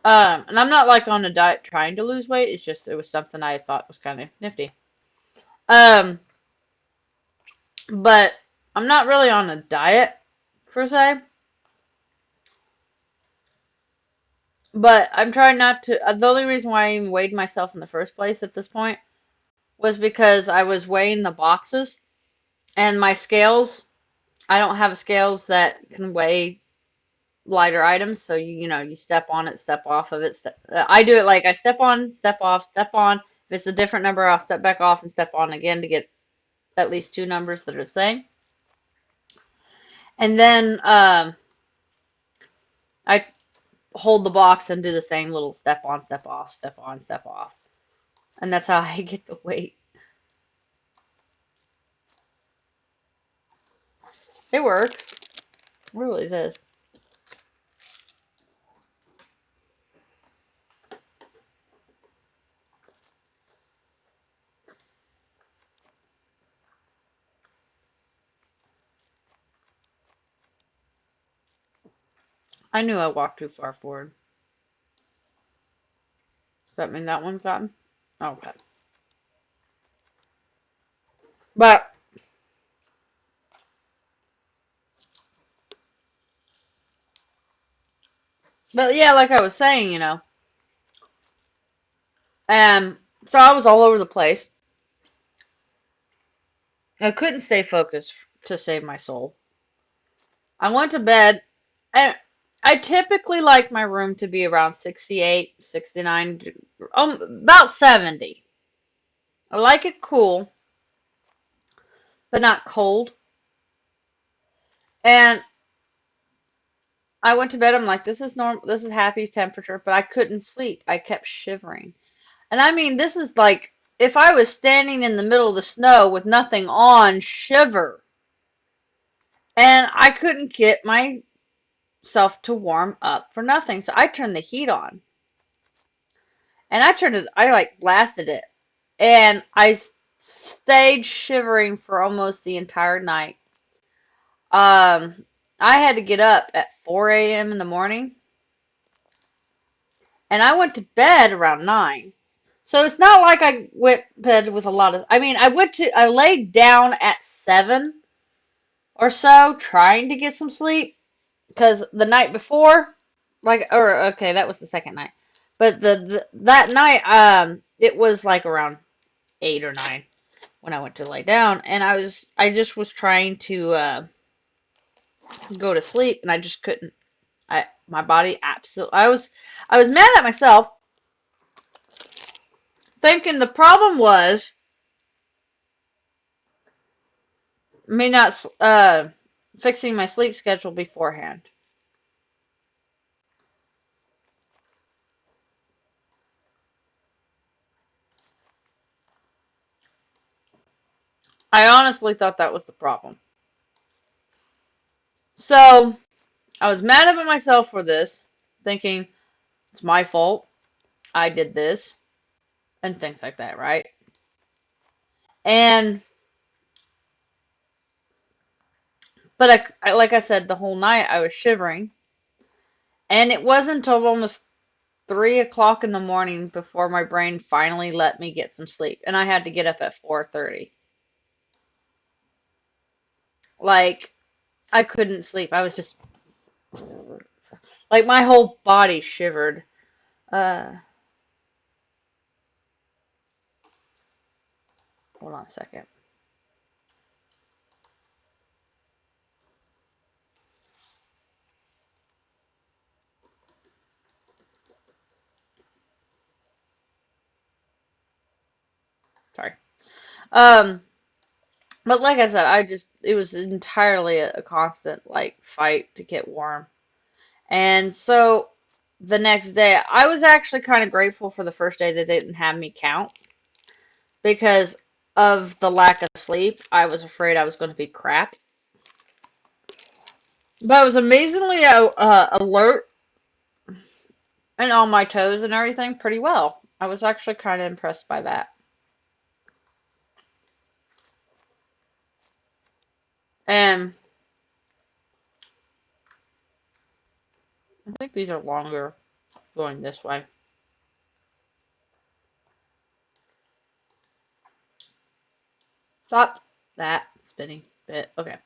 and I'm not like on a diet trying to lose weight. It's just, it was something I thought was kind of nifty. But I'm not really on a diet, per se. But I'm trying not to. The only reason why I even weighed myself in the first place at this point was because I was weighing the boxes and my scales. I don't have scales that can weigh lighter items, so you step on it, step off of it. I do it like I step on, step off, step on. If it's a different number, I'll step back off and step on again to get at least two numbers that are the same. And then I hold the box and do the same little step on, step off, step on, step off. And that's how I get the weight. It works. It really does. I knew I walked too far forward. Does that mean that one's gotten? Okay. But yeah, like I was saying, and so I was all over the place. I couldn't stay focused to save my soul. I went to bed, and I typically like my room to be around 68, 69, about 70. I like it cool, but not cold. And I went to bed. I'm like, this is normal. This is happy temperature, but I couldn't sleep. I kept shivering. And I mean, this is like if I was standing in the middle of the snow with nothing on, shiver. And I couldn't get myself to warm up for nothing. So I turned the heat on. And I like blasted it. And I stayed shivering for almost the entire night. I had to get up at 4 a.m. in the morning. And I went to bed around 9. So it's not like I went to bed with a lot of. I mean, I laid down at 7 or so trying to get some sleep because the night before, okay, that was the second night, but that night, it was like around 8 or 9 when I went to lay down, and I just was trying to go to sleep, and I just couldn't. My body absolutely. I was mad at myself, thinking the problem was me not fixing my sleep schedule beforehand. I honestly thought that was the problem. So I was mad at myself for this, thinking it's my fault. I did this, and things like that, right? And But like I said, the whole night I was shivering, and it wasn't until almost 3 o'clock in the morning before my brain finally let me get some sleep, and I had to get up at 4:30. Like I couldn't sleep. I was just like my whole body shivered. Uh, Hold on a second. Sorry. Um, but like I said, it was entirely a constant like fight to get warm. And so the next day, I was actually kind of grateful for the first day that they didn't have me count because of the lack of sleep. I was afraid I was going to be crap. But I was amazingly alert and on my toes and everything pretty well. I was actually kind of impressed by that. And I think these are longer going this way. Stop that spinning bit. Okay.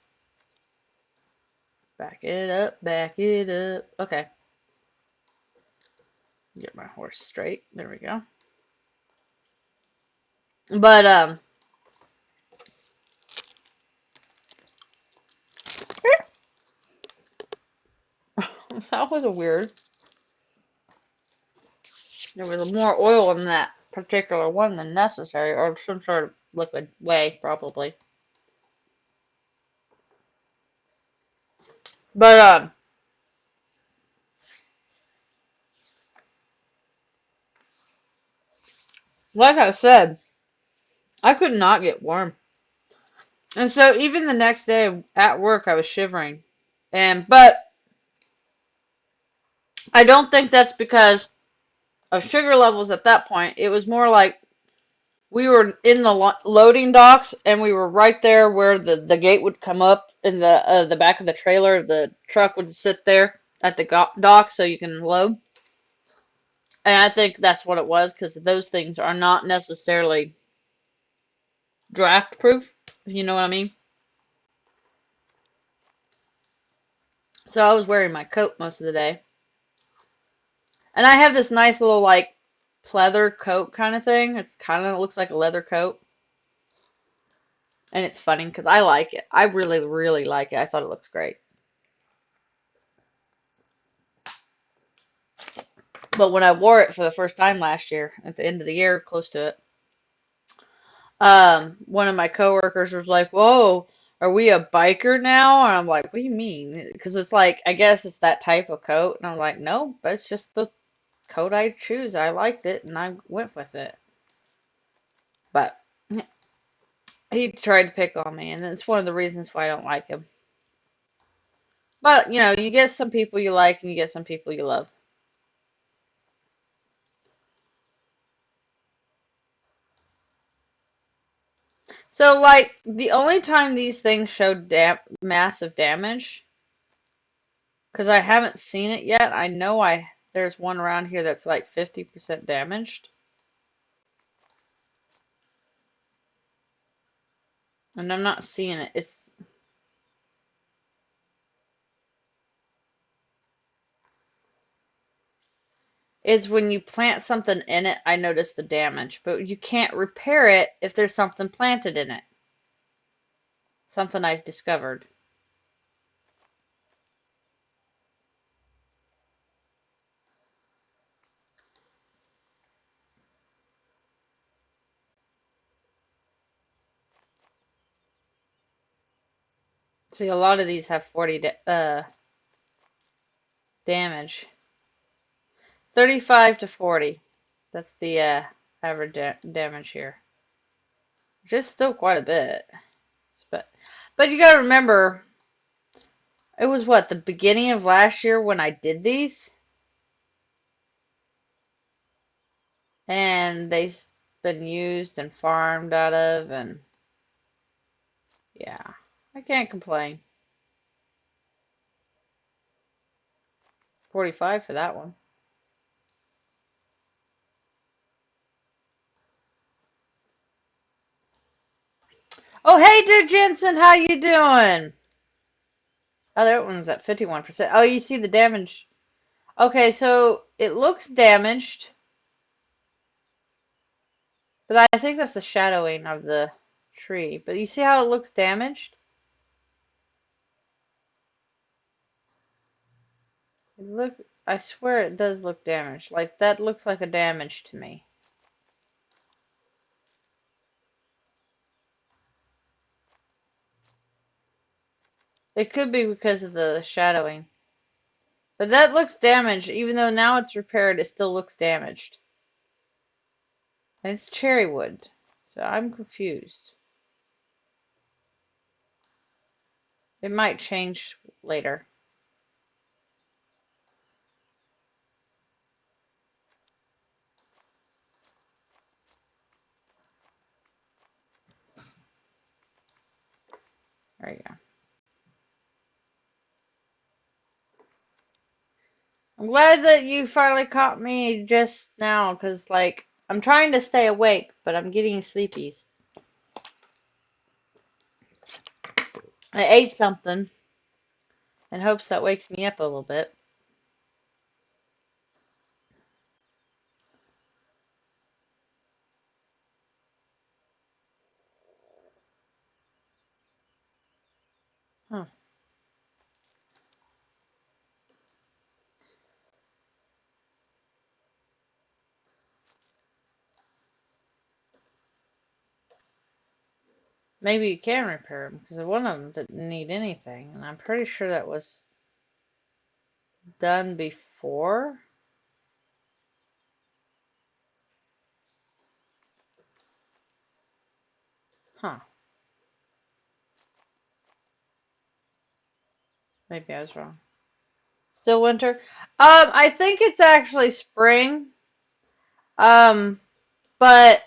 Back it up, back it up. Okay. Get my horse straight. There we go. But that was a weird. There was more oil in that particular one than necessary, or some sort of liquid whey, probably. But like I said, I could not get warm. And so even the next day at work I was shivering. But I don't think that's because of sugar levels at that point. It was more like we were in the loading docks and we were right there where the gate would come up in the back of the trailer. The truck would sit there at the dock so you can load. And I think that's what it was because those things are not necessarily draft proof, if you know what I mean. So I was wearing my coat most of the day. And I have this nice little like pleather coat kind of thing. It's kind of looks like a leather coat. And it's funny because I like it. I really, really like it. I thought it looks great. But when I wore it for the first time last year, at the end of the year, close to it, one of my coworkers was like, "Whoa, are we a biker now?" And I'm like, "What do you mean?" Because it's like, I guess it's that type of coat. And I'm like, "No, but it's just the coat I choose. I liked it, and I went with it." But he tried to pick on me, and it's one of the reasons why I don't like him. But, you get some people you like, and you get some people you love. So, like, the only time these things showed massive damage, because I haven't seen it yet. I know there's one around here that's like 50% damaged. And I'm not seeing it. It's when you plant something in it, I notice the damage. But you can't repair it if there's something planted in it. Something I've discovered. See, a lot of these have 40 damage. 35 to 40. That's the average damage here. Which is still quite a bit. But you gotta remember, it was what, the beginning of last year when I did these? And they've been used and farmed out of, and yeah, I can't complain. 45 for that one. Oh, hey, dude Jensen, how you doing? Oh, that one's at 51%. Oh, you see the damage. Okay, so it looks damaged, but I think that's the shadowing of the tree. But you see how it looks damaged? Look, I swear it does look damaged. Like, that looks like a damage to me. It could be because of the shadowing. But that looks damaged. Even though now it's repaired, it still looks damaged. And it's cherry wood. So I'm confused. It might change later. There you go. I'm glad that you finally caught me just now, because, like, I'm trying to stay awake, but I'm getting sleepies. I ate something in hopes that wakes me up a little bit. Huh. Maybe you can repair them, because one of them didn't need anything, and I'm pretty sure that was done before. Huh. Maybe I was wrong. Still winter? I think it's actually spring. Um, but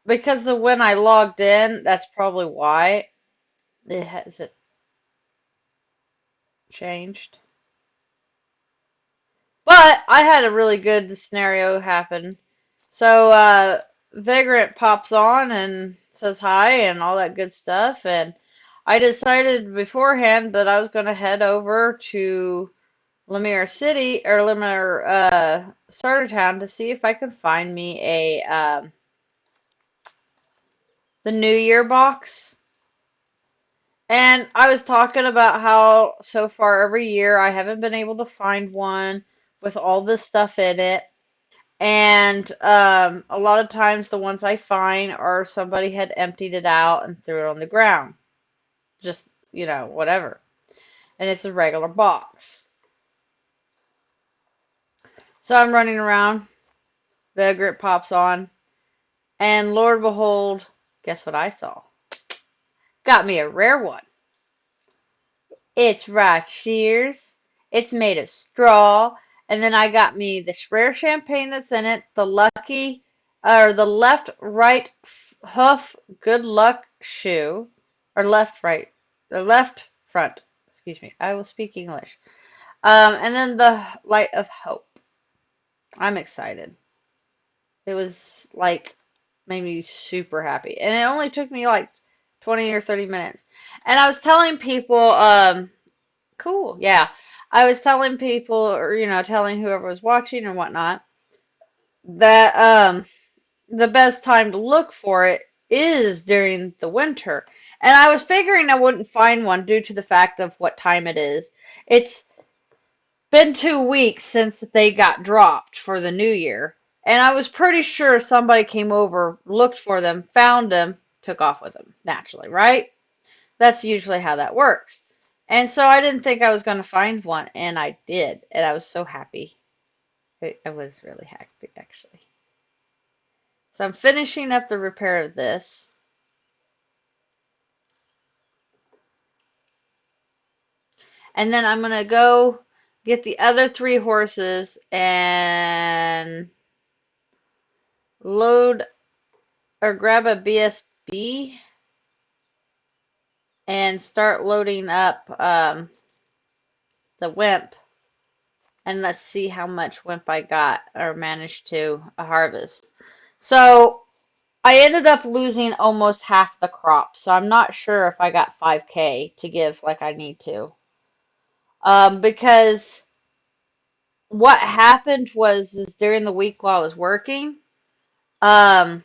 because of when I logged in, that's probably why it hasn't changed. But I had a really good scenario happen. So, Vagrant pops on and says hi and all that good stuff. And I decided beforehand that I was going to head over to Lemire City, or Lemire, Starter Town, to see if I could find me the New Year box. And I was talking about how so far every year I haven't been able to find one with all this stuff in it. And a lot of times the ones I find are somebody had emptied it out and threw it on the ground. Just, whatever. And it's a regular box. So I'm running around. The grip pops on. And Lord behold, guess what I saw? Got me a rare one. It's right cheers. It's made of straw. And then I got me the rare champagne that's in it, the lucky, or the left right hoof good luck shoe, or left right, the left front. Excuse me. I will speak English. And then the light of hope. I'm excited. It was like made me super happy, and it only took me like 20 or 30 minutes. And I was telling people, cool, yeah. I was telling people, or telling whoever was watching and whatnot, that the best time to look for it is during the winter. And I was figuring I wouldn't find one due to the fact of what time it is. It's been 2 weeks since they got dropped for the new year. And I was pretty sure somebody came over, looked for them, found them, took off with them, naturally, right? That's usually how that works. And so I didn't think I was going to find one, and I did. And I was so happy. I was really happy, actually. So I'm finishing up the repair of this. And then I'm going to go get the other 3 horses and load or grab a BSB and start loading up the Wimp And let's see how much wimp I got or managed to harvest. So I ended up losing almost half the crop. So I'm not sure if I got 5K to give like I need to. Because what happened was is during the week while I was working, um,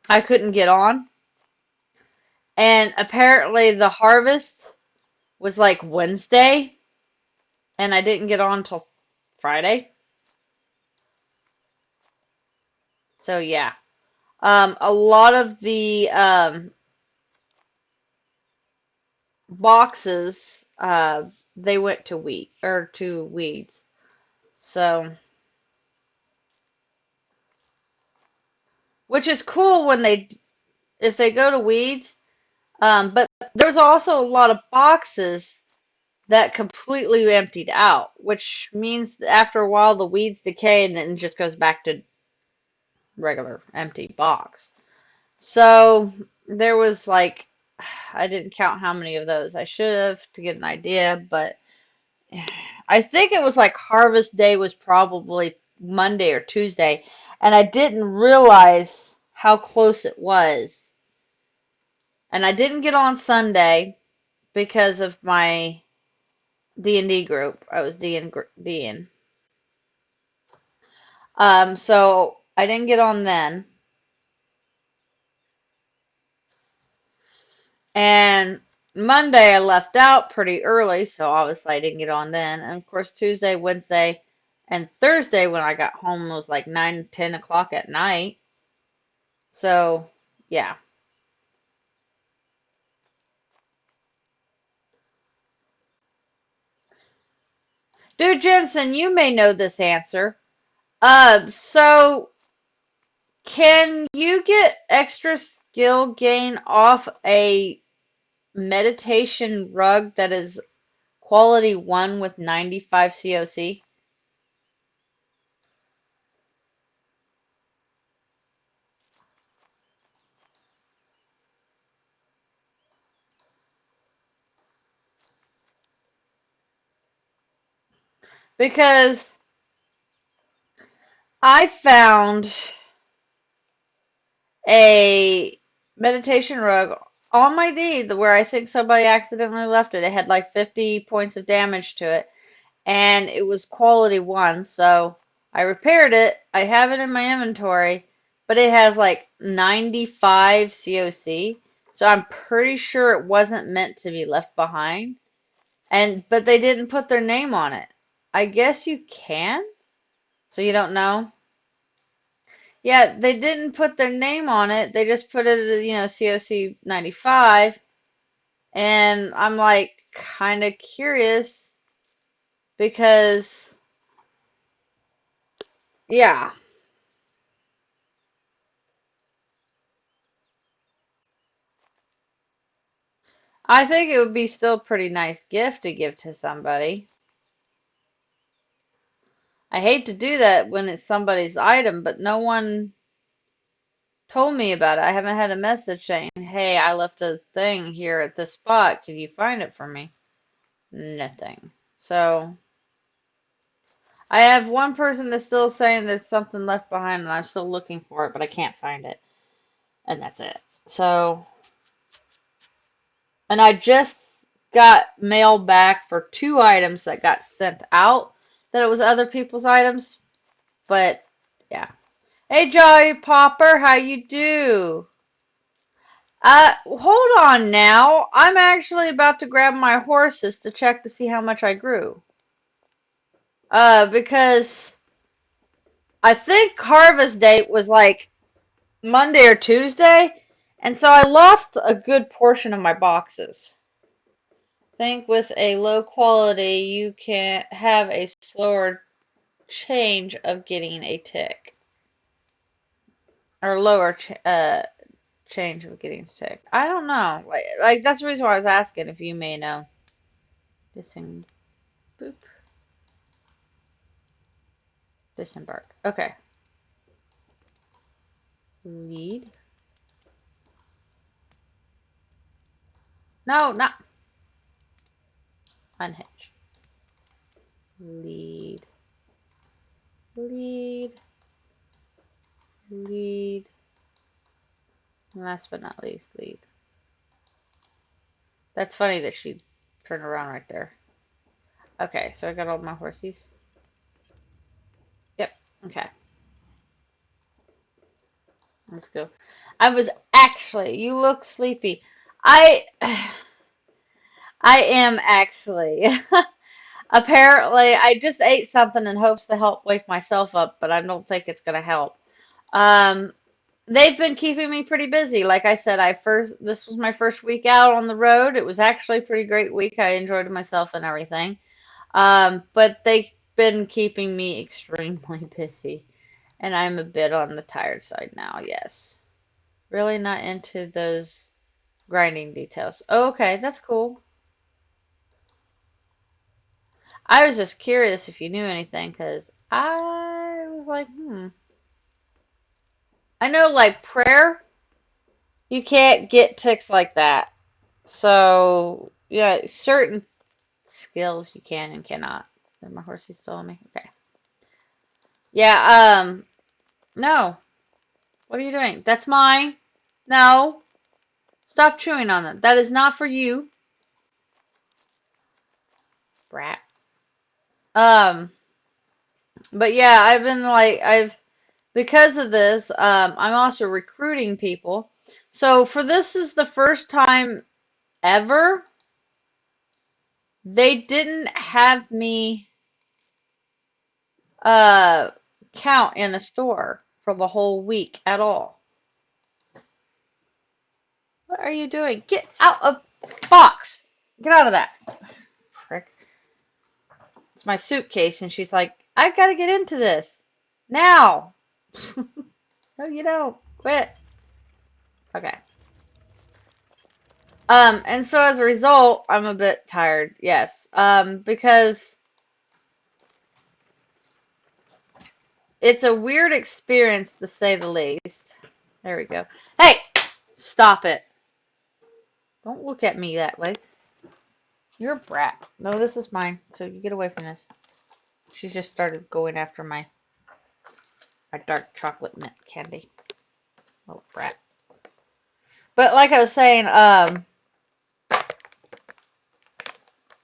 I couldn't get on. And apparently the harvest was like Wednesday, and I didn't get on until Friday. So yeah. A lot of the boxes they went to wheat or to weeds. So which is cool when they if they go to weeds. But there's also a lot of boxes that completely emptied out, which means that after a while the weeds decay and then it just goes back to regular empty box. So there was like, I didn't count how many of those. I should have to get an idea, but I think it was like harvest day was probably Monday or Tuesday, and I didn't realize how close it was. And I didn't get on Sunday because of my D&D group. I was D&. So I didn't get on then. And Monday I left out pretty early, so obviously I didn't get on then. And of course Tuesday, Wednesday, and Thursday when I got home was like 9, 10 o'clock at night. So yeah. Dude Jensen, you may know this answer. So can you get extra skill gain off a meditation rug that is quality 1 with 95 COC? Because I found a meditation rug on my deed where I think somebody accidentally left it. It had like 50 points of damage to it, and it was quality 1. So I repaired it. I have it in my inventory, but it has like 95 COC. So I'm pretty sure it wasn't meant to be left behind. But they didn't put their name on it. I guess you can, so you don't know. Yeah, they didn't put their name on it. They just put it as, COC 95. And I'm like kind of curious because, yeah, I think it would be still a pretty nice gift to give to somebody. I hate to do that when it's somebody's item, but no one told me about it. I haven't had a message saying, hey, I left a thing here at this spot. Can you find it for me? Nothing. So I have one person that's still saying there's something left behind and I'm still looking for it, but I can't find it. And that's it. So, and I just got mail back for 2 items that got sent out that it was other people's items. But yeah. Hey Jolly Popper, how you do? Hold on now. I'm actually about to grab my horses to check to see how much I grew. Because I think harvest date was like Monday or Tuesday, and so I lost a good portion of my boxes. Think with a low quality, you can have a slower change of getting a tick, or lower change of getting a tick. I don't know. Like that's the reason why I was asking if you may know. Disen boop. Disembark. Okay. Lead. No, not unhitch. lead, lead, lead, and last but not least, lead. That's funny that she turned around right there. Okay, so I got all my horsies. Yep, okay. Let's go. I was actually, you look sleepy. I I am actually. Apparently, I just ate something in hopes to help wake myself up, but I don't think it's gonna help. Um, they've been keeping me pretty busy. Like I said, this was my first week out on the road. It was actually a pretty great week. I enjoyed myself and everything. But they've been keeping me extremely busy, and I'm a bit on the tired side now. Yes, really not into those grinding details. Okay, that's cool. I was just curious if you knew anything, because I was like, I know, like, prayer, you can't get ticks like that. So, yeah, certain skills you can and cannot. Is my horsey still on me? Okay. Yeah, no. What are you doing? That's mine. No. Stop chewing on it. That is not for you. Brat. Um, but yeah, because of this, I'm also recruiting people. So for this is the first time ever they didn't have me uh count in a store for the whole week at all. What are you doing? Get out of box. Get out of that. Frick. It's my suitcase and she's like, I've got to get into this. Now. No, you don't. Quit. Okay. And so as a result, I'm a bit tired. Yes. Because it's a weird experience to say the least. There we go. Hey, stop it. Don't look at me that way. You're a brat. No, this is mine. So you get away from this. She's just started going after my dark chocolate mint candy. Little brat. But like I was saying,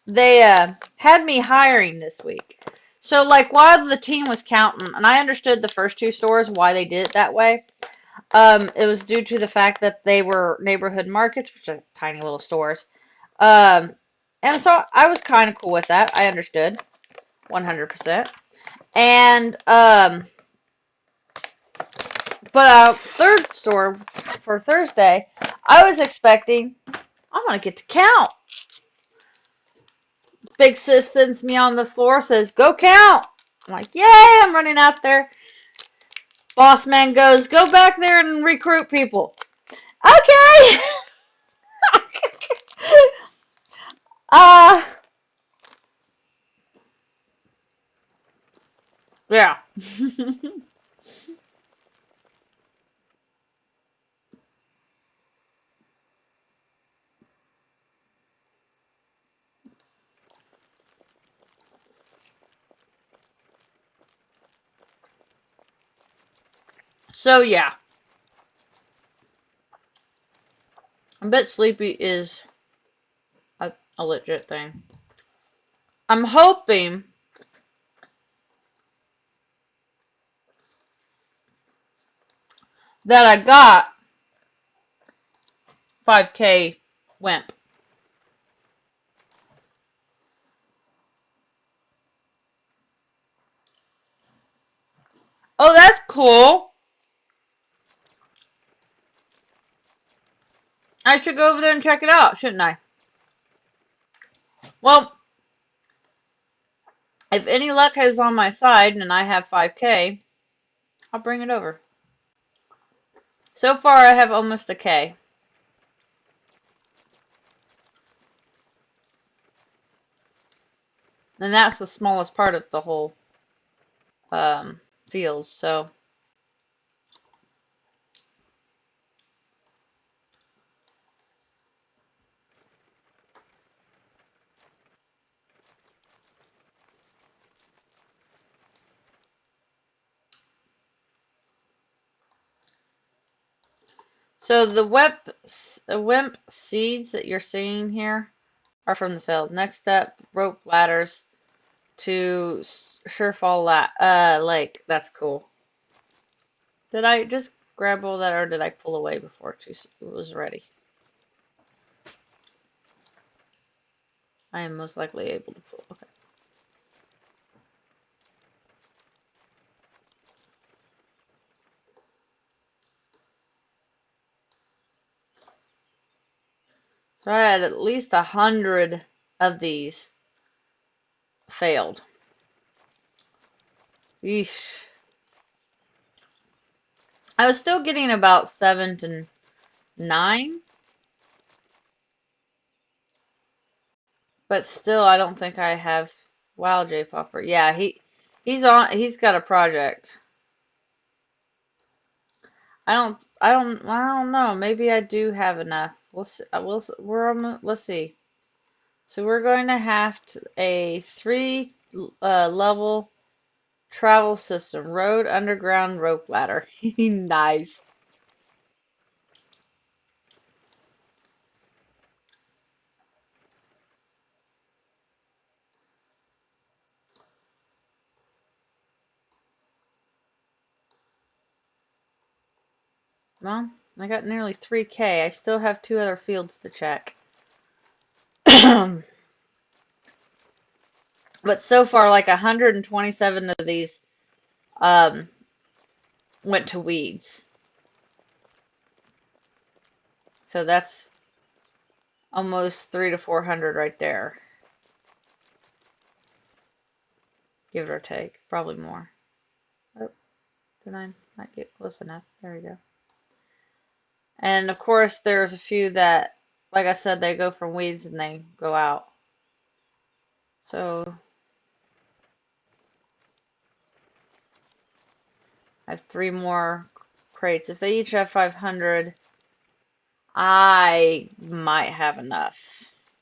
they had me hiring this week. So like while the team was counting, and I understood the first two stores why they did it that way. It was due to the fact that they were neighborhood markets, which are tiny little stores. Um, and so I was kind of cool with that. I understood 100%. And but third store for Thursday, I was expecting I'm gonna get to count. Big sis sends me on the floor, says, "Go count." I'm like, "Yay!" I'm running out there. Boss man goes, "Go back there and recruit people." Okay. uh yeah. So yeah, a bit sleepy is a legit thing. I'm hoping that I got 5K wimp. Oh, that's cool. I should go over there and check it out, shouldn't I? Well, if any luck is on my side and I have 5K, I'll bring it over. So far, I have almost a K. And that's the smallest part of the whole field, so. So the wimp seeds that you're seeing here are from the field. Next step, rope ladders to Surefall Lake. That's cool. Did I just grab all that, or did I pull away before it was ready? I am most likely able to pull. Okay. So I had at least 100 of these failed. Yeesh. I was still getting about 7 to 9, but still I don't think I have. Wow, J Popper. Yeah, he's got a project. I don't know. Maybe I do have enough. We'll see. Let's see. So we're going to have a 3 level travel system. Road, underground, rope ladder. Nice. Well, I got nearly 3K. I still have 2 other fields to check. But so far, like 127 of these um, went to weeds. So that's almost 300 to 400 right there. Give it or take. Probably more. Oh, did I not get close enough? There we go. And of course, there's a few that, like I said, they go from weeds and they go out. So I have 3 more crates. If they each have 500, I might have enough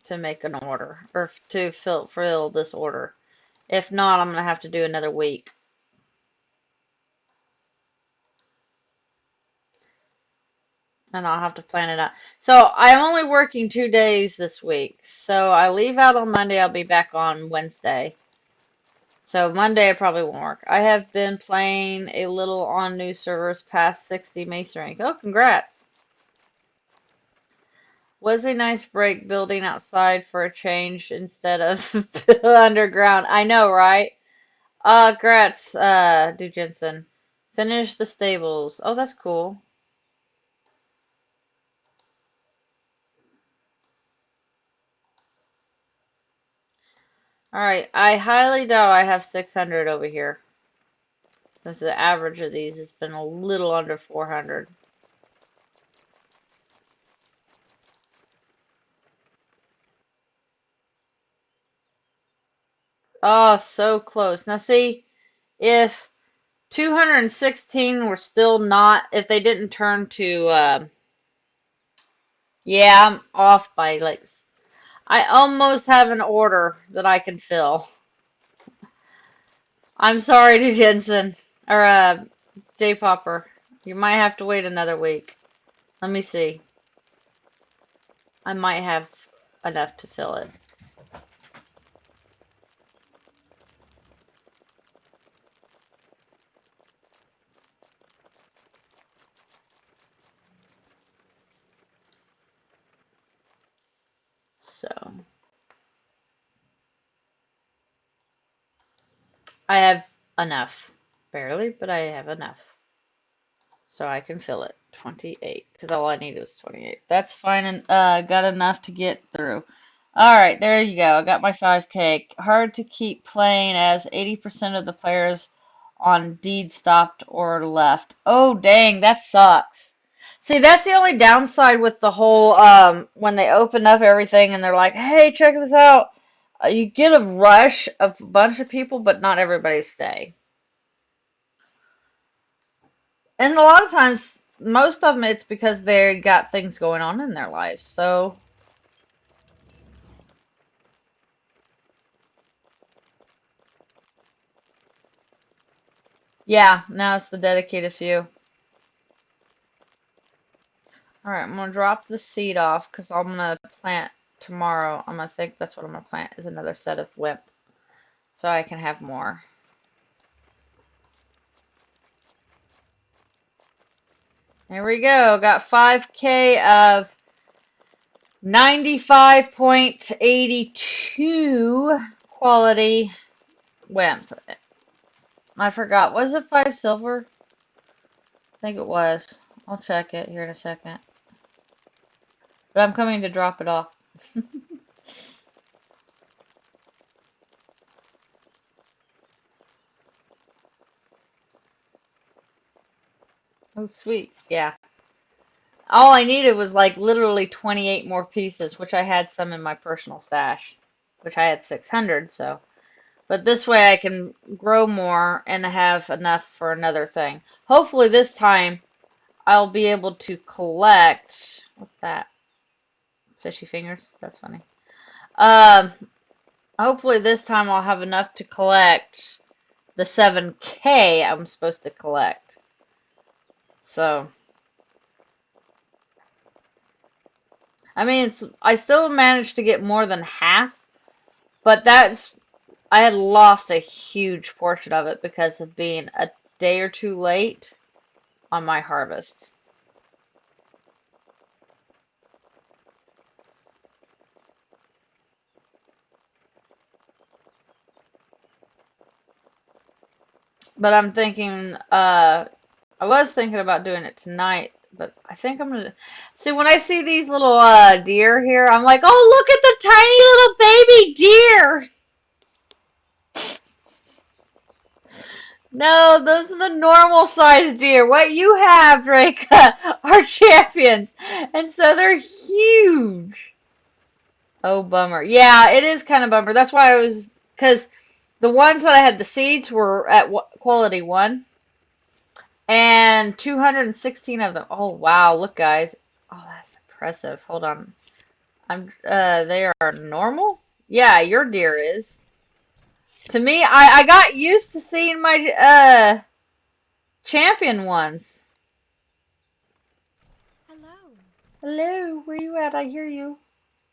to make an order or to fill this order. If not, I'm going to have to do another week. And I'll have to plan it out. So I'm only working 2 days this week. So I leave out on Monday. I'll be back on Wednesday. So Monday I probably won't work. I have been playing a little on new servers past 60 mace rank. Oh, congrats. Was a nice break building outside for a change instead of underground. I know, right? Congrats, Jensen. Finish the stables. Oh, that's cool. Alright, I highly doubt I have 600 over here. Since the average of these has been a little under 400. Oh, so close. Now see, if 216 were still not, if they didn't turn to, yeah, I'm off by like, I almost have an order that I can fill. I'm sorry to Jensen, or, J-Popper. You might have to wait another week. Let me see. I might have enough to fill it. So, I have enough. Barely, but I have enough. So I can fill it. 28, because all I needed was 28. That's fine, and got enough to get through. Alright, there you go. I got my 5K. Hard to keep playing as 80% of the players on deed stopped or left. Oh, dang, that sucks. See, that's the only downside with the whole, when they open up everything and they're like, hey, check this out. You get a rush of a bunch of people, but not everybody stay. And a lot of times, most of them, it's because they got things going on in their lives. So, yeah, now it's the dedicated few. Alright, I'm gonna drop the seed off because I'm gonna plant tomorrow. I'm gonna think that's what I'm gonna plant is another set of whip so I can have more. There we go. Got 5K of 95.82 quality wimp. I forgot. Was it 5 silver? I think it was. I'll check it here in a second. But I'm coming to drop it off. Oh, sweet. Yeah. All I needed was like literally 28 more pieces, which I had some in my personal stash, which I had 600, so. But this way I can grow more and have enough for another thing. Hopefully this time I'll be able to collect, what's that? Fishy fingers? That's funny. Um, Hopefully this time I'll have enough to collect the 7K I'm supposed to collect. So, I mean, I still managed to get more than half, but I had lost a huge portion of it because of being a day or two late on my harvest. But I'm thinking, I was thinking about doing it tonight, but I think I'm gonna see when I see these little deer here, I'm like, oh, look at the tiny little baby deer. No, those are the normal sized deer. What you have, Drake, are champions, and so they're huge. Oh, bummer. Yeah, it is kind of bummer. That's why I was, because the ones that I had the seeds were at quality 1, and 216 of them. Oh, wow. Look, guys. Oh, that's impressive. Hold on. They are normal? Yeah, your deer is. To me, I got used to seeing my, champion ones. Hello. Hello, where you at? I hear you.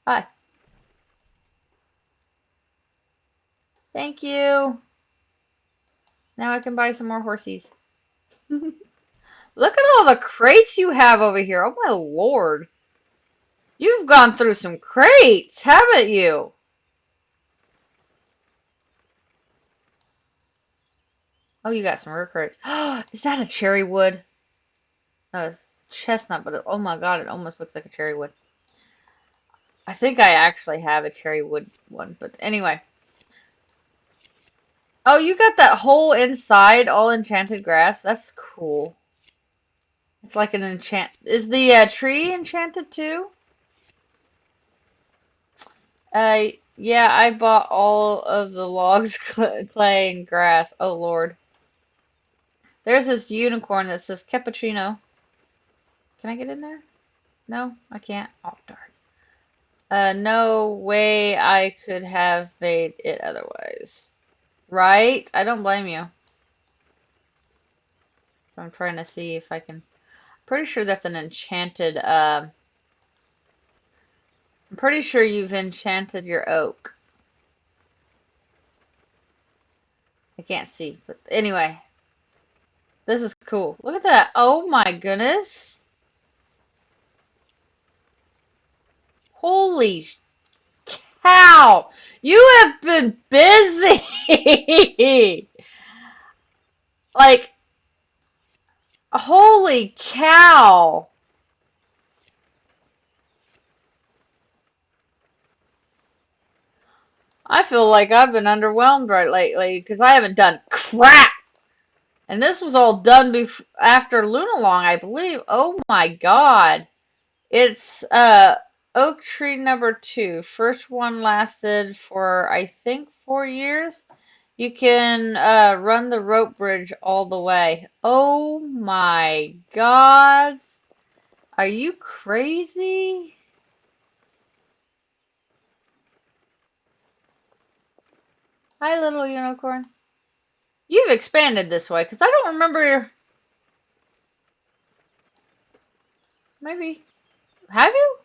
Hi. Thank you. Now I can buy some more horsies. Look at all the crates you have over here. Oh my lord. You've gone through some crates, haven't you? Oh, you got some rare crates. Is that a cherry wood? No, it's chestnut, but oh my god, it almost looks like a cherry wood. I think I actually have a cherry wood one, but anyway. Oh, you got that whole inside all enchanted grass? That's cool. It's like an enchant. Is the tree enchanted too? Yeah, I bought all of the logs, clay, and grass. Oh, Lord. There's this unicorn that says cappuccino. Can I get in there? No, I can't. Oh, darn. No way I could have made it otherwise. Right? I don't blame you. So I'm trying to see if I can. Pretty sure that's an enchanted, I'm pretty sure you've enchanted your oak. I can't see, but anyway. This is cool. Look at that. Oh my goodness. Holy cow. You have been busy. Like, holy cow. I feel like I've been underwhelmed right lately because I haven't done crap. And this was all done after Lunalong, I believe. Oh my god. It's oak tree number 2. First one lasted for I think 4 years. You can run the rope bridge all the way. Oh my god. Are you crazy? Hi, little unicorn. You've expanded this way, because I don't remember. Maybe. Have you?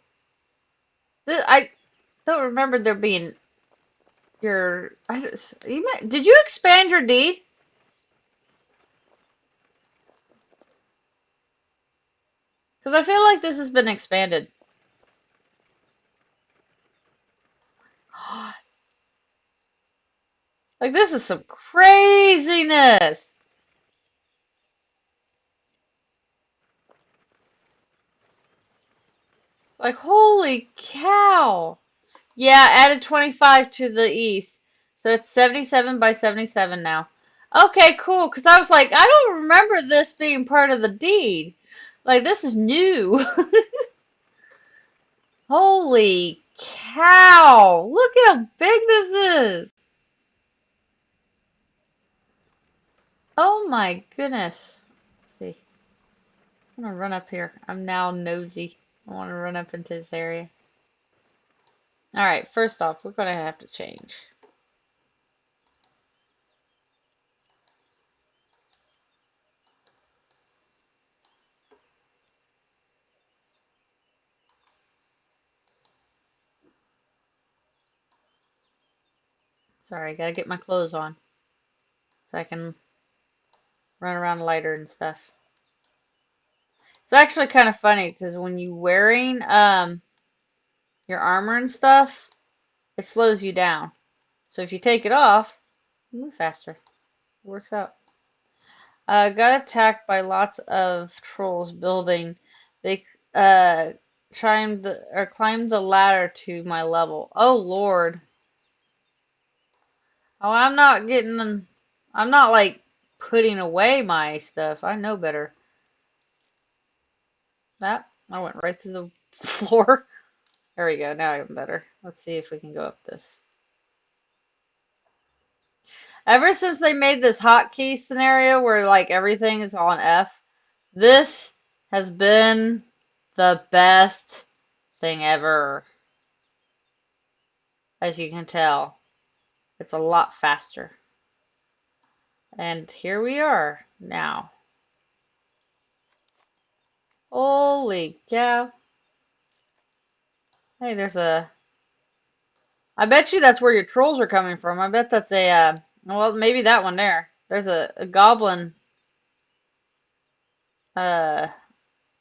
I don't remember there being your. Did you expand your deed? Because I feel like this has been expanded. Like this is some craziness. Like holy cow. Yeah, added 25 to the east. So it's 77 by 77 now. Okay, cool. Because I was like, I don't remember this being part of the deed. Like, this is new. Holy cow. Look how big this is. Oh my goodness. Let's see. I'm going to run up here. I'm now nosy. I want to run up into this area. All right, first off, we're going to have to change. Sorry, I got to get my clothes on so I can run around lighter and stuff. It's actually kind of funny because when you're wearing your armor and stuff, it slows you down. So if you take it off, you move faster. It works out. Got attacked by lots of trolls building. They climbed the ladder to my level. Oh Lord. Oh, I'm not like putting away my stuff. I know better. That I went right through the floor. There we go. Now I'm better. Let's see if we can go up this. Ever since they made this hotkey scenario where like everything is on F, this has been the best thing ever. As you can tell, it's a lot faster. And here we are now. Holy cow. Hey, there's a... I bet you that's where your trolls are coming from. I bet that's well, maybe that one there. There's a goblin uh,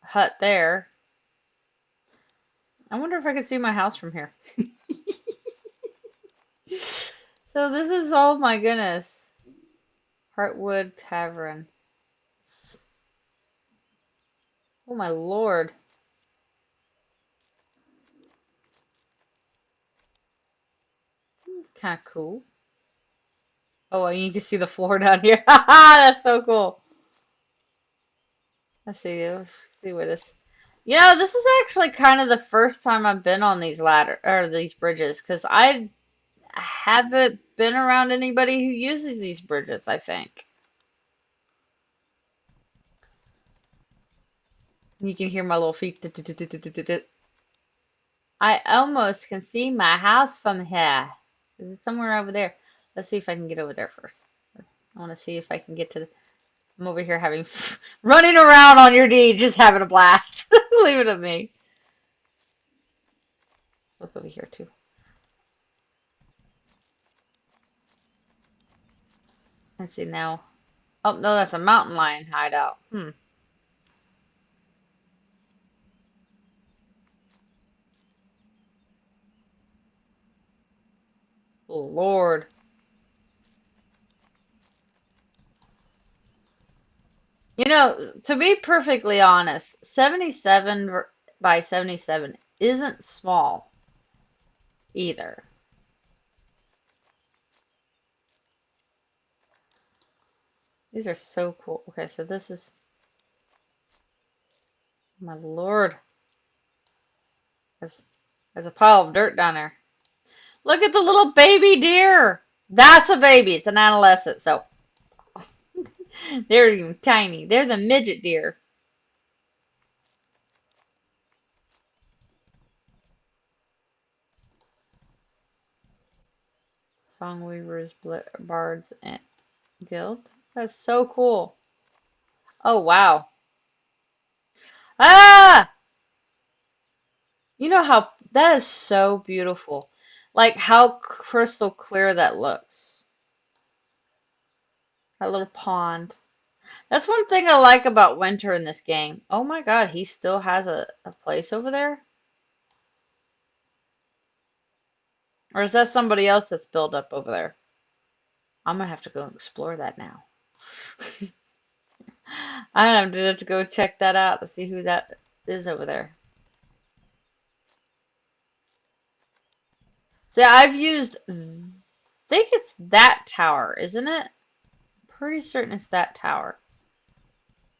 hut there. I wonder if I could see my house from here. So this is, oh my goodness. Heartwood Tavern. Oh my lord. It's kind of cool. Oh, and you can see the floor down here. That's so cool. Let's see what this. You know, this is actually kind of the first time I've been on these bridges, because I haven't been around anybody who uses these bridges, I think. You can hear my little feet. I almost can see my house from here. Is it somewhere over there? Let's see if I can get over there first. I want to see if I can get to the... I'm over here having... running around on your deed, just having a blast. Leave it to me. Let's look over here, too. Let's see now. Oh, no, that's a mountain lion hideout. Oh, Lord. You know, to be perfectly honest, 77 by 77 isn't small either. These are so cool. Okay, so this is... My Lord. There's a pile of dirt down there. Look at the little baby deer. That's a baby. It's an adolescent, so... They're even tiny. They're the midget deer. Songweavers, Bards, and Guild. That's so cool. Oh, wow. Ah! You know how that is so beautiful. Like how crystal clear that looks. That little pond. That's one thing I like about Winter in this game. Oh my God, he still has a place over there? Or is that somebody else that's built up over there? I'm gonna have to go explore that now. I'm gonna have to go check that out to see who that is over there. See, I've used, think it's that tower, isn't it? Pretty certain it's that tower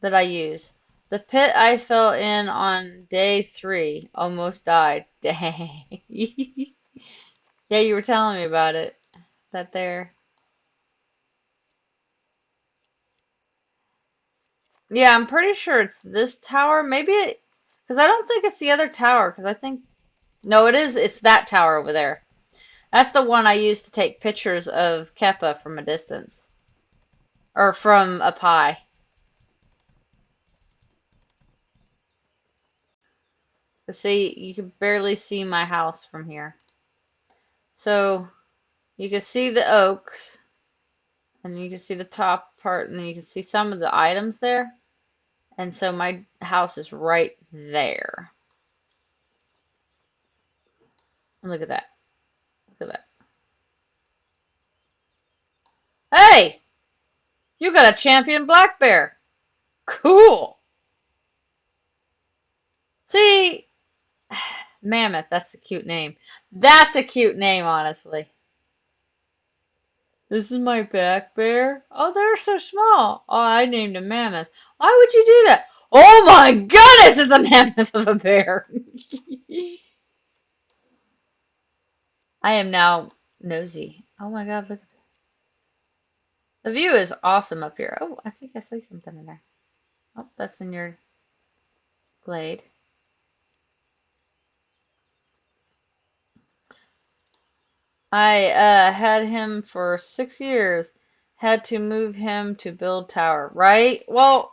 that I use. The pit I fell in on day 3 almost died. Dang. Yeah, you were telling me about it. That there. Yeah, I'm pretty sure it's this tower. Maybe it, because I don't think it's the other tower. Because I think, no, it is. It's that tower over there. That's the one I used to take pictures of Keppa from a distance. Or from up high. But see, you can barely see my house from here. So you can see the oaks, and you can see the top part, and you can see some of the items there. And so my house is right there. And look at that. Look at that. Hey! You got a champion black bear. Cool. See, Mammoth, that's a cute name. That's a cute name, honestly. This is my black bear. Oh, they're so small. Oh, I named him Mammoth. Why would you do that? Oh my goodness, it's a mammoth of a bear. I am now nosy. Oh my God, look. The view is awesome up here. Oh, I think I see something in there. Oh, that's in your glade. I had him for 6 years. Had to move him to build tower, right? Well,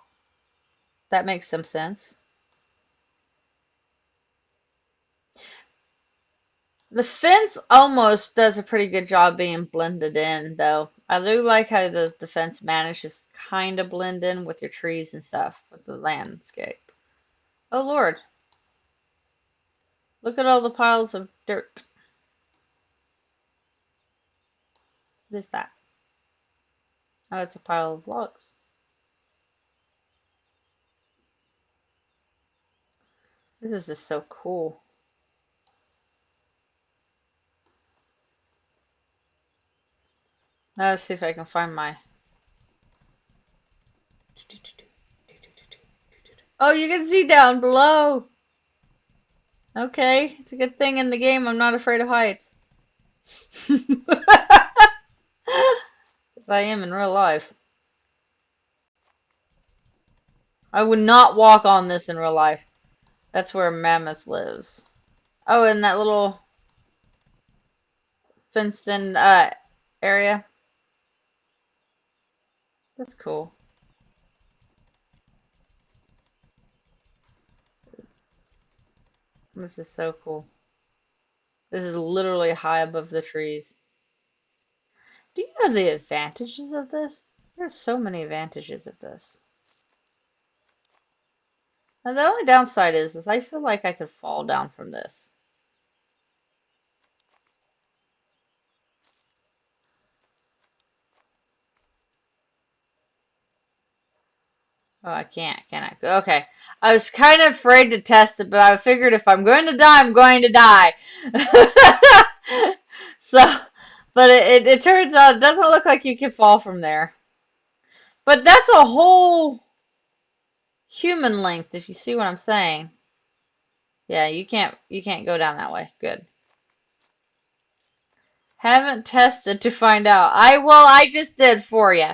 that makes some sense. The fence almost does a pretty good job being blended in, though. I do like how the fence manages kind of blend in with your trees and stuff, with the landscape. Oh, Lord. Look at all the piles of dirt. What is that? Oh, it's a pile of logs. This is just so cool. Now let's see if I can find my... Oh, you can see down below. Okay, it's a good thing in the game I'm not afraid of heights. Because I am in real life. I would not walk on this in real life. That's where a mammoth lives. Oh, in that little fenced-in area. That's cool. This is so cool. This is literally high above the trees. Do you know the advantages of this? There's so many advantages of this. Now, the only downside is I feel like I could fall down from this. Oh, I can't, can I? Okay. I was kind of afraid to test it, but I figured if I'm going to die, I'm going to die. So, but it turns out it doesn't look like you can fall from there. But that's a whole human length, if you see what I'm saying. Yeah, you can't go down that way. Good. Haven't tested to find out. I just did for you.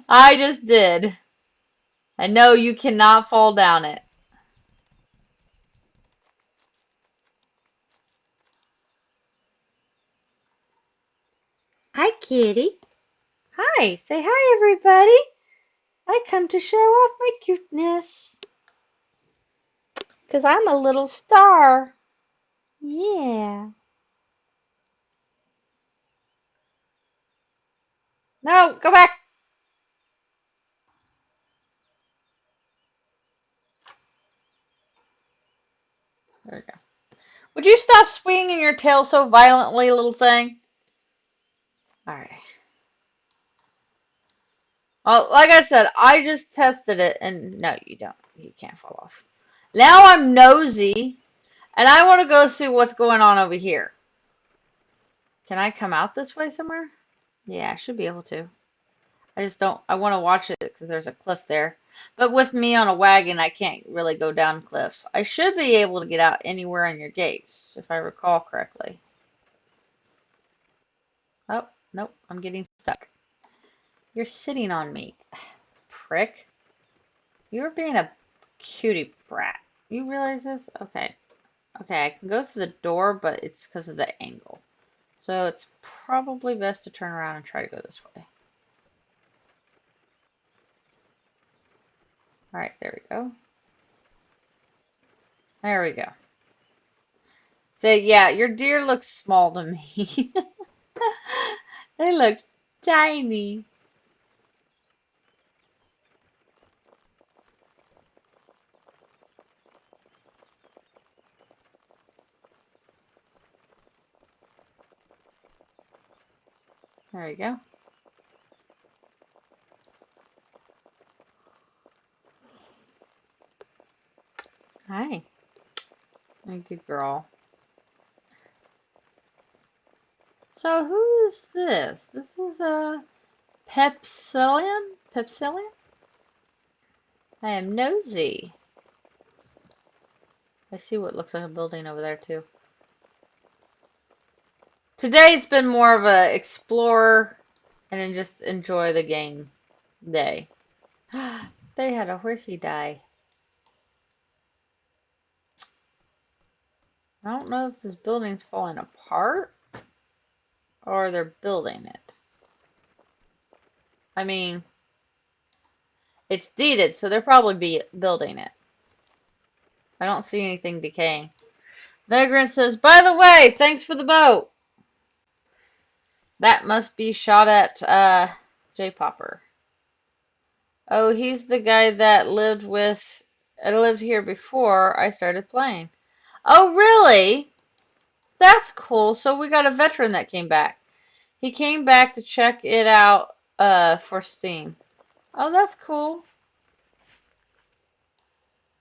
I just did. I know you cannot fall down it. Hi, kitty. Hi. Say hi, everybody. I come to show off my cuteness. 'Cause I'm a little star. Yeah. No, go back. There we go. Would you stop swinging your tail so violently, little thing? All right. Well, like I said, I just tested it, and no, you don't. You can't fall off. Now I'm nosy, and I want to go see what's going on over here. Can I come out this way somewhere? Yeah, I should be able to. I just don't. I want to watch it because there's a cliff there. But with me on a wagon, I can't really go down cliffs. I should be able to get out anywhere in your gates, if I recall correctly. Oh, nope, I'm getting stuck. You're sitting on me. Prick. You're being a cutie brat. You realize this? Okay. Okay, I can go through the door, but it's because of the angle. So it's probably best to turn around and try to go this way. Alright, there we go. There we go. So yeah, your deer looks small to me. They look tiny. There you go. Hi. Good girl. So who is this? This is a Pepsilian? Pepsilian? I am nosy. I see what looks like a building over there too. Today it's been more of a explorer and then just enjoy the game day. They had a horsey die. I don't know if this building's falling apart or they're building it. I mean, it's deeded, so they'll probably be building it. I don't see anything decaying. Vagrant says, by the way, thanks for the boat. That must be shot at J-Popper. Oh, he's the guy that lived here before I started playing. Oh, really? That's cool. So we got a veteran that came back. He came back to check it out for Steam. Oh, that's cool.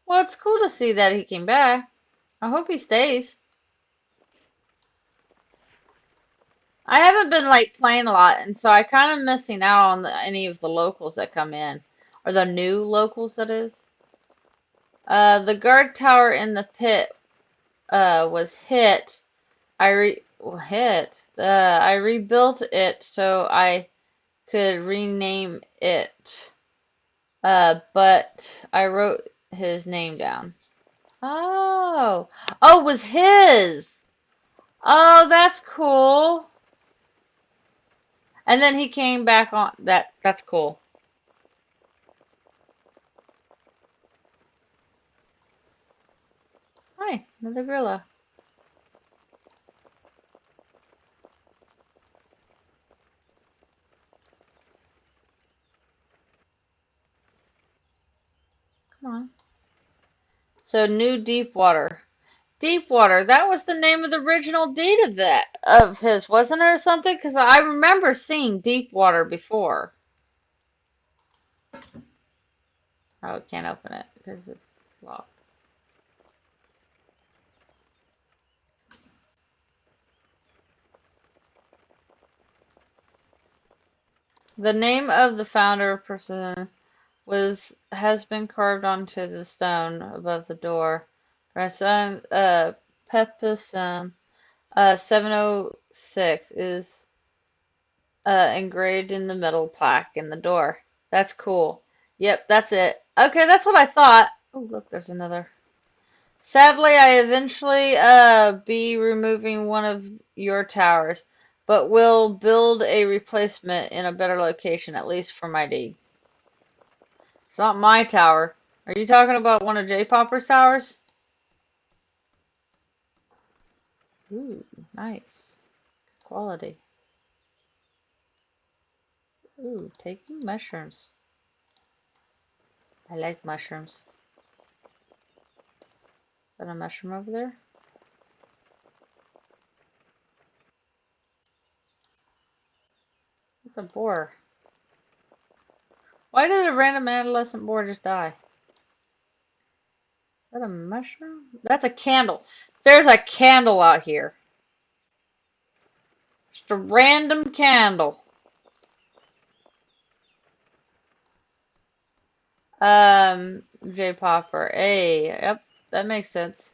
Well, it's cool to see that he came back. I hope he stays. I haven't been like playing a lot, and so I kind of missing out on any of the locals that come in, or the new locals that is. The guard tower in the pit was hit. I rebuilt it so I could rename it. But I wrote his name down. Oh, oh, it was his. Oh, that's cool. And then he came back on that. That's cool. Hi, another gorilla. Come on. So new Deepwater. Deepwater. That was the name of the original deed of his, wasn't it, or something? Because I remember seeing Deepwater before. Oh, I can't open it because it's locked. The name of the founder person has been carved onto the stone above the door. Rasan Pepison 706 is engraved in the metal plaque in the door. That's cool. Yep, that's it. Okay, that's what I thought. Oh, look, there's another. Sadly, I eventually be removing one of your towers, but will build a replacement in a better location, at least for my deed. It's not my tower. Are you talking about one of J-Popper's towers? Ooh, nice. Quality. Ooh, taking mushrooms. I like mushrooms. Is that a mushroom over there? It's a boar. Why did a random adolescent boar just die? Is that a mushroom? That's a candle. There's a candle out here. Just a random candle. J Popper. Hey, yep, that makes sense.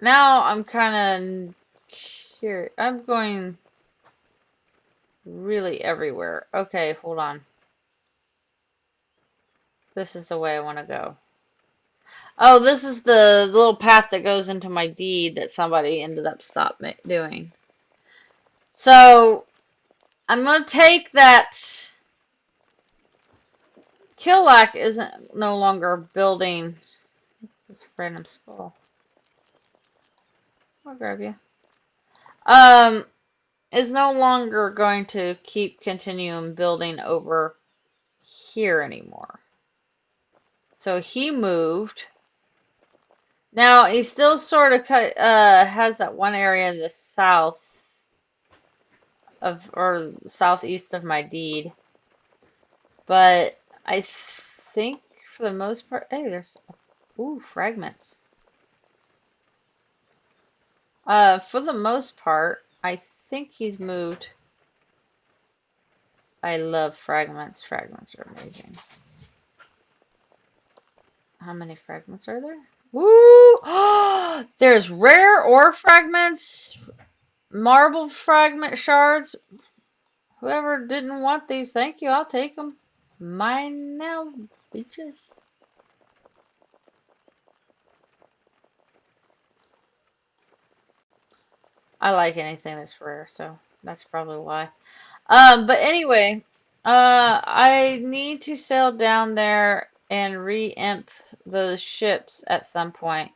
Now I'm kind of curious. I'm going really everywhere. Okay, hold on. This is the way I want to go. Oh, this is the little path that goes into my deed that somebody ended up doing. So I'm going to take that. Killac isn't no longer building. Just a random skull. I'll grab you. Is no longer going to keep continuing building over here anymore. So he moved. Now he still sort of has that one area in the south of or southeast of my deed. But I think for the most part, hey, there's fragments. For the most part, I think he's moved. I love fragments. Fragments are amazing. How many fragments are there? Woo! There's rare ore fragments, marble fragment shards. Whoever didn't want these, thank you. I'll take them. Mine now, bitches. I like anything that's rare, so that's probably why. But anyway, I need to sail down there and re-imp those ships at some point.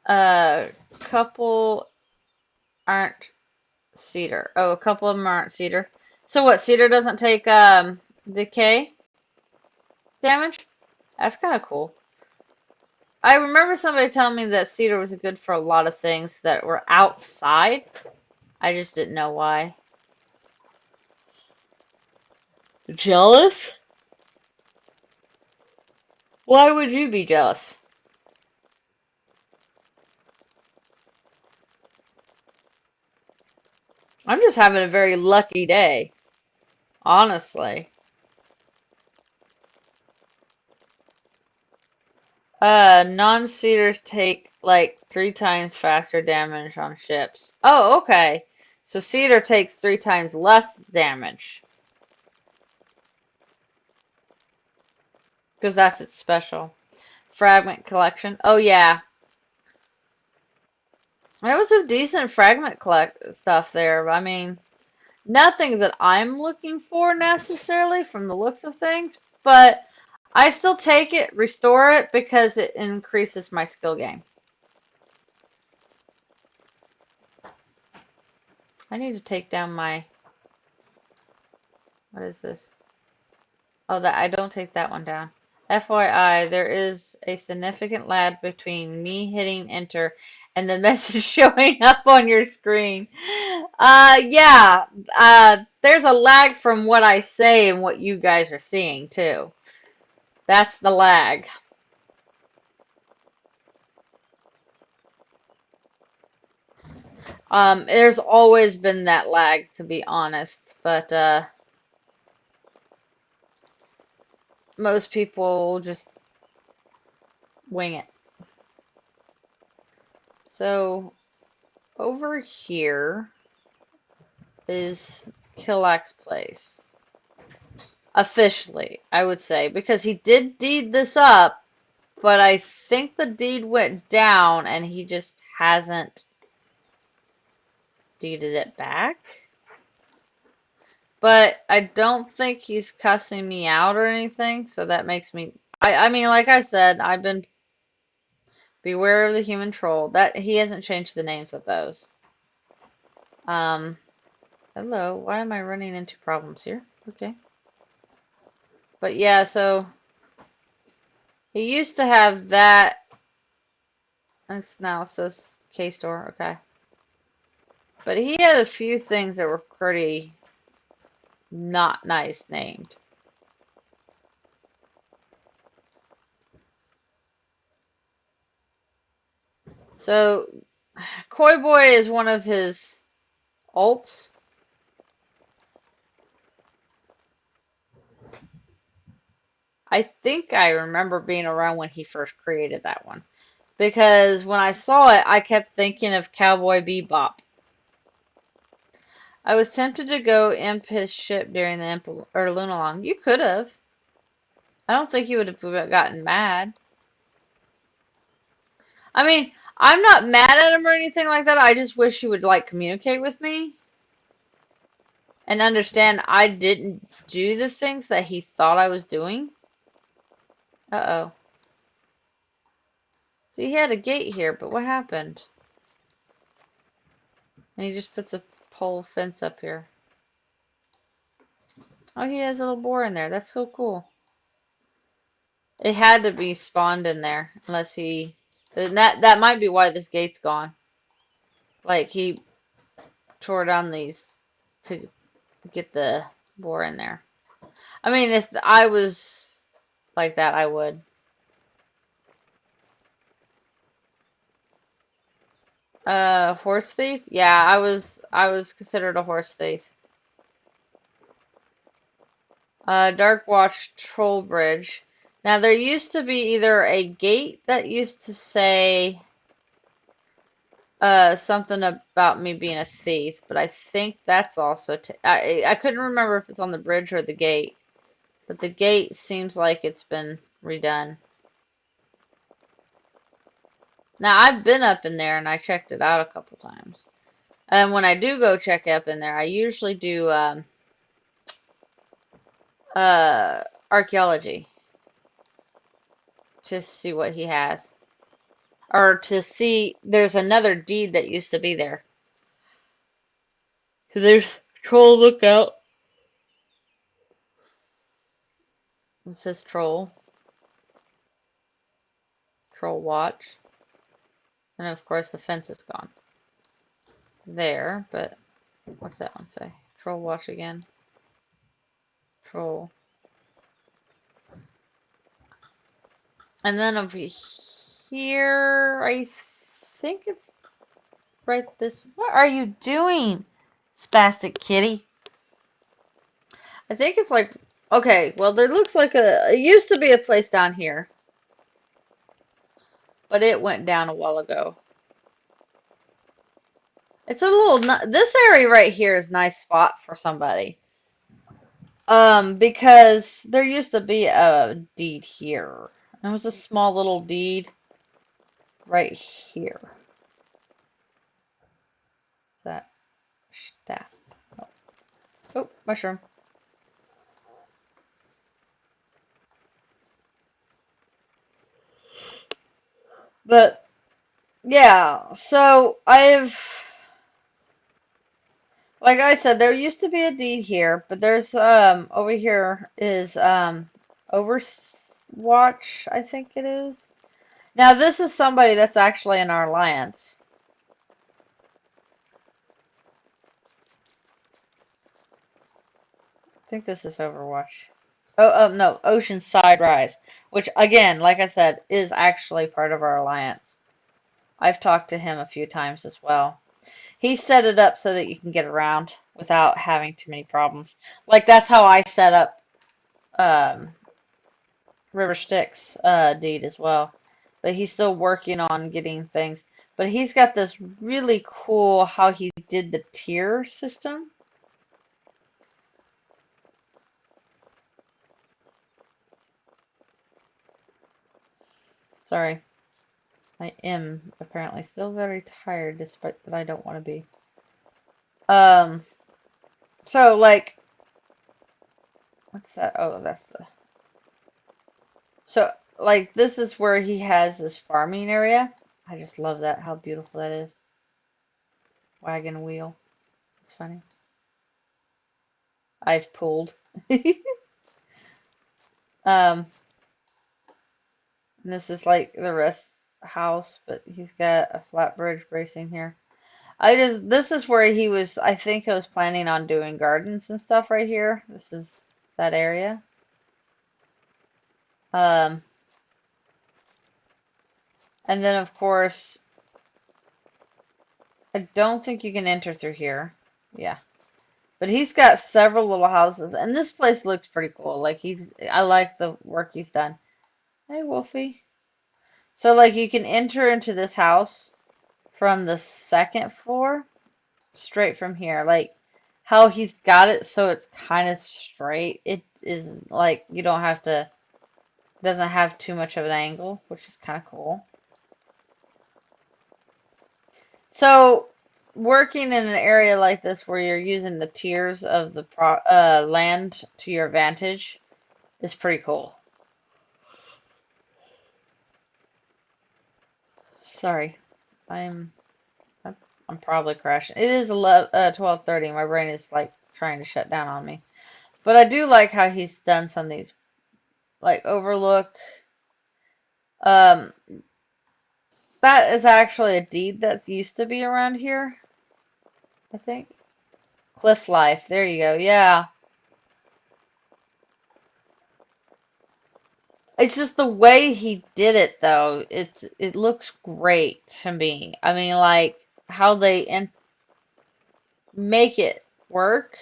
Couple aren't cedar. Oh, a couple of them aren't cedar. So what, cedar doesn't take decay damage? That's kind of cool. I remember somebody telling me that cedar was good for a lot of things that were outside. I just didn't know why. Jealous? Why would you be jealous? I'm just having a very lucky day, honestly. Non-cedars take like 3 times faster damage on ships. Oh, okay. So cedar takes 3 times less damage. Because that's its special. Fragment collection. Oh, yeah. It was a decent fragment collect stuff there. I mean, nothing that I'm looking for necessarily from the looks of things, but I still take it, restore it, because it increases my skill gain. I need to take down my... What is this? Oh, that I don't take that one down. FYI, there is a significant lag between me hitting enter and the message showing up on your screen. Yeah. There's a lag from what I say and what you guys are seeing, too. That's the lag. There's always been that lag, to be honest, but most people just wing it. So over here is Killak's place. Officially, I would say, because he did deed this up, but I think the deed went down and he just hasn't deeded it back. But I don't think he's cussing me out or anything, so that makes me. I mean, like I said, I've been beware of the human troll. That he hasn't changed the names of those. Um, hello. Why am I running into problems here? Okay. But yeah, so he used to have that. It's now says K store. Okay. But he had a few things that were pretty not nice named. So Koi Boy is one of his alts. I think I remember being around when he first created that one. Because when I saw it, I kept thinking of Cowboy Bebop. I was tempted to go imp his ship during the imp or Lunalong. You could have. I don't think you would have gotten mad. I mean, I'm not mad at him or anything like that. I just wish he would like communicate with me and understand I didn't do the things that he thought I was doing. Uh-oh. See, he had a gate here, but what happened? And he just puts a pole fence up here. Oh, he has a little boar in there. That's so cool. It had to be spawned in there, unless he... That might be why this gate's gone. Like, he tore down these to get the boar in there. I mean, if I was like that, I would. Horse thief? Yeah, I was considered a horse thief. Dark Watch Troll Bridge. Now, there used to be either a gate that used to say something about me being a thief, but I think that's also I couldn't remember if it's on the bridge or the gate, but the gate seems like it's been redone. Now, I've been up in there and I checked it out a couple times. And when I do go check up in there, I usually do archaeology to see what he has. Or to see, there's another deed that used to be there. So there's Troll Lookout. It says Troll. Troll Watch. And of course the fence is gone. There, but what's that one say? Troll Watch again. Troll. And then over here, I think it's right this. What are you doing, spastic kitty? I think it's like, okay, well, there looks like it used to be a place down here, but it went down a while ago. It's a little, this area right here is a nice spot for somebody. Because there used to be a deed here. It was a small little deed right here. Is that staff? Oh, oh, mushroom. But yeah, so like I said, there used to be a deed here, but there's over here is Overwatch, I think it is. Now this is somebody that's actually in our alliance. I think this is Overwatch. Oh, no, Oceanside Rise, which again, like I said, is actually part of our alliance. I've talked to him a few times as well. He set it up so that you can get around without having too many problems. Like that's how I set up River Styx deed as well. But he's still working on getting things. But he's got this really cool how he did the tier system. Sorry. I am apparently still very tired despite that I don't want to be. Um, so like, what's that? Oh, that's the, so like this is where he has this farming area. I just love that, how beautiful that is. Wagon wheel. It's funny. I've pulled. Um, and this is like the rest house, but he's got a flat bridge bracing here. This is where he was, I think I was planning on doing gardens and stuff right here. This is that area. Um, and then of course, I don't think you can enter through here. Yeah. But he's got several little houses, and this place looks pretty cool. Like I like the work he's done. Hey, Wolfie. So like you can enter into this house from the second floor, straight from here. Like how he's got it so it's kind of straight. It is like you don't have to, doesn't have too much of an angle, which is kind of cool. So working in an area like this where you're using the tiers of the land to your advantage is pretty cool. Sorry, I'm I'm probably crashing. It is 12:30. My brain is like trying to shut down on me. But I do like how he's done some of these, like overlook. Um, that is actually a deed that used to be around here, I think. Cliff Life. There you go. Yeah. It's just the way he did it, though. It looks great to me. I mean, like how they make it work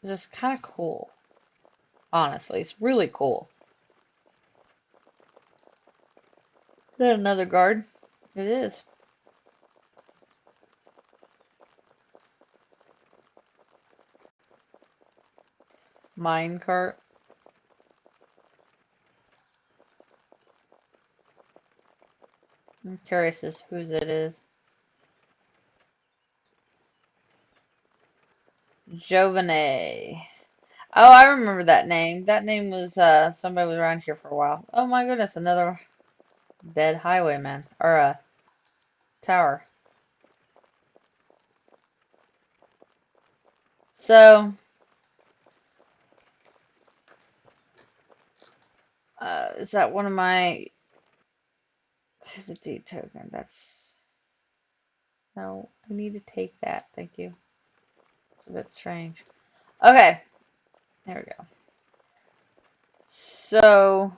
is just kind of cool. Honestly, it's really cool. Is that another guard? It is. Minecart. I'm curious as whose it is. Jovene. Oh, I remember that name. That name was somebody was around here for a while. Oh my goodness, another dead highwayman or a tower. So, is that one of my? This is a D token. That's no. I need to take that. Thank you. It's a bit strange. Okay, there we go. So,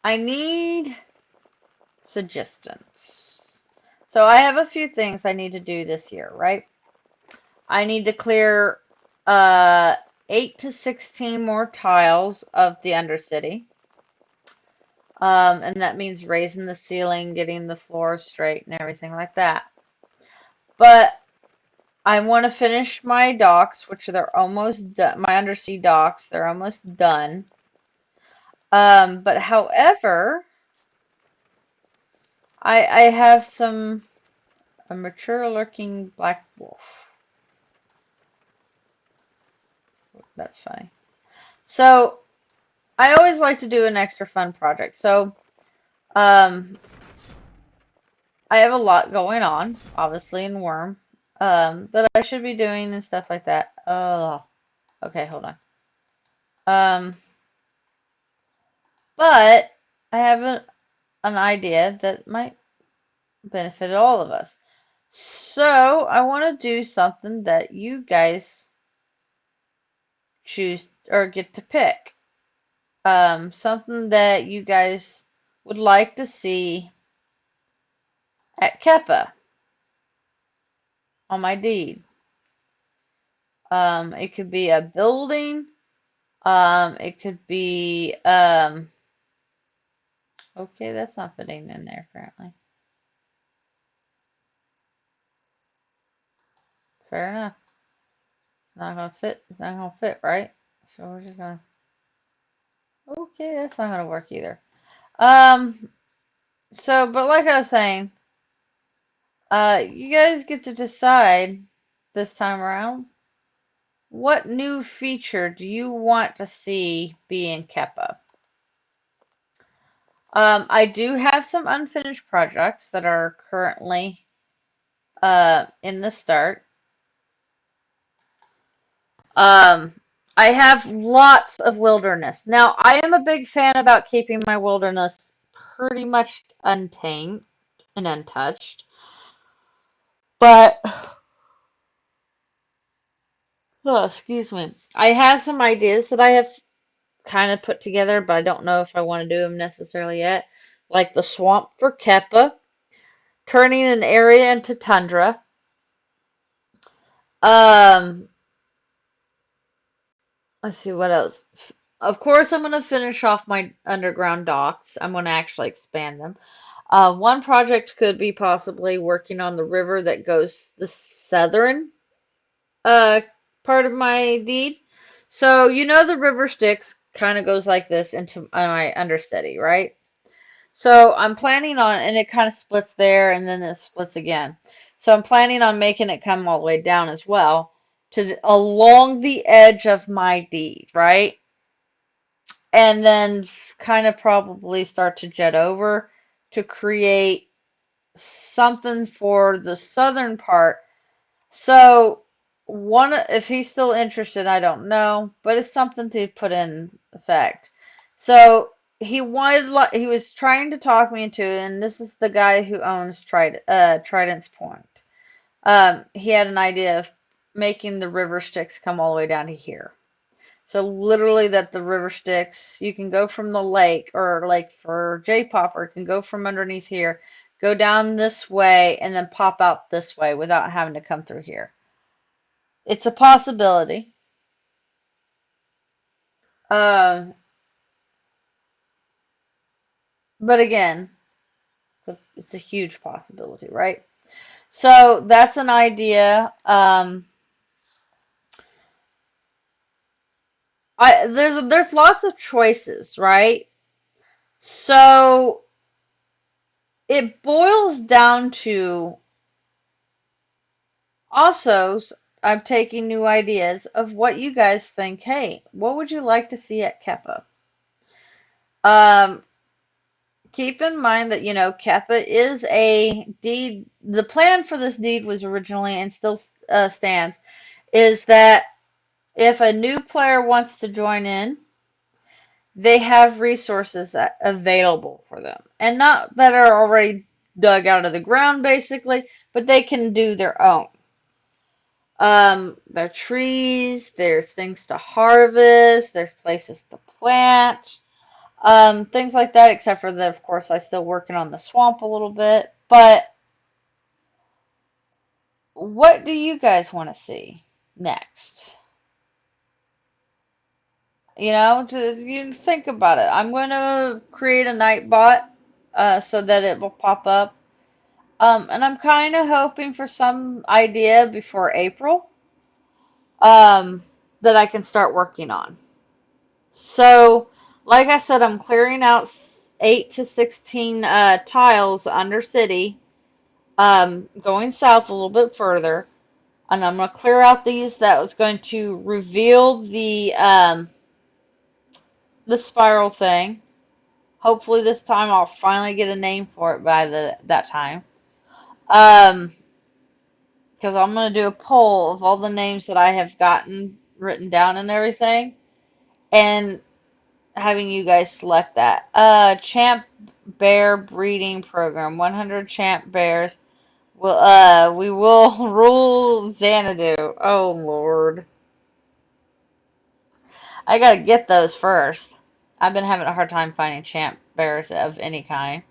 I need suggestions. So I have a few things I need to do this year, right? I need to clear uh 8 to 16 more tiles of the Undercity. And that means raising the ceiling, getting the floor straight and everything like that. But I want to finish my docks, which they're almost done. My undersea docks, they're almost done. But however, I have a mature lurking black wolf. That's funny. So I always like to do an extra fun project. So um, I have a lot going on, obviously in Wurm, that I should be doing and stuff like that. Oh, okay, hold on. Um, but I have an idea that might benefit all of us. So I want to do something that you guys choose or get to pick. Something that you guys would like to see at Keppa on my deed. It could be a building. It could be okay, that's not fitting in there apparently. Fair enough. It's not gonna fit. It's not gonna fit, right? So we're just gonna. Okay, that's not gonna work either. Um, So, but like I was saying, you guys get to decide this time around what new feature do you want to see be in Keppa. I do have some unfinished projects that are currently in the start. Um, I have lots of wilderness. Now, I am a big fan about keeping my wilderness pretty much untamed and untouched. But, oh, excuse me, I have some ideas that I have kind of put together, but I don't know if I want to do them necessarily yet. Like the swamp for Keppa, turning an area into tundra. Um, let's see what else. Of course, I'm going to finish off my underground docks. I'm going to actually expand them. One project could be possibly working on the river that goes the southern uh, part of my deed. So, you know, the river Styx kind of goes like this into my understudy, right? So I'm planning on, and it kind of splits there and then it splits again. So I'm planning on making it come all the way down as well along the edge of my deed, right? And then kind of probably start to jet over to create something for the southern part. So one, if he's still interested, I don't know, but it's something to put in effect. So he was trying to talk me into, and this is the guy who owns Trident's Point. He had an idea of making the river Styx come all the way down to here. So literally that the river Styx, you can go from the lake, or like for J-Popper, can go from underneath here, go down this way, and then pop out this way without having to come through here. It's a possibility. Um, but again, it's a huge possibility, right? So that's an idea. There's lots of choices, right? So it boils down to also, I'm taking new ideas of what you guys think. Hey, what would you like to see at Keppa? Um, keep in mind that, you know, Keppa is a deed. The plan for this deed was originally, and still stands, is that if a new player wants to join in, they have resources available for them. And not that are already dug out of the ground, basically, but they can do their own. There are trees, there's things to harvest, there's places to plant, things like that, except for that, of course, I'm still working on the swamp a little bit. But what do you guys want to see next? You know, you think about it. I'm going to create a night bot so that it will pop up. And I'm kind of hoping for some idea before April um, that I can start working on. So, like I said, I'm clearing out 8 to 16 tiles under city, going south a little bit further. And I'm going to clear out these that was going to reveal the spiral thing. Hopefully this time I'll finally get a name for it by that time. Because I'm going to do a poll of all the names that I have gotten written down and everything. And having you guys select that. Champ Bear Breeding Program. 100 Champ Bears. We will rule Xanadu. Oh, Lord. I gotta get those first. I've been having a hard time finding Champ Bears of any kind.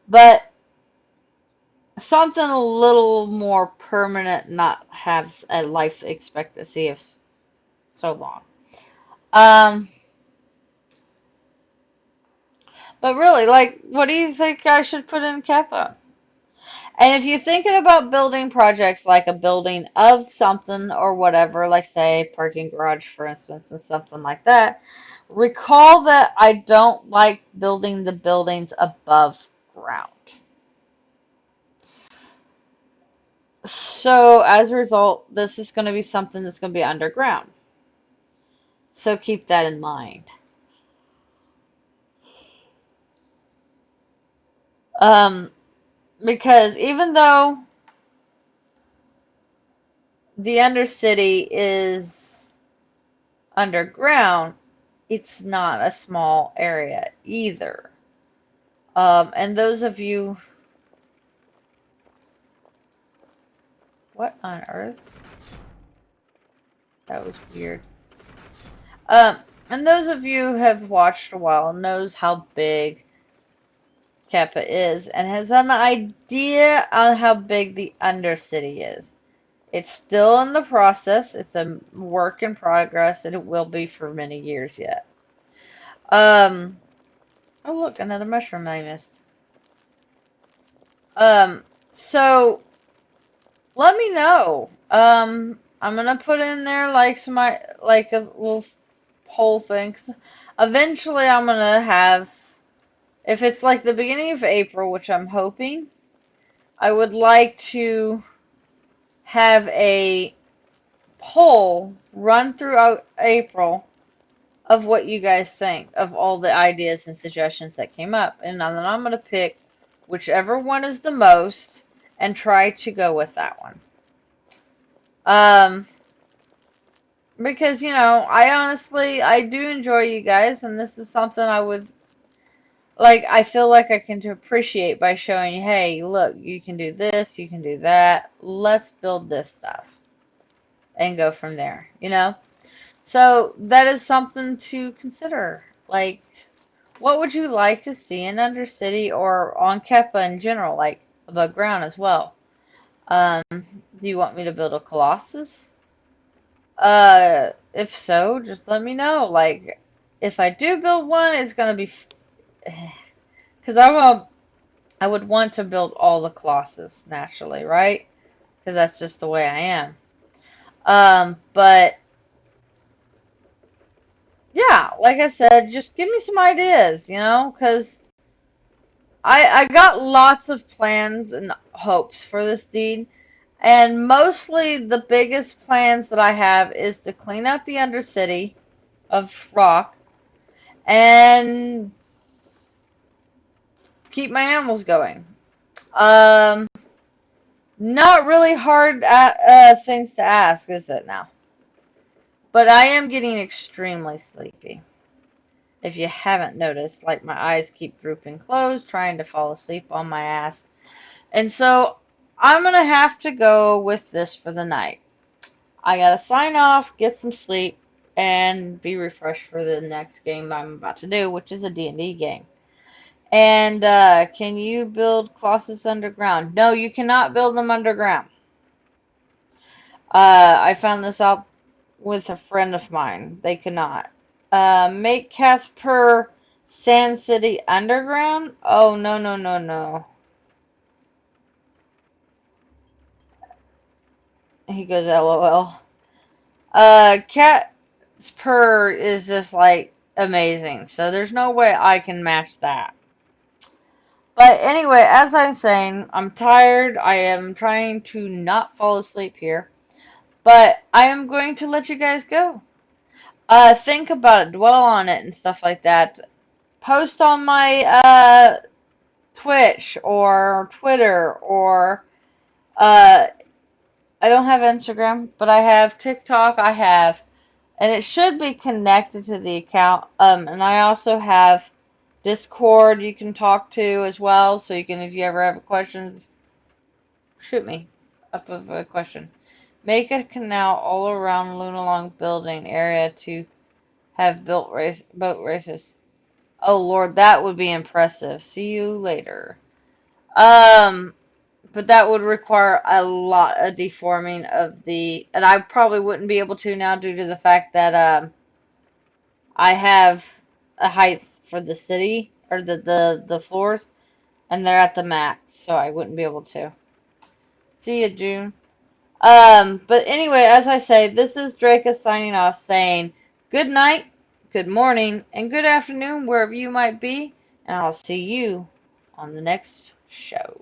But something a little more permanent, not have a life expectancy of so long. Um, but really, like, what do you think I should put in Kappa? And if you're thinking about building projects like a building of something or whatever, like say parking garage, for instance, and something like that, recall that I don't like building the buildings above underground. So as a result, this is going to be something that's going to be underground. So keep that in mind. Um, because even though the Undercity is underground, it's not a small area either. And those of you, what on earth? That was weird. Um, and those of you who have watched a while knows how big Kappa is and has an idea on how big the Undercity is. It's still in the process. It's a work in progress, and it will be for many years yet. Oh look, another mushroom I missed. So let me know. I'm gonna put in there like like a little poll thing. 'Cause eventually, I'm gonna have, if it's like the beginning of April, which I'm hoping, I would like to have a poll run throughout April of what you guys think of all the ideas and suggestions that came up. And then I'm going to pick whichever one is the most and try to go with that one. Because, I do enjoy you guys, and this is something I would, like, I feel like I can appreciate by showing you, hey, look, you can do this, you can do that. Let's build this stuff and go from there, So that is something to consider. Like, what would you like to see in Undercity or on Keppa in general, like above ground as well? Do you want me to build a Colossus? If so, just let me know. Like, if I do build one, it's gonna be because I would want to build all the Colossus naturally, right? Because that's just the way I am. But yeah, like I said, just give me some ideas, because I got lots of plans and hopes for this deed. And mostly the biggest plans that I have is to clean out the Undercity of rock and keep my animals going. Um, Not really hard things to ask, is it now? But I am getting extremely sleepy. If you haven't noticed, like my eyes keep drooping closed, trying to fall asleep on my ass. And so I'm going to have to go with this for the night. I got to sign off, get some sleep, and be refreshed for the next game I'm about to do, which is a D&D game. And can you build Colossus underground? No, you cannot build them underground. I found this out with a friend of mine. They cannot. Make cats per Sand City underground? Oh, no, no, no, no. He goes, LOL. Cat's purr is just like amazing. So there's no way I can match that. But anyway, as I'm saying, I'm tired. I am trying to not fall asleep here. But I am going to let you guys go. Think about it, dwell on it, and stuff like that. Post on my Twitch or Twitter or I don't have Instagram, but I have TikTok. And it should be connected to the account. And I also have Discord you can talk to as well. So you can, if you ever have questions, shoot me up of a question. Make a canal all around Lunalong building area to have boat races. Oh Lord, that would be impressive. See you later. But that would require a lot of deforming of and I probably wouldn't be able to now due to the fact that I have a height for the city or the floors, and they're at the max, so I wouldn't be able to. See you, June. But anyway, as I say, this is Draca signing off, saying good night, good morning, and good afternoon wherever you might be, and I'll see you on the next show.